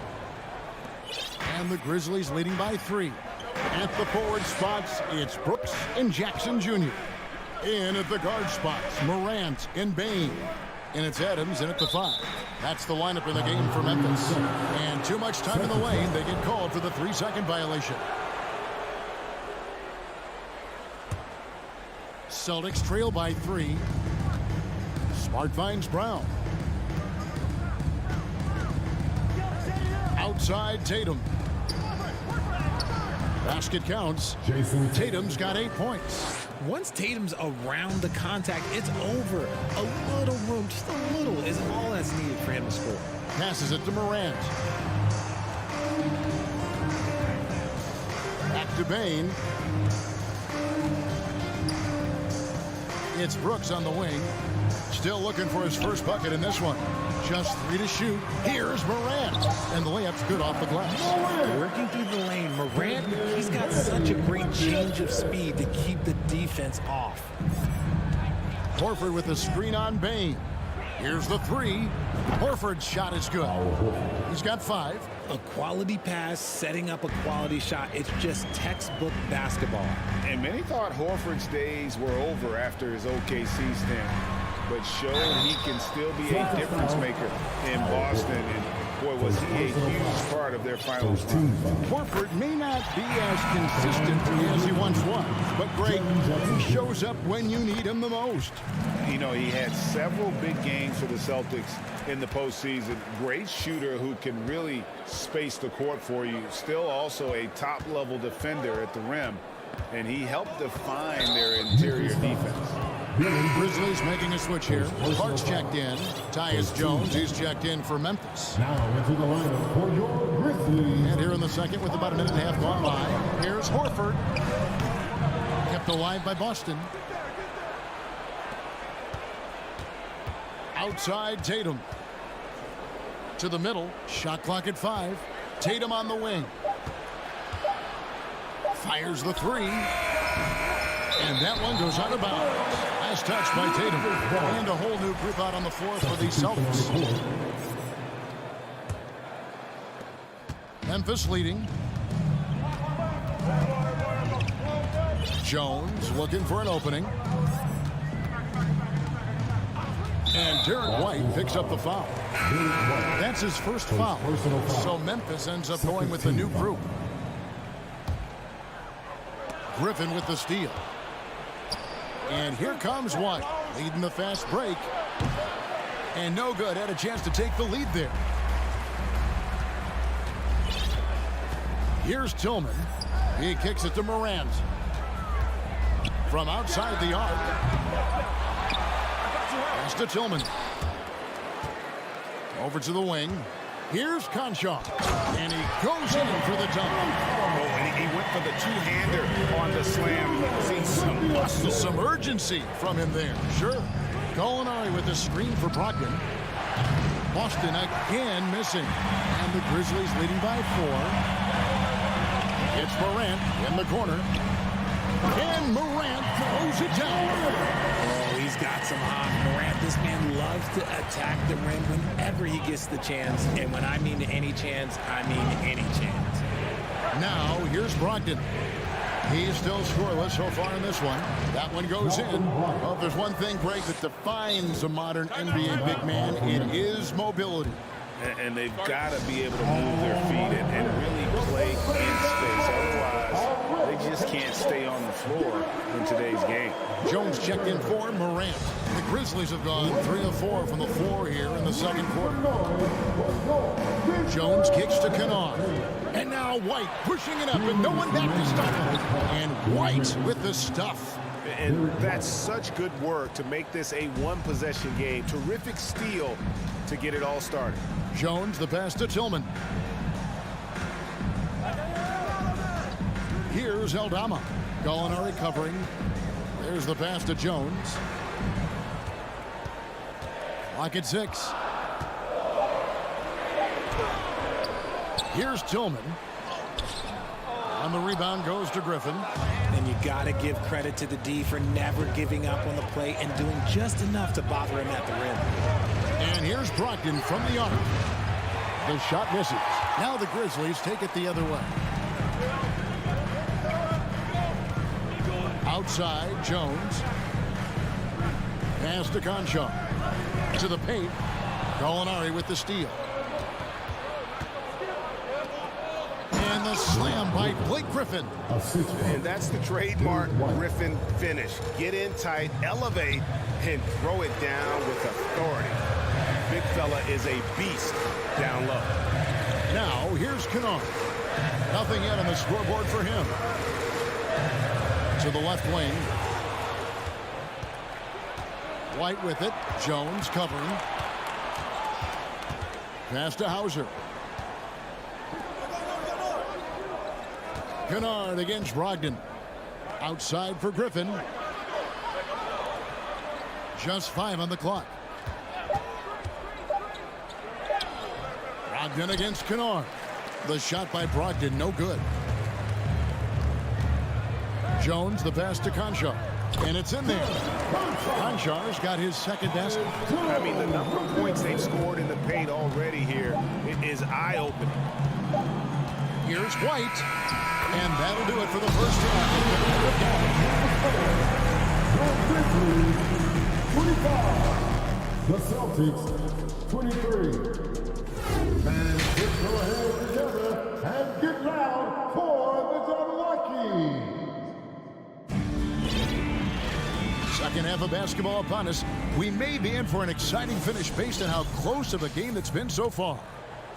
And the Grizzlies leading by 3. At the forward spots, it's Brooks and Jackson Jr. In at the guard spots, Morant and Bane. And it's Adams in at the 5. That's the lineup in the game for Memphis. And too much time in the lane. They get called for the 3-second violation. Celtics trail by 3. Smart finds Brown. Outside Tatum. Basket counts. Tatum's got 8 points. Once Tatum's around the contact, it's over. A little room, just a little, is all that's needed for him to score. Passes it to Morant. Back to Bane. It's Brooks on the wing. Still looking for his first bucket in this one. Just 3 to shoot. Here's Morant. And the layup's good off the glass. Working through the lane, Morant, he's got such a great change of speed to keep the defense off. Horford with the screen on Bane. Here's the 3. Horford's shot is good. He's got 5. A quality pass, setting up a quality shot. It's just textbook basketball. And many thought Horford's days were over after his OKC stint, but showed he can still be a difference maker in Boston. And boy, was he a huge part of their finals run. Horford may not be as consistent as he once was, but great. He shows up when you need him the most. You know, he had several big games for the Celtics in the postseason. Great shooter who can really space the court for you. Still also a top-level defender at the rim, and he helped define their interior defense. Grizzlies making a switch here. Clark's checked in. Tyus Jones, he's checked in for Memphis. Now into the lineup for your Grizzlies. And here in the second with about a minute and a half gone by. Here's Horford. Kept alive by Boston. Outside Tatum. To the middle. Shot clock at 5. Tatum on the wing. Fires the 3. And that one goes out of bounds. Nice touch by Tatum. And a whole new group out on the floor for the Celtics. Memphis leading. Jones looking for an opening. And Derek White picks up the foul. That's his first foul. So Memphis ends up going with the new group. Griffin with the steal. And here comes White, leading the fast break. And no good, had a chance to take the lead there. Here's Tillman. He kicks it to Morant. From outside the arc. Pass to Tillman. Over to the wing. Here's Conchar. And he goes in for the dunk. Oh, and he went for the two-hander on the slam. You can see some muscle. Some urgency from him there. Sure. Gallinari with the screen for Brogdon. Boston again missing. And the Grizzlies leading by 4. It's Morant in the corner. And Morant throws it down. Oh, he's got some hot. Morant, this man loves to attack the rim whenever he gets the chance. And when I mean any chance, I mean any chance. Now, here's Brogdon. He's still scoreless so far in this one. That one goes in. Well, if there's one thing, Greg, that defines a modern NBA big man, it is mobility. And they've got to be able to move their feet and really play in space. Otherwise, they just can't stay on the floor in today's game. Jones checked in for Morant. The Grizzlies have gone 3 of 4 from the floor here in the second quarter. Jones kicks to Kennard. And now White pushing it up, and no one back to stop it. And White with the stuff. And that's such good work to make this a one-possession game. Terrific steal to get it all started. Jones, the pass to Tillman. Here's Aldama. Gallinari covering. There's the pass to Jones. Lock at 6. Here's Tillman. On the rebound goes to Griffin. And you got to give credit to the D for never giving up on the play and doing just enough to bother him at the rim. And here's Brogdon from the arc. The shot misses. Now the Grizzlies take it the other way. Outside, Jones. Pass to Conchar. To the paint. Gallinari with the steal. And the slam by Blake Griffin. And that's the trademark Griffin finish. Get in tight, elevate, and throw it down with authority. Big fella is a beast down low. Now, here's Kennard. Nothing yet on the scoreboard for him. To the left wing. White with it. Jones covering. Pass to Hauser. Kennard against Brogdon. Outside for Griffin. Just 5 on the clock. Brogdon against Kennard. The shot by Brogdon, no good. Jones, the pass to Conchar. And it's in there. Conchar's got his second basket. I mean, the number of points they've scored in the paint already here is eye-opening. Here's White. And that'll do it for the first half. 25. The Celtics, 23. And let's go ahead together and get loud for the Jabberwockies. Second half of basketball upon us. We may be in for an exciting finish based on how close of a game it's been so far.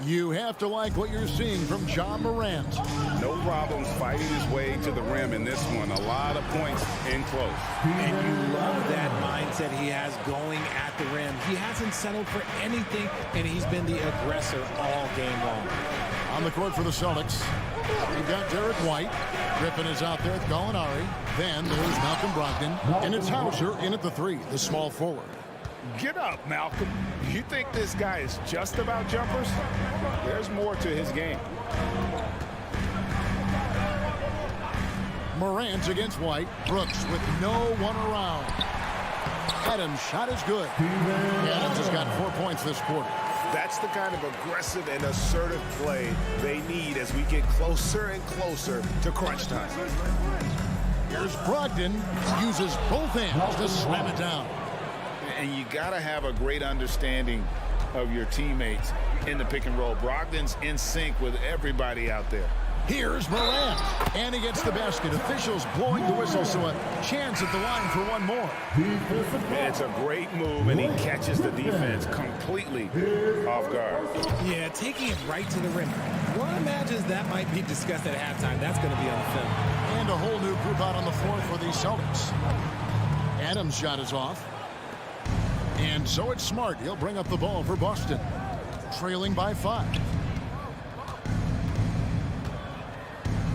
You have to like what you're seeing from John Morant. No problems fighting his way to the rim in this one. A lot of points in close. And you love that mindset he has going at the rim. He hasn't settled for anything, and he's been the aggressor all game long. On the court for the Celtics, we've got Derek White. Griffin is out there with Gallinari. Then there's Malcolm Brogdon. And it's Hauser in at the 3, the small forward. Get up, Malcolm. You think this guy is just about jumpers? There's more to his game. Morant against White. Brooks with no one around. Adams' shot is good. Adams has got 4 points this quarter. That's the kind of aggressive and assertive play they need as we get closer and closer to crunch time. Here's Brogdon. Uses both hands to slam it down. And you got to have a great understanding of your teammates in the pick and roll. Brogdon's in sync with everybody out there. Here's Morant. And he gets the basket. Officials blowing the whistle, so a chance at the line for one more. It's a great move, and he catches the defense completely off guard. Yeah, taking it right to the rim. One imagines that might be discussed at halftime. That's going to be on the film. And a whole new group out on the floor for the Celtics. Adams' shot is off. And so it's Smart. He'll bring up the ball for Boston. Trailing by 5.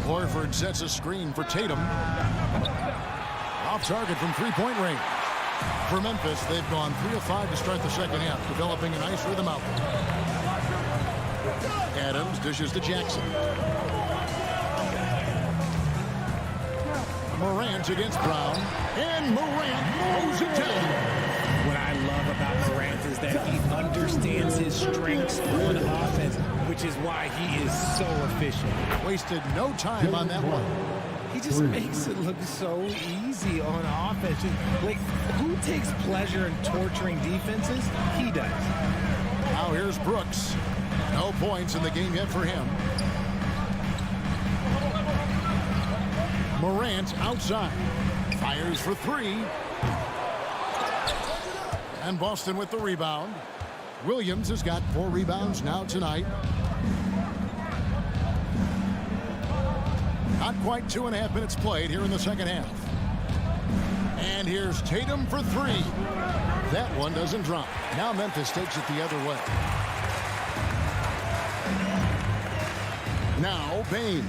Horford sets a screen for Tatum. Off target from three-point range. For Memphis, they've gone 3 of 5 to start the second half, developing a nice rhythm out there. Adams dishes to Jackson. Morant against Brown. And Morant mows it down. What I love about Morant is that he understands his strengths on offense, which is why he is so efficient. Wasted no time on that one. He just makes it look so easy on offense. Like, who takes pleasure in torturing defenses? He does. Now here's Brooks. No points in the game yet for him. Morant outside. Fires for 3. And Boston with the rebound. Williams has got 4 rebounds now tonight. Not quite 2.5 minutes played here in the second half. And here's Tatum for 3. That one doesn't drop. Now Memphis takes it the other way. Now Bane.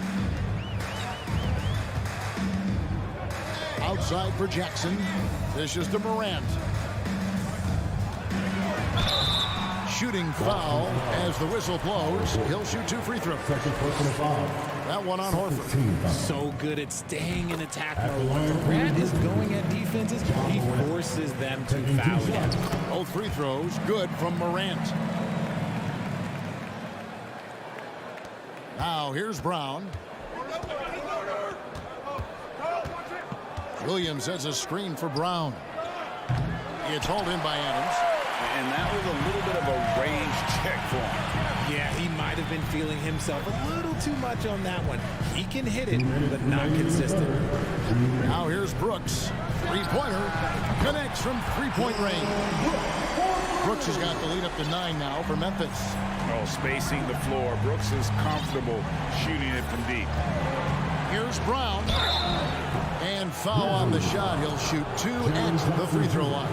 Outside for Jackson. Dishes to Morant. Shooting foul as the whistle blows. He'll shoot 2 free throws. That one on Horford. So good at staying in attack mode. When Morant is going at defenses, he forces them to foul him. Both free throws good from Morant. Now here's Brown. Williams has a screen for Brown. It's hauled in by Adams. And that was a little bit of a range check for him. Yeah, he might have been feeling himself a little too much on that one. He can hit it, but not consistent. Now here's Brooks. Three-pointer. Connects from three-point range. Brooks has got the lead up to 9 now for Memphis. Oh, spacing the floor. Brooks is comfortable shooting it from deep. Here's Brown. And foul on the shot. He'll shoot 2 at the free throw line.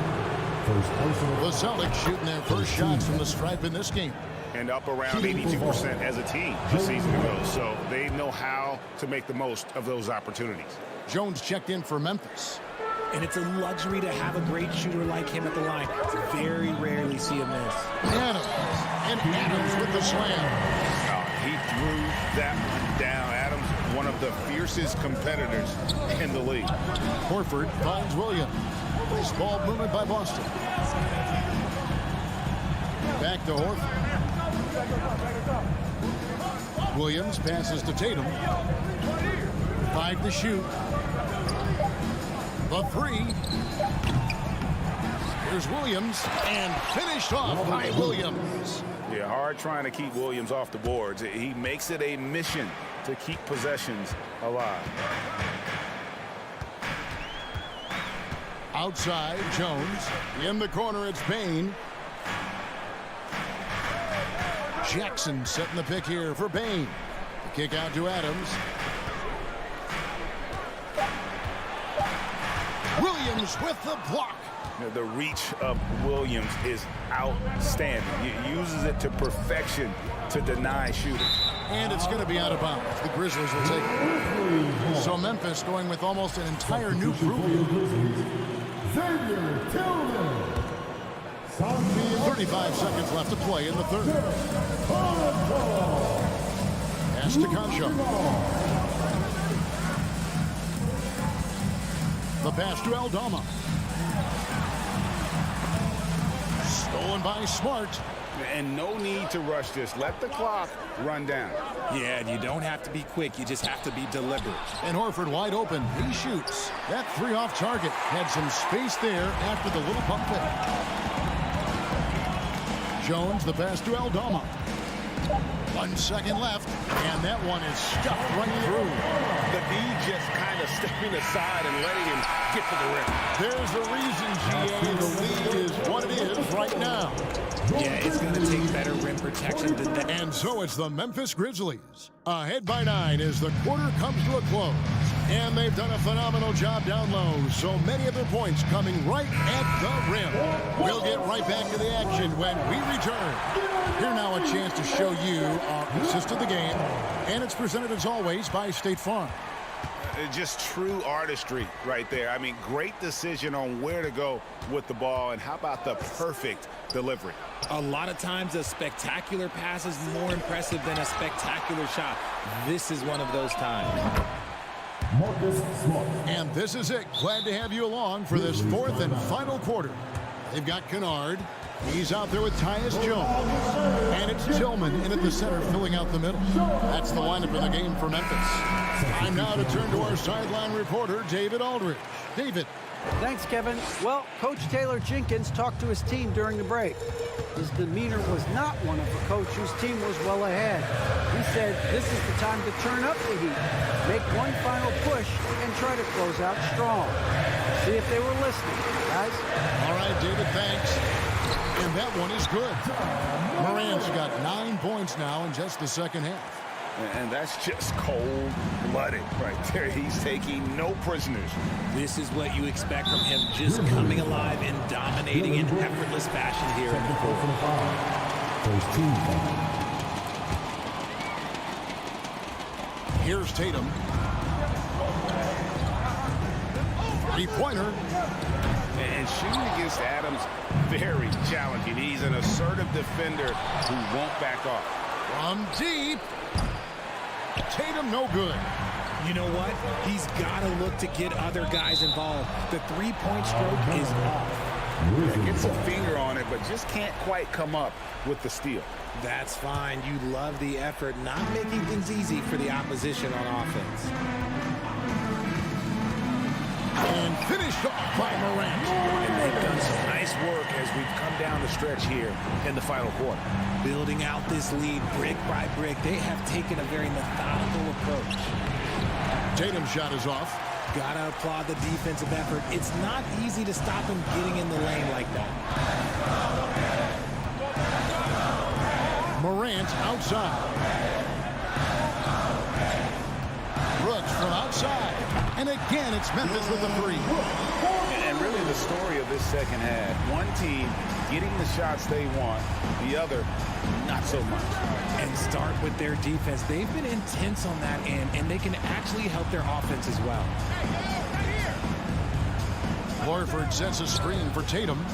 The Celtics shooting their first shots from the stripe in this game. And up around 82% as a team this season ago. So they know how to make the most of those opportunities. Jones checked in for Memphis. And it's a luxury to have a great shooter like him at the line. Very rarely see a miss. Adams. And Adams with the slam. He threw that one down. Adams, one of the fiercest competitors in the league. Horford finds Williams. Nice ball movement by Boston. Back to Horford. Williams passes to Tatum. 5 to shoot. The 3. Here's Williams. And finished off by Williams. Yeah, hard trying to keep Williams off the boards. He makes it a mission to keep possessions alive. Outside, Jones. In the corner, it's Bane. Jackson setting the pick here for Bane. The kick out to Adams. Williams with the block. The reach of Williams is outstanding. He uses it to perfection to deny shooting. And it's going to be out of bounds. The Grizzlies will take it. So Memphis going with almost an entire new group. 35 seconds left to play in the third. Pass to Concho. The pass to Aldama. Stolen by Smart. And no need to rush this. Let the clock run down. Yeah, and you don't have to be quick. You just have to be deliberate. And Horford wide open. He shoots. That 3 off target. Had some space there after the little pump fake. Jones, the pass to Aldama. 1 second left. And that one is stuffed right through. The D just kind of stepping aside and letting him get to the rim. There's a reason, GA. The lead is what it is right now. Yeah, it's going to take better rim protection than that. And so it's the Memphis Grizzlies. Ahead by 9 as the quarter comes to a close. And they've done a phenomenal job down low. So many of their points coming right at the rim. We'll get right back to the action when we return. Here now a chance to show you our assist of the game. And it's presented as always by State Farm. Just true artistry right there. I mean, great decision on where to go with the ball, and how about the perfect delivery? A lot of times a spectacular pass is more impressive than a spectacular shot. This is one of those times. And this is it. Glad to have you along for this fourth and final quarter. They've got Kennard. He's out there with Tyus Jones. And it's Tillman in at the center filling out the middle. That's the lineup in the game for Memphis. Time now to turn to our sideline reporter, David Aldridge. David. Thanks, Kevin. Well, Coach Taylor Jenkins talked to his team during the break. His demeanor was not one of a coach whose team was well ahead. He said this is the time to turn up the heat, make one final push, and try to close out strong. See if they were listening, guys. All right, David, thanks. And that one is good. Morant's got 9 points now in just the second half. And that's just cold-blooded right there. He's taking no prisoners. This is what you expect from him, just coming alive and dominating in effortless fashion here in the fourth. Here's Tatum. Three-pointer. And shooting against Adams, very challenging. He's an assertive defender who won't back off. From deep. Tatum no good. You know what? He's got to look to get other guys involved. The three-point stroke is off. Gets a finger on it, but just can't quite come up with the steal. That's fine. You love the effort, not making things easy for the opposition on offense. And finished off by Morant. And they've done some nice work as we've come down the stretch here in the final quarter. Building out this lead brick by brick, they have taken a very methodical approach. Tatum's shot is off. Gotta applaud the defensive effort. It's not easy to stop him getting in the lane like that. Morant outside. Brooks from outside. And again, it's Memphis with the three. And really the story of this second half. One team getting the shots they want, the other not so much. And start with their defense. They've been intense on that end, and they can actually help their offense as well. Horford sets a screen for Tatum.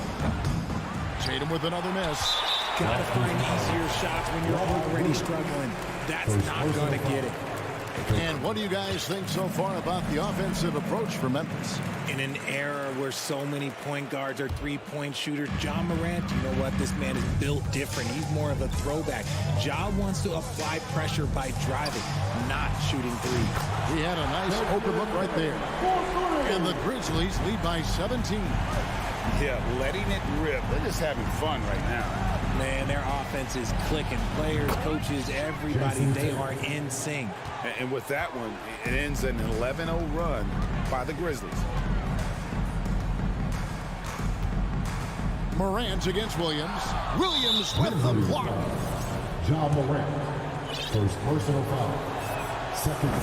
Tatum with another miss. Gotta find easier shots when you're already struggling. That's not gonna get it. And what do you guys think so far about the offensive approach for Memphis? In an era where so many point guards are three-point shooters, Ja Morant, you know what? This man is built different. He's more of a throwback. Ja wants to apply pressure by driving, not shooting threes. He had a nice open look right there. And the Grizzlies lead by 17. Yeah, letting it rip. They're just having fun right now. Man, their offense is clicking. Players, coaches, everybody, they are in sync. And with that one, it ends an 11-0 run by the Grizzlies. Morant against Williams. Williams with the block. Ja Morant. First personal foul. Second.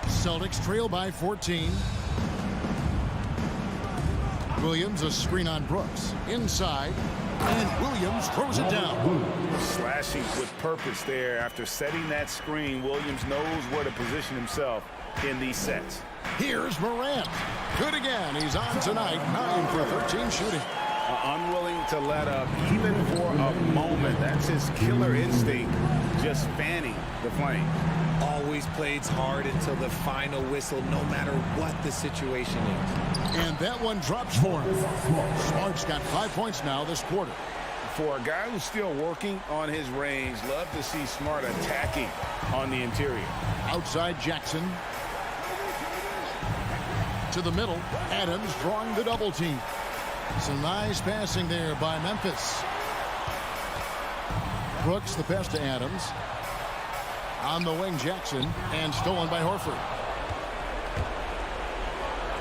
Celtics trail by 14. Williams a screen on Brooks. Inside. And Williams throws it down. Slashing with purpose there. After setting that screen, Williams knows where to position himself in these sets. Here's Morant. Good again. He's on tonight. 9 for 13 shooting. Unwilling to let up even for a moment. That's his killer instinct, just fanning the flame. Always plays hard until the final whistle, no matter what the situation is. And that one drops for him. Smart's got 5 points now this quarter. For a guy who's still working on his range, love to see Smart attacking on the interior. Outside Jackson. To the middle. Adams drawing the double team. Some nice passing there by Memphis. Brooks the pass to Adams. On the wing, Jackson, and stolen by Horford.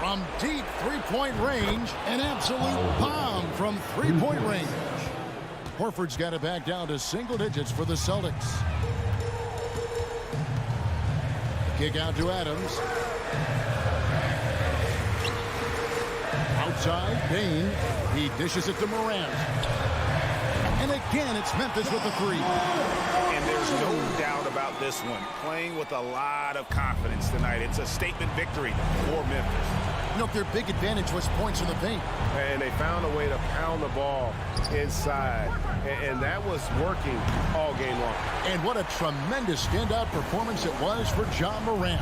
From deep three-point range, an absolute bomb from three-point range. Horford's got it back down to single digits for the Celtics. Kick out to Adams. Outside, Bain. He dishes it to Morant. And again, it's Memphis with the three. And there's no doubt about this one. Playing with a lot of confidence tonight. It's a statement victory for Memphis. Look, their big advantage was points in the paint. And they found a way to pound the ball inside. And that was working all game long. And what a tremendous standout performance it was for Ja Morant.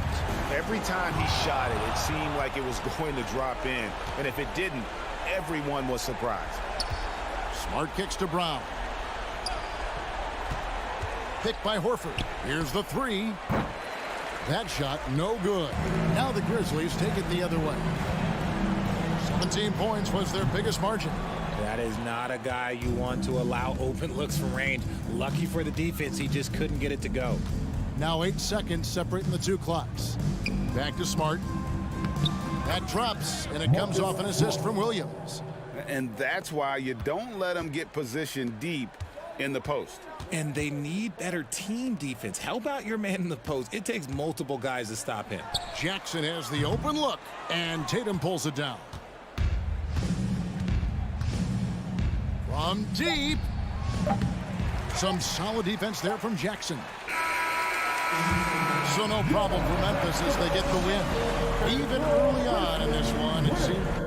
Every time he shot it, it seemed like it was going to drop in. And if it didn't, everyone was surprised. Smart kicks to Brown. Picked by Horford. Here's the three. That shot, no good. Now the Grizzlies take it the other way. 17 points was their biggest margin. That is not a guy you want to allow open looks from range. Lucky for the defense, he just couldn't get it to go. Now 8 seconds separating the two clocks. Back to Smart. That drops, and it comes off an assist from Williams. And that's why you don't let them get positioned deep in the post. And they need better team defense. Help out your man in the post. It takes multiple guys to stop him. Jackson has the open look, and Tatum pulls it down. From deep. Some solid defense there from Jackson. So no problem for Memphis as they get the win. Even early on in this one, it seemed.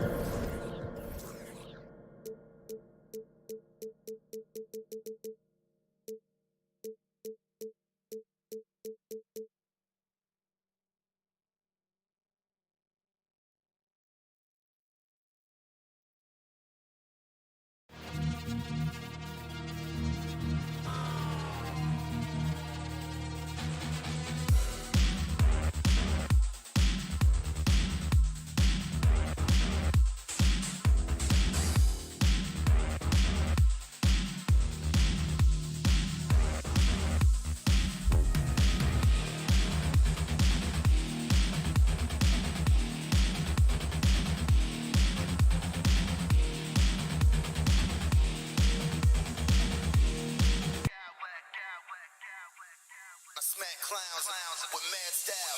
Smack clowns with mad style.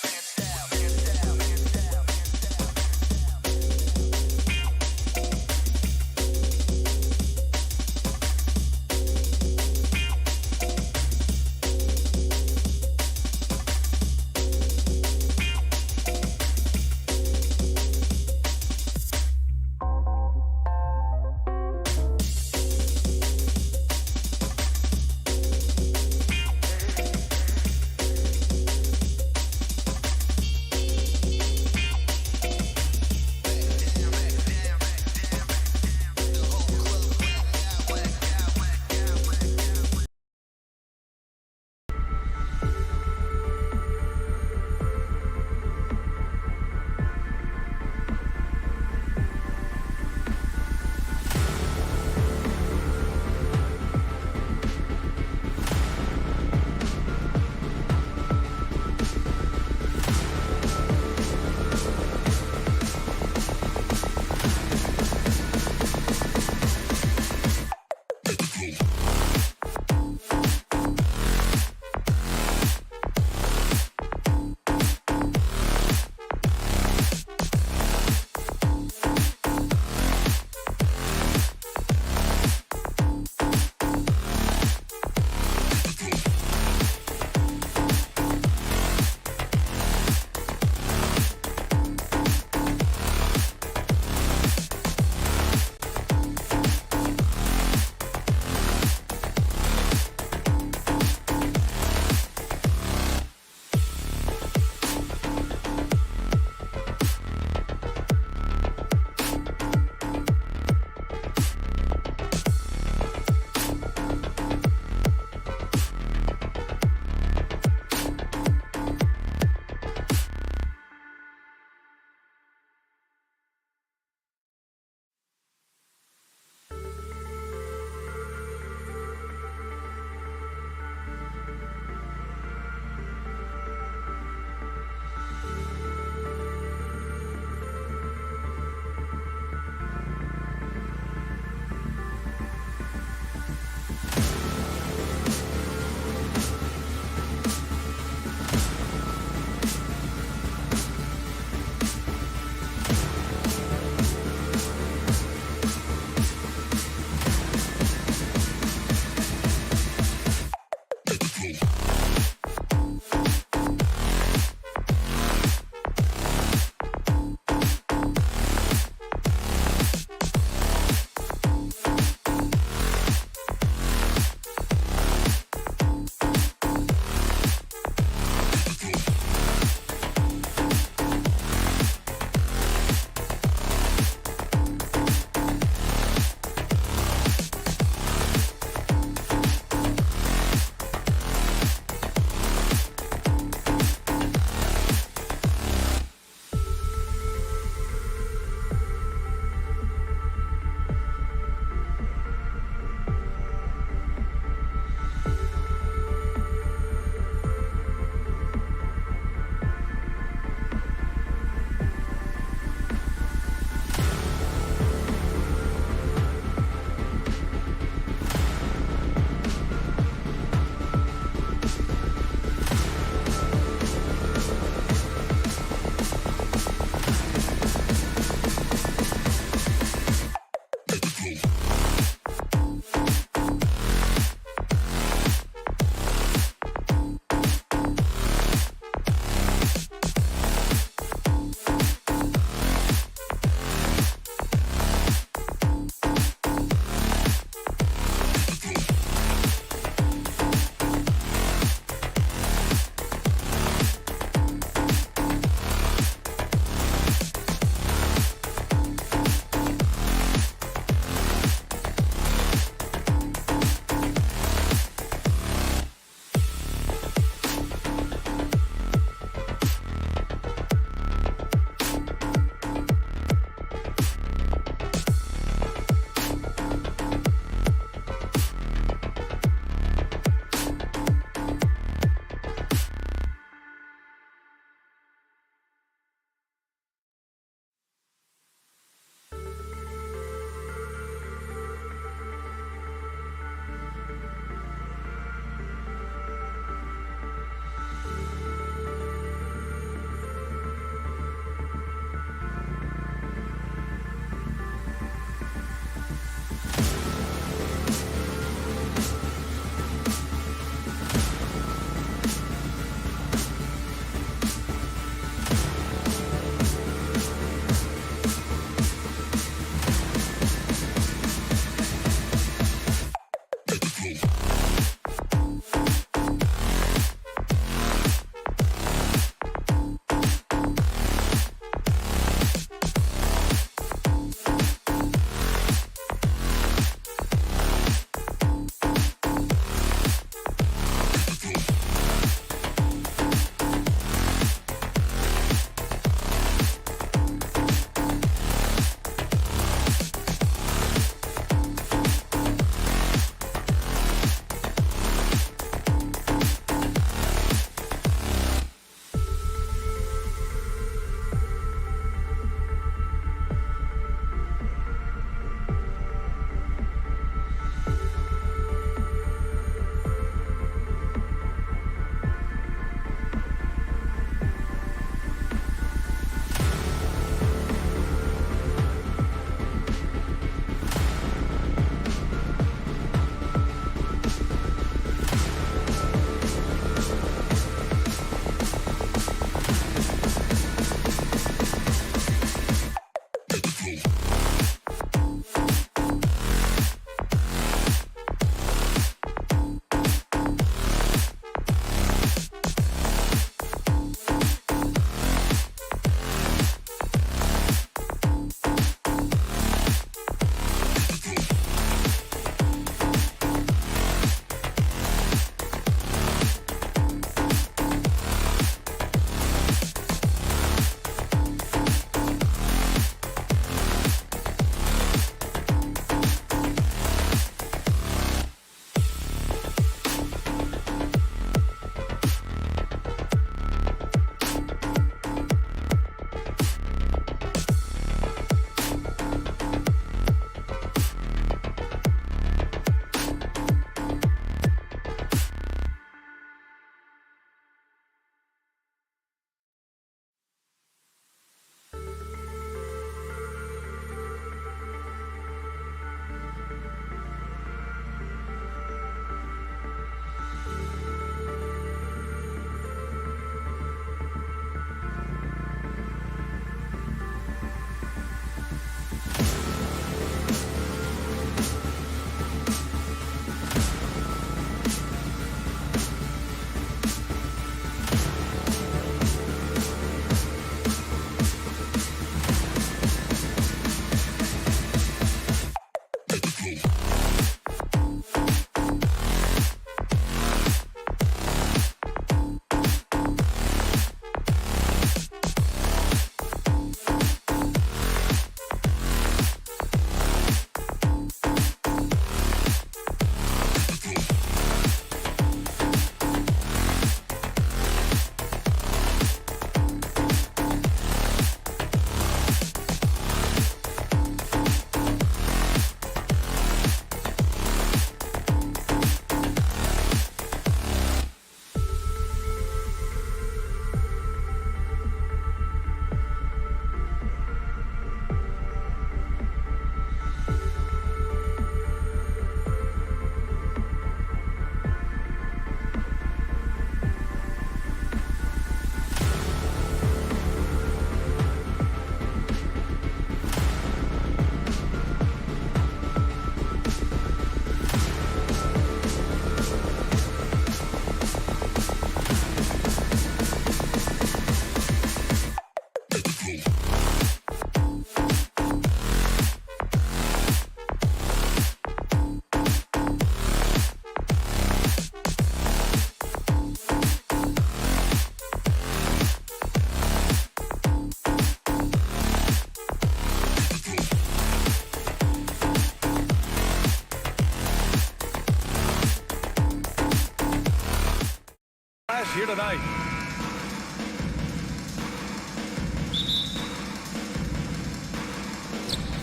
splash here tonight.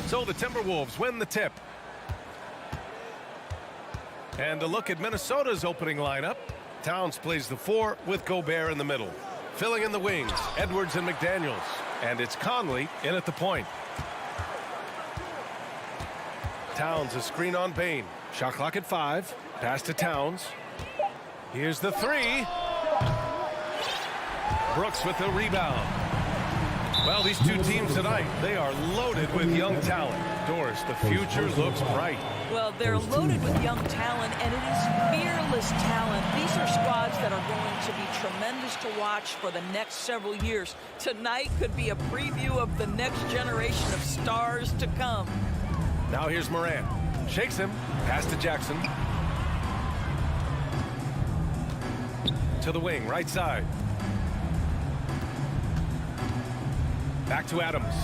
So the Timberwolves win the tip. And a look at Minnesota's opening lineup. Towns plays the 4 with Gobert in the middle. Filling in the wings, Edwards and McDaniels. And it's Conley in at the point. Towns a screen on Bane. Shot clock at 5. Pass to Towns. Here's the 3. Brooks with the rebound. Well, these two teams tonight, they are loaded with young talent. Doris, the future looks bright. Well, they're loaded with young talent, and it is fearless talent. These are squads that are going to be tremendous to watch for the next several years. Tonight could be a preview of the next generation of stars to come. Now here's Morant. Shakes him. Pass to Jackson. To the wing, right side. Back to Adams.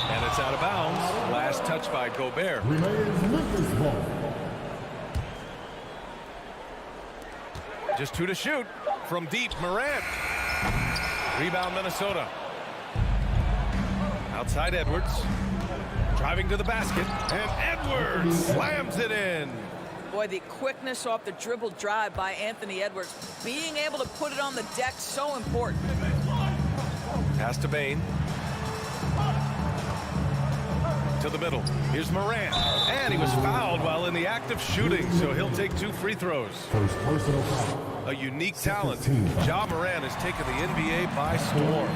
And it's out of bounds. Last touch by Gobert. Just 2 to shoot. From deep, Morant. Rebound, Minnesota. Outside Edwards. Driving to the basket. And Edwards slams it in. Boy, the quickness off the dribble drive by Anthony Edwards. Being able to put it on the deck, so important. Pass to Bane. To the middle. Here's Morant. And he was fouled while in the act of shooting, so he'll take 2 free throws. A unique talent. Ja Morant has taken the NBA by storm.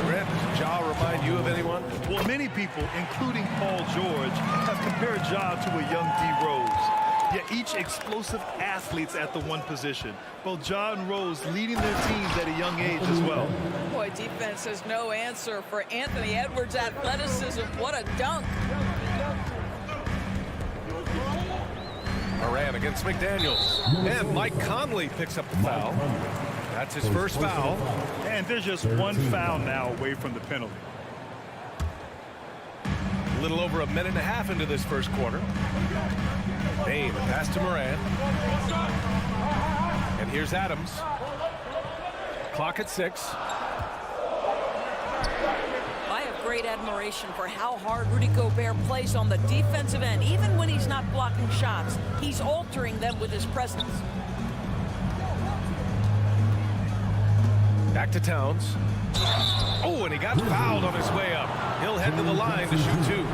Grant, does Ja remind you of anyone? Well, many people, including Paul George, have compared Ja to a young D. Rose. Yet each explosive athletes at the one position. Both Ja and Rose leading their teams at a young age as well. Boy, defense has no answer for Anthony Edwards' athleticism. What a dunk. Morant against McDaniels. And Mike Conley picks up the foul. That's his first foul. And there's just one foul now away from the penalty. A little over a minute and a half into this first quarter. Bane, a pass to Morant. And here's Adams. Clock at 6. I have great admiration for how hard Rudy Gobert plays on the defensive end. Even when he's not blocking shots, he's altering them with his presence. Back to Towns. Oh, and he got fouled on his way up. He'll head to the line to shoot 2.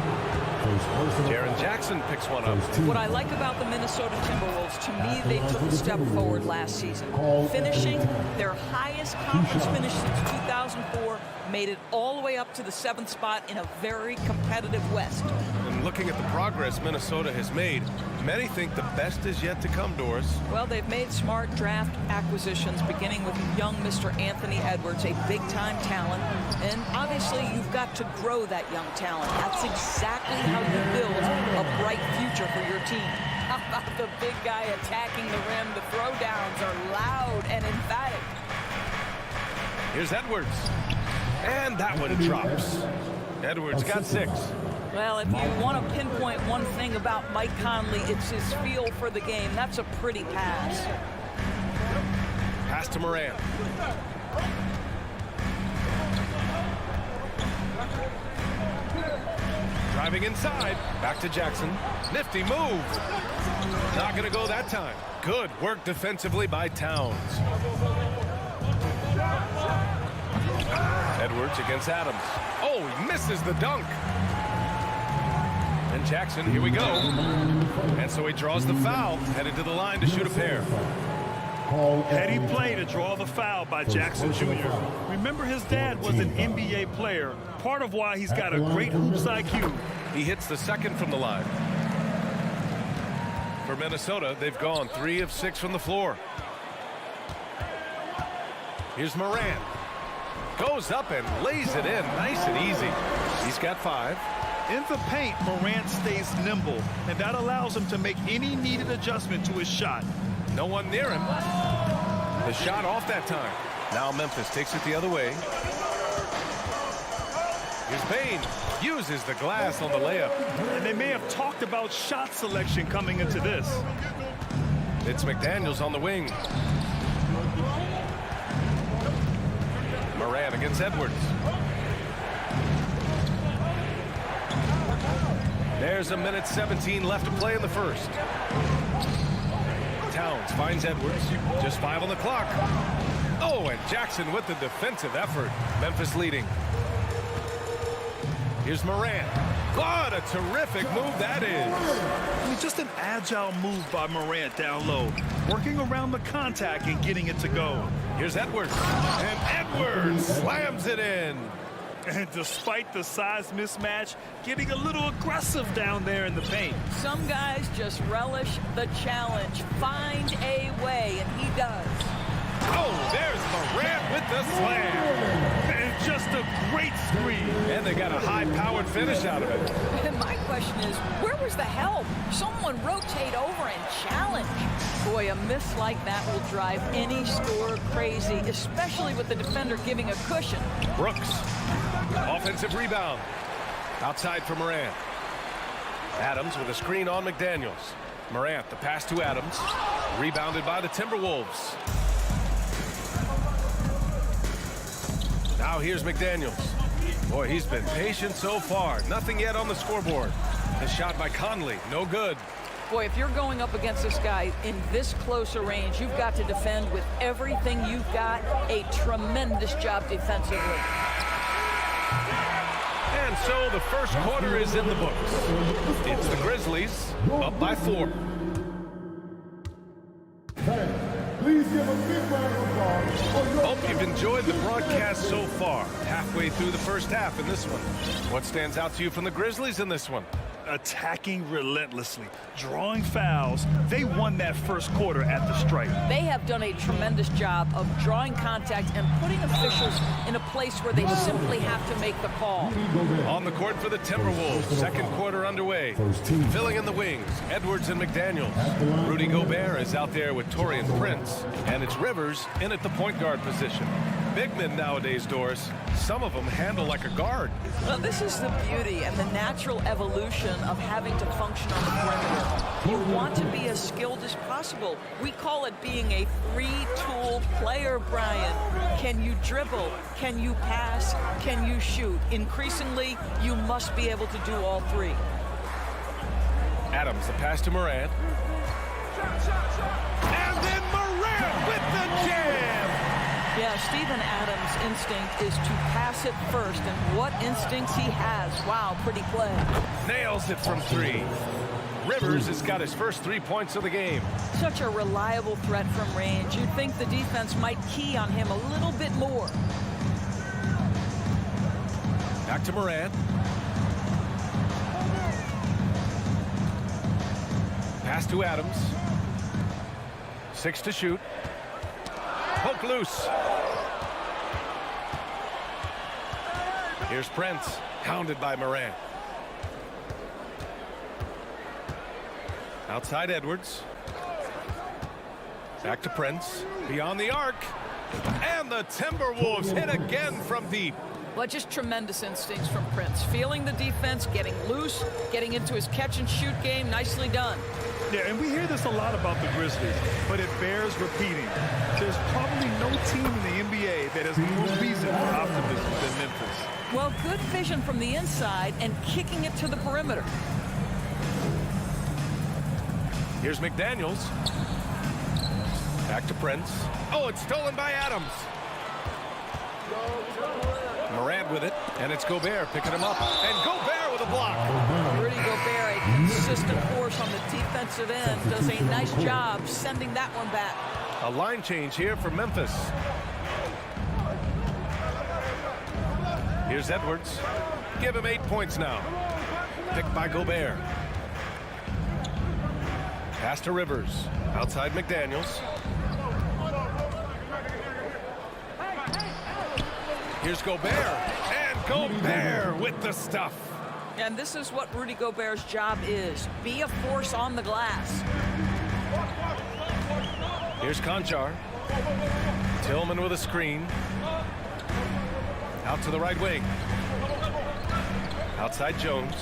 Jaren Jackson picks one up. What I like about the Minnesota Timberwolves, to me, they took a step forward last season. Finishing their highest conference finish since 2004, made it all the way up to the 7th spot in a very competitive West. And looking at the progress Minnesota has made, many think the best is yet to come, Doris. Well, they've made smart draft acquisitions, beginning with young Mr. Anthony Edwards, a big-time talent. And obviously, you've got to grow that young talent. That's exactly how you build a bright future for your team. How about the big guy attacking the rim? The throwdowns are loud and emphatic. Here's Edwards. And that one drops. Edwards got 6. Well, if you want to pinpoint one thing about Mike Conley, it's his feel for the game. That's a pretty pass. Pass to Morant. Driving inside. Back to Jackson. Nifty move. Not going to go that time. Good work defensively by Towns. Edwards against Adams. Oh, he misses the dunk. And Jackson, here we go. And so he draws the foul, headed to the line to shoot a pair. Heady play to draw the foul by Jackson Jr. Remember, his dad was an NBA player, part of why he's got a great hoops IQ. He hits the second from the line. For Minnesota, they've gone 3 of 6 from the floor. Here's Morant. Goes up and lays it in nice and easy. He's got 5. In the paint, Morant stays nimble, and that allows him to make any needed adjustment to his shot. No one near him. The shot off that time. Now Memphis takes it the other way. Here's Bane. Uses the glass on the layup. And they may have talked about shot selection coming into this. It's McDaniels on the wing. Morant against Edwards. There's a minute 17 left to play in the first. Towns finds Edwards. Just 5 on the clock. Oh, and Jackson with the defensive effort. Memphis leading. Here's Morant. What a terrific move that is. I mean, just an agile move by Morant down low, working around the contact and getting it to go. Here's Edwards. And Edwards slams it in. And despite the size mismatch, getting a little aggressive down there in the paint. Some guys just relish the challenge. Find a way, and he does. Oh, there's Morant with the slam. And just a great screen. And they got a high-powered finish out of it. And my question is, where was the help? Someone rotate over and challenge. Boy, a miss like that will drive any scorer crazy, especially with the defender giving a cushion. Brooks, offensive rebound. Outside for Morant. Adams with a screen on McDaniels. Morant, the pass to Adams. Rebounded by the Timberwolves. Now here's McDaniels. Boy, he's been patient so far. Nothing yet on the scoreboard. The shot by Conley, no good. Boy, if you're going up against this guy in this close a range, you've got to defend with everything you've got. A tremendous job defensively. And so the first quarter is in the books. It's the Grizzlies up by 4. Please give a big round of applause. Hope you've enjoyed the broadcast so far. Halfway through the first half in this one. What stands out to you from the Grizzlies in this one? Attacking relentlessly, drawing fouls. They won that first quarter at the stripe. They have done a tremendous job of drawing contact and putting officials in a place where they simply have to make the call. On the court for the Timberwolves, second quarter underway. Filling in the wings, Edwards and McDaniels. Rudy Gobert is out there with Taurean Prince. And it's Rivers in at the point guard position. Big men nowadays, Doris, some of them handle like a guard. Well, this is the beauty and the natural evolution of having to function on the perimeter. You want to be as skilled as possible. We call it being a three-tool player, Brian. Can you dribble? Can you pass? Can you shoot? Increasingly, you must be able to do all three. Adams, the pass to Morant. And then Morant with the jam! Yeah, Steven Adams' instinct is to pass it first, and what instincts he has. Wow, pretty play. Nails it from 3. Rivers has got his first 3 points of the game. Such a reliable threat from range. You'd think the defense might key on him a little bit more. Back to Morant. Pass to Adams. 6 to shoot. Poke loose. Here's Prince, hounded by Morant. Outside Edwards. Back to Prince. Beyond the arc. And the Timberwolves hit again from deep. Well, just tremendous instincts from Prince. Feeling the defense, getting loose, getting into his catch-and-shoot game. Nicely done. Yeah, and we hear this a lot about the Grizzlies, but it bears repeating. There's probably no team in the NBA that has more reason for optimism than Memphis. Well, good vision from the inside and kicking it to the perimeter. Here's McDaniels. Back to Prince. Oh, it's stolen by Adams. Morant with it, and it's Gobert picking him up. And Gobert with a block. Rudy Gobert, a consistent force on the defensive end, does a nice job sending that one back. A line change here for Memphis. Here's Edwards. Give him 8 points now. Picked by Gobert. Pass to Rivers. Outside McDaniels. Here's Gobert. And Gobert with the stuff. And this is what Rudy Gobert's job is. Be a force on the glass. Here's Conchar. Tillman with a screen. Out to the right wing. Outside Jones.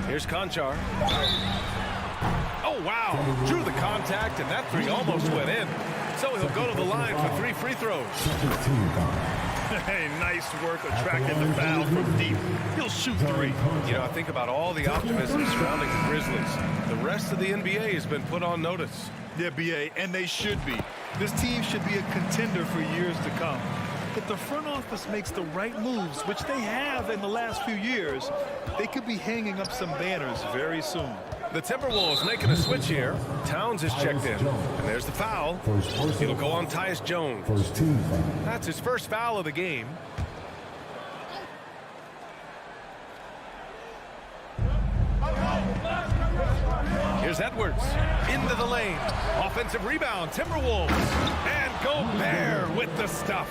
Here's Conchar. foul. Drew the contact, and that three almost went in. So he'll go to the line for 3 free throws. Hey, nice work attracting the foul from deep. He'll shoot 3. You know, I think about all the optimism surrounding the Grizzlies. The rest of the NBA has been put on notice. Yeah, BA, and they should be. This team should be a contender for years to come. If the front office makes the right moves, which they have in the last few years, they could be hanging up some banners very soon. The Timberwolves making a switch here. Towns is checked in. And there's the foul. It'll go on Tyus Jones. That's his first foul of the game. Here's Edwards. Into the lane. Offensive rebound. Timberwolves. And Gobert with the stuff.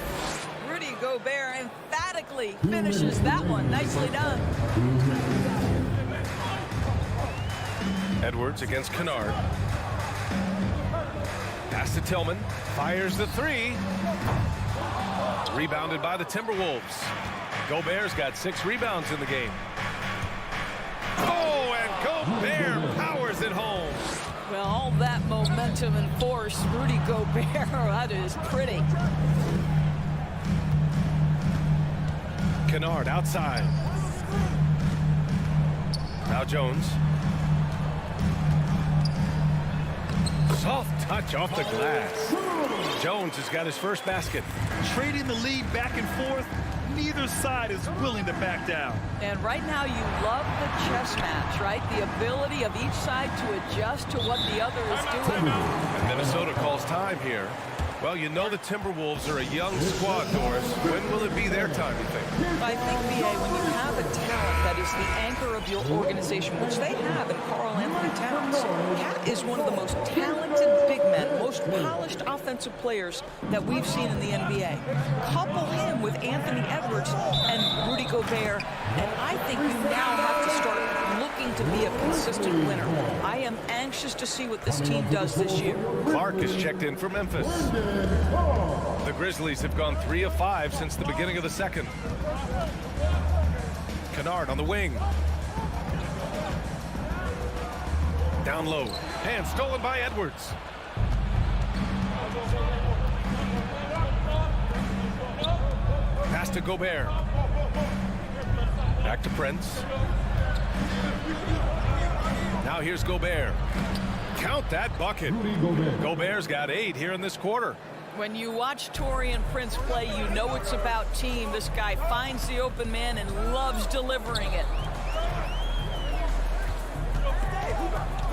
Rudy Gobert emphatically finishes that one. Nicely done. Edwards against Kennard. Pass to Tillman. Fires the 3. Rebounded by the Timberwolves. Gobert's got 6 rebounds in the game. Oh, and Gobert powers it home. Well, all that momentum and force, Rudy Gobert, that is pretty. Kennard outside. Now Jones. Soft touch off the glass. Jones has got his first basket. Trading the lead back and forth, neither side is willing to back down. And right now you love the chess match, right? The ability of each side to adjust to what the other is doing. And Minnesota calls time here. Well, you know the Timberwolves are a young squad, Doris. When will it be their time, you think? I think, B.A., when you have a talent that is the anchor of your organization, which they have in Karl Anthony Towns, Cat is one of the most talented big men, most polished offensive players that we've seen in the NBA. Couple him with Anthony Edwards and Rudy Gobert, and I think you now have to start looking to be a consistent winner. I am anxious to see what this team does this year. Clark is checked in for Memphis. The Grizzlies have gone 3 of 5 since the beginning of the second. Kennard on the wing. Down low. And stolen by Edwards. Pass to Gobert. Back to Prince. Now here's Gobert. Count that bucket. Gobert's got 8 here in this quarter. When you watch Taurean Prince play, you know it's about team. This guy finds the open man and loves delivering it.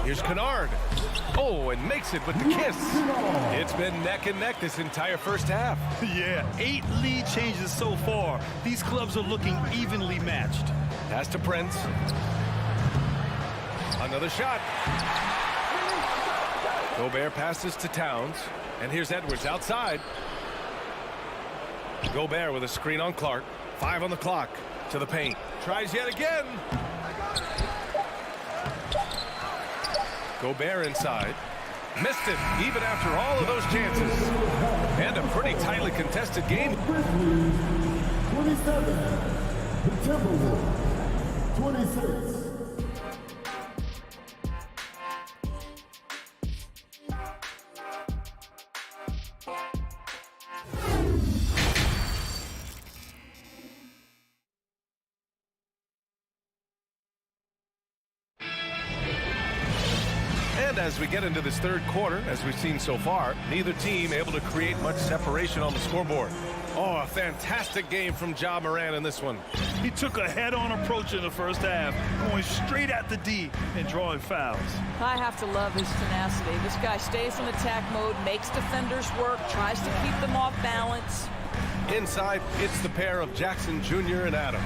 Here's Kennard. Oh, and makes it with the kiss. It's been neck and neck this entire first half. Yeah, 8 lead changes so far. These clubs are looking evenly matched. Pass to Prince. Another shot. Gobert passes to Towns. And here's Edwards outside. Gobert with a screen on Clark. 5 on the clock. To the paint. Tries yet again. Gobert inside. Missed it even after all of those chances. And a pretty tightly contested game. 27. The Timberwolves. 26. And as we get into this third quarter, as we've seen so far, neither team able to create much separation on the scoreboard. Oh, a fantastic game from Ja Morant in this one. He took a head-on approach in the first half, going straight at the D and drawing fouls. I have to love his tenacity. This guy stays in attack mode, makes defenders work, tries to keep them off balance. Inside, it's the pair of Jackson Jr. and Adams.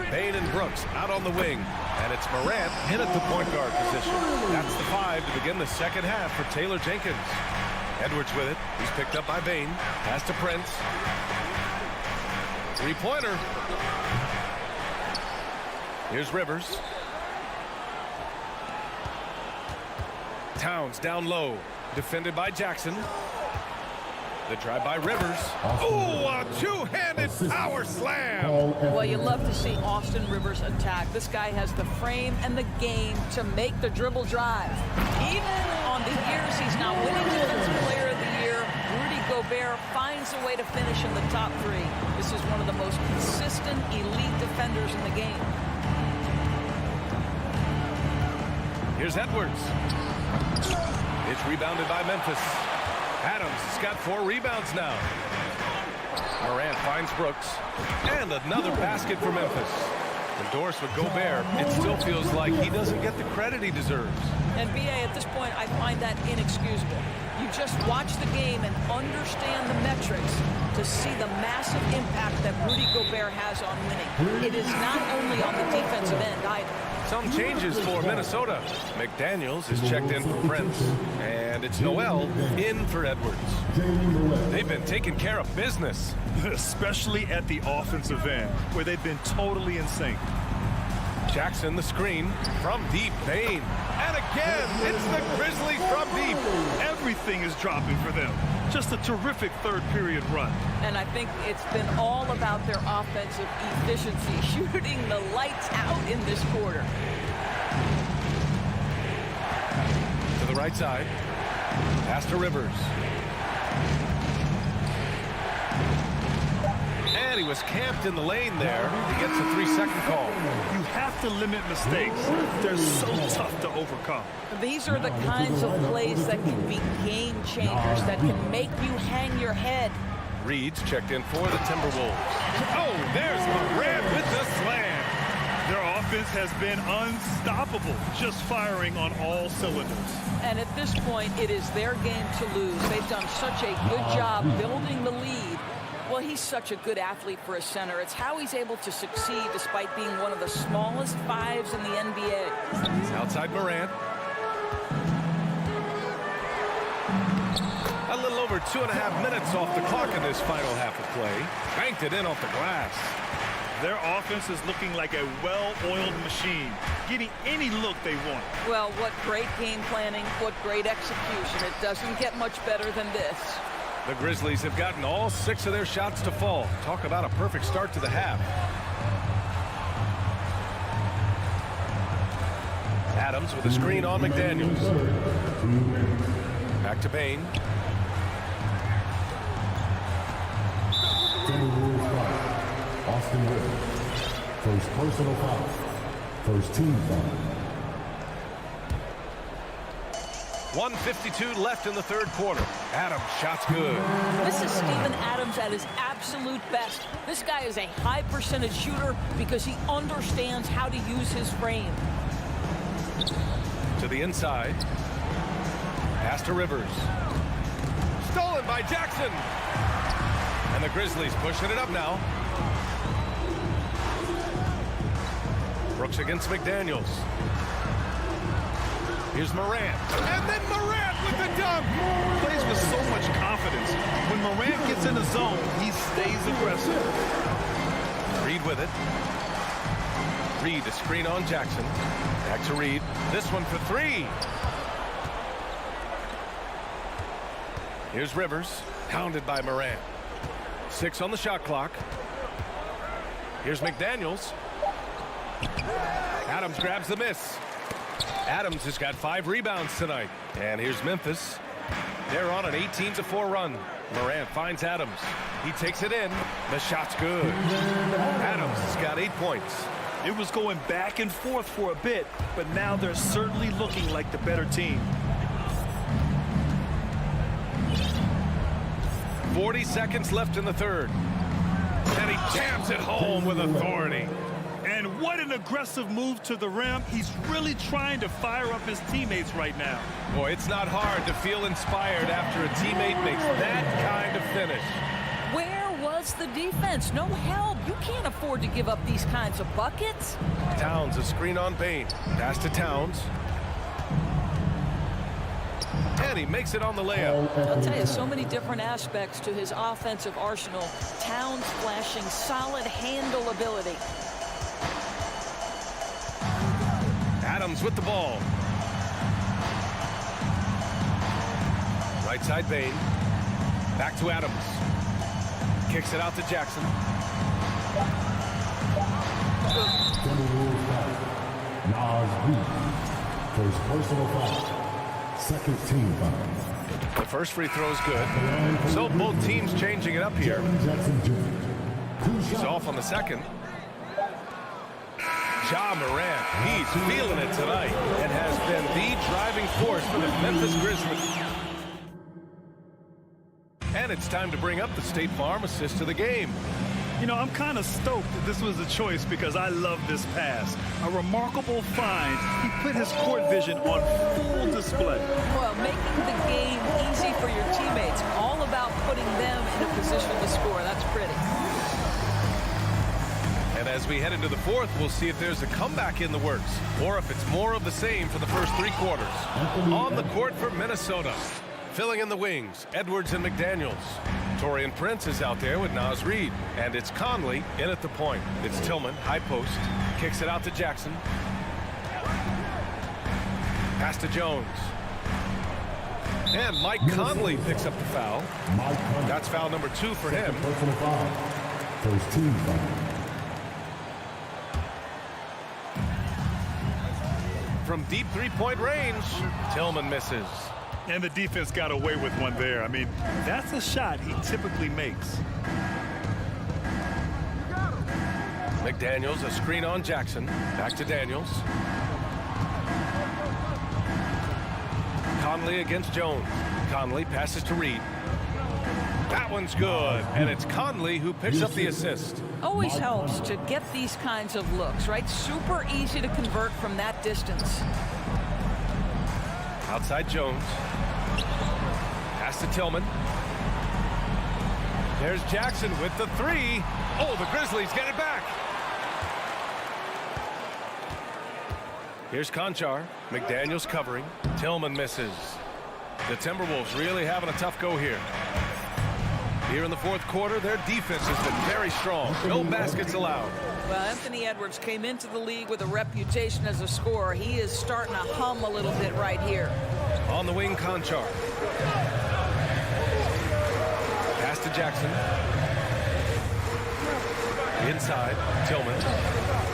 Bane and Brooks out on the wing. And it's Morant in at the point guard position. That's the 5 to begin the second half for Taylor Jenkins. Edwards with it. He's picked up by Bane. Pass to Prince. 3-pointer. Here's Rivers. Towns down low. Defended by Jackson. The drive by Rivers. Ooh, a two-handed power slam. Well, you love to see Austin Rivers attack. This guy has the frame and the game to make the dribble drive. Even on the years he's not winning Defensive Player of the Year, Rudy Gobert finds a way to finish in the top 3. This is one of the most consistent elite defenders in the game. Here's Edwards. It's rebounded by Memphis. Adams has got 4 rebounds now. Morant finds Brooks. And another basket for Memphis. Endorsed with Gobert, it still feels like he doesn't get the credit he deserves. And B.A., at this point, I find that inexcusable. You just watch the game and understand the metrics to see the massive impact that Rudy Gobert has on winning. It is not only on the defensive end either. Some changes for Minnesota. McDaniels is checked in for Prince. And it's Noel in for Edwards. They've been taking care of business. Especially at the offensive end, where they've been totally in sync. Jackson, the screen from deep. Bane. And again, it's the Grizzlies from deep. Everything is dropping for them. Just a terrific third-period run. And I think it's been all about their offensive efficiency, shooting the lights out in this quarter. To the right side. Pass to Rivers. And he was camped in the lane there. He gets a 3-second call. You have to limit mistakes. They're so tough to overcome. These are the kinds of plays that can be game changers, that can make you hang your head. Reed's checked in for the Timberwolves. Oh, there's Morant with the slam. Their offense has been unstoppable, just firing on all cylinders. And at this point, it is their game to lose. They've done such a good job building the lead. Well, he's such a good athlete for a center. It's how he's able to succeed despite being one of the smallest 5s in the NBA. He's outside Morant. A little over 2.5 minutes off the clock in this final half of play. Banked it in off the glass. Their offense is looking like a well-oiled machine, getting any look they want. Well, what great game planning, what great execution. It doesn't get much better than this. The Grizzlies have gotten all 6 of their shots to fall. Talk about a perfect start to the half. Adams with a screen on McDaniels. Back to Bane. Austin Rivers. First personal foul. First team foul. 1:52 left in the third quarter. Adams, shot's good. This is Steven Adams at his absolute best. This guy is a high percentage shooter because he understands how to use his frame. To the inside. Pass to Rivers. Stolen by Jackson. And the Grizzlies pushing it up now. Brooks against McDaniels. Here's Morant. And then Morant with the dunk. Plays with so much confidence. When Morant gets in the zone, he stays aggressive. Reed with it. Reed, the screen on Jackson. Back to Reed. This one for 3. Here's Rivers. Pounded by Morant. 6 on the shot clock. Here's McDaniels. Adams grabs the miss. Adams has got 5 rebounds tonight. And here's Memphis. They're on an 18-4 run. Morant finds Adams. He takes it in. The shot's good. Adams has got 8 points. It was going back and forth for a bit, but now they're certainly looking like the better team. 40 seconds left in the third. And he jams it home with authority. And what an aggressive move to the rim. He's really trying to fire up his teammates right now. Boy, it's not hard to feel inspired after a teammate makes that kind of finish. Where was the defense? No help. You can't afford to give up these kinds of buckets. Towns, a screen on Bane. Pass to Towns. And he makes it on the layup. I'll tell you, so many different aspects to his offensive arsenal. Towns flashing solid handle ability. Adams with the ball. Right side Bane. Back to Adams. Kicks it out to Jackson. Timberwolves foul. First personal foul. Second team foul. The first free throw is good. So both teams changing it up here. He's off on the second. Ja Morant, he's feeling it tonight and has been the driving force for the Memphis Grizzlies. And it's time to bring up the State Farm assist of the game. You know, I'm kind of stoked that this was a choice because I love this pass. A remarkable find. He put his court vision on full display. Well, making the game easy for your teammates. All about putting them in a position to score. That's pretty. And as we head into the fourth, we'll see if there's a comeback in the works or if it's more of the same for the first three quarters. On the court for Minnesota. Filling in the wings, Edwards and McDaniels. Taurean Prince is out there with Naz Reid. And it's Conley in at the point. It's Tillman, high post. Kicks it out to Jackson. Pass to Jones. And Mike Conley picks up the foul. That's foul number 2 for him. First team foul. From deep three-point range, Tillman misses. And the defense got away with one there. I mean, that's a shot he typically makes. McDaniels, a screen on Jackson. Back to Daniels. Conley against Jones. Conley passes to Reid. That one's good. And it's Conley who picks up the assist. Always helps to get these kinds of looks, right? Super easy to convert from that distance. Outside Jones. Pass to Tillman. There's Jackson with the 3. Oh, the Grizzlies get it back. Here's Conchar. McDaniels covering. Tillman misses. The Timberwolves really having a tough go here. Here in the fourth quarter, their defense has been very strong. No baskets allowed. Well, Anthony Edwards came into the league with a reputation as a scorer. He is starting to hum a little bit right here. On the wing, Conchar. Pass to Jackson. Inside, Tillman.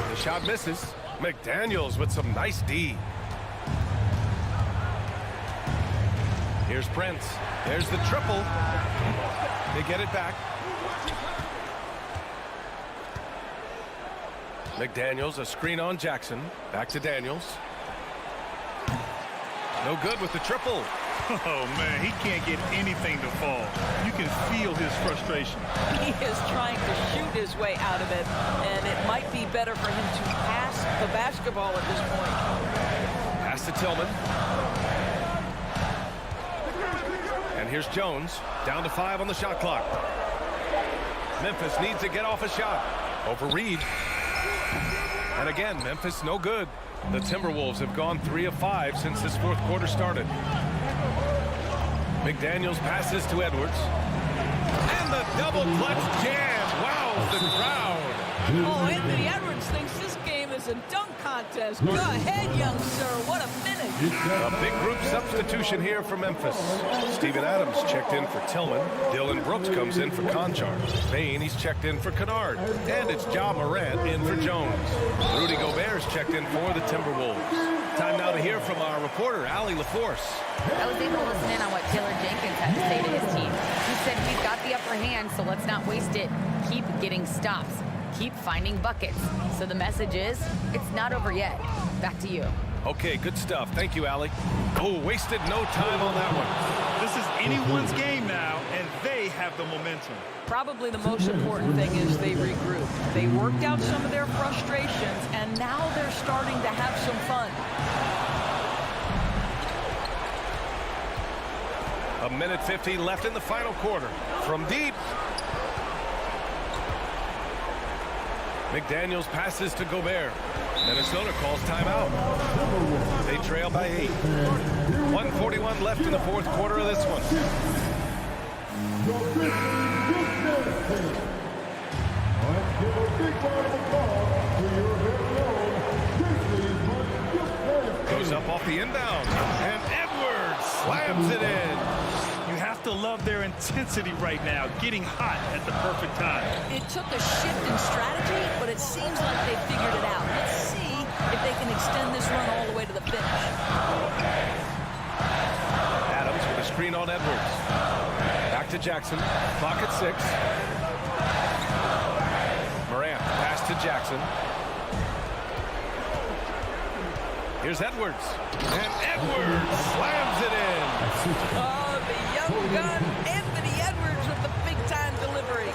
The shot misses. McDaniels with some nice D. Here's Prince. There's the triple. They get it back. McDaniels, a screen on Jackson. Back to Daniels. No good with the triple. Oh, man, he can't get anything to fall. You can feel his frustration. He is trying to shoot his way out of it, and it might be better for him to pass the basketball at this point. Pass to Tillman. And here's Jones, down to 5 on the shot clock. Memphis needs to get off a shot. Over Reid. And again, Memphis no good. The Timberwolves have gone 3 of 5 since this fourth quarter started. McDaniels passes to Edwards. And the double clutch jam. Wow, the crowd. Oh, Anthony Edwards thinks this game is a dunk contest. Go ahead, young sir. What a finish. A big group substitution here for Memphis. Steven Adams checked in for Tillman. Dylan Brooks comes in for Conchar. Payne, he's checked in for Kennard. And it's Ja Morant in for Jones. Rudy Gobert's checked in for the Timberwolves. Time now to hear from our reporter, Allie LaForce. I was able to listen in on what Taylor Jenkins had to say to his team. He said, we've got the upper hand, so let's not waste it. Keep getting stops. Keep finding buckets. So the message is, it's not over yet. Back to you. Okay, good stuff. Thank you, Allie. Oh, wasted no time on that one. This is anyone's game now, and they have the momentum. Probably the most important thing is they regroup. They worked out some of their frustrations, and now they're starting to have some fun. A minute 50 left in the final quarter. From deep. McDaniels passes to Gobert. Minnesota calls timeout. They trail by 8. 1:41 left in the fourth quarter of this one. Goes up off the inbound. And Edwards slams it in. You have to love their intensity right now, getting hot at the perfect time. It took a shift in strategy, but it seems like they figured it out. Let's see if they can extend this run all the way to the finish. Adams with a screen on Edwards. Back to Jackson. Clock at 6. Morant pass to Jackson. Here's Edwards. And Edwards slams it in. Oh, the young gun, Anthony Edwards with the big-time delivery.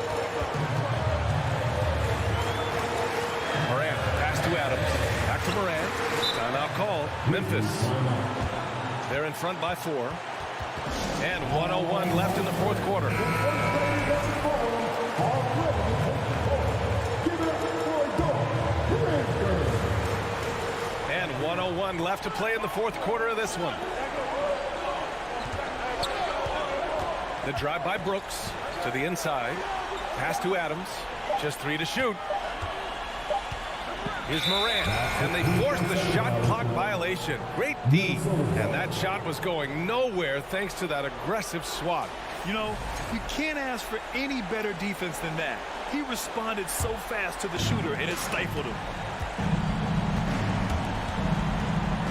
Morant pass to Adams. Back to Morant. Timeout call. Memphis. They're in front by 4. And 1:01 left in the fourth quarter. And 1:01 left to play in the fourth quarter of this one. The drive by Brooks to the inside. Pass to Adams. Just 3 to shoot. Here's Morant, and they forced the shot clock violation. Great D, and that shot was going nowhere thanks to that aggressive swat. You know, you can't ask for any better defense than that. He responded so fast to the shooter, and it stifled him.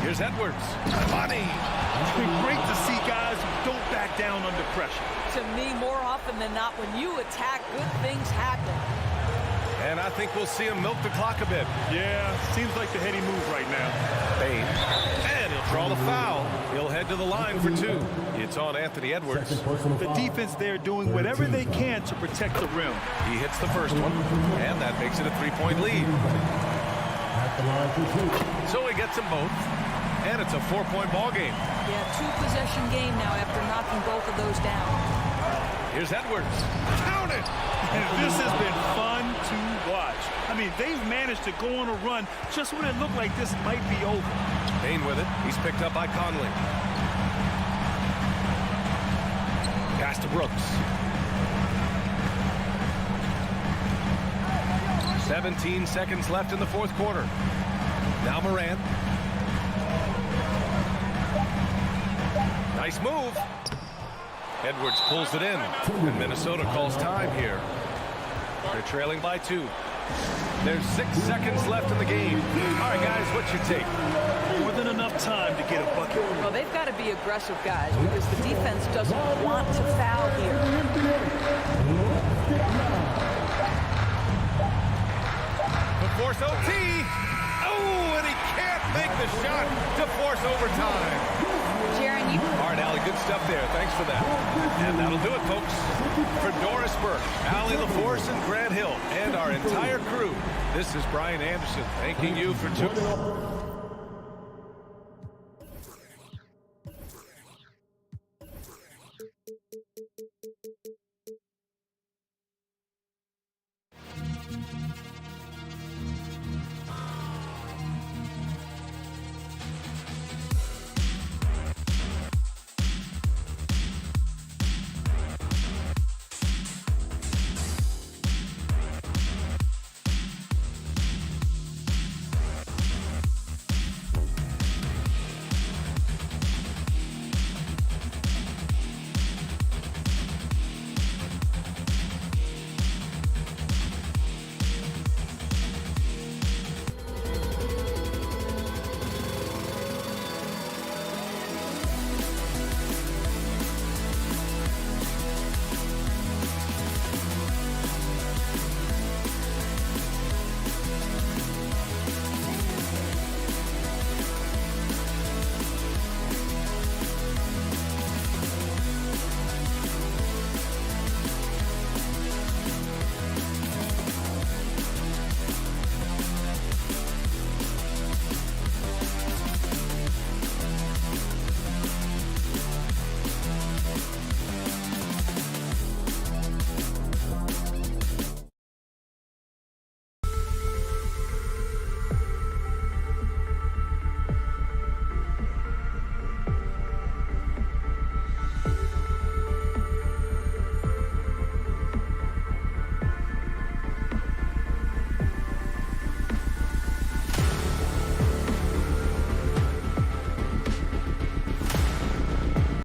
Here's Edwards. Money. It's been great to see guys who don't back down under pressure. To me, more often than not, when you attack, good things happen. And I think we'll see him milk the clock a bit. Yeah, seems like the heady move right now. Bane. And he'll draw the foul. He'll head to the line for 2. It's on Anthony Edwards. The defense there doing whatever they can to protect the rim. He hits the first one, and that makes it a 3-point lead. So he gets them both, and it's a 4-point ball game. Yeah, 2-possession game now after knocking both of those down. Here's Edwards. Count it! And this has been fun to watch. I mean, they've managed to go on a run just when it looked like this might be over. Bane with it. He's picked up by Conley. Pass to Brooks. 17 seconds left in the fourth quarter. Now Morant. Nice move. Edwards pulls it in, and Minnesota calls time here. They're trailing by 2. There's 6 seconds left in the game. All right, guys, what's your take? More than enough time to get a bucket. Well, they've got to be aggressive, guys, because the defense doesn't want to foul here. To force OT. Oh, and he can't make the shot to force overtime. Jaron, you... All right, Allie, good stuff there. Thanks for that. And that'll do it, folks. For Doris Burke, Allie LaForce, and Grant Hill, and our entire crew, this is Brian Anderson thanking you for tuning in.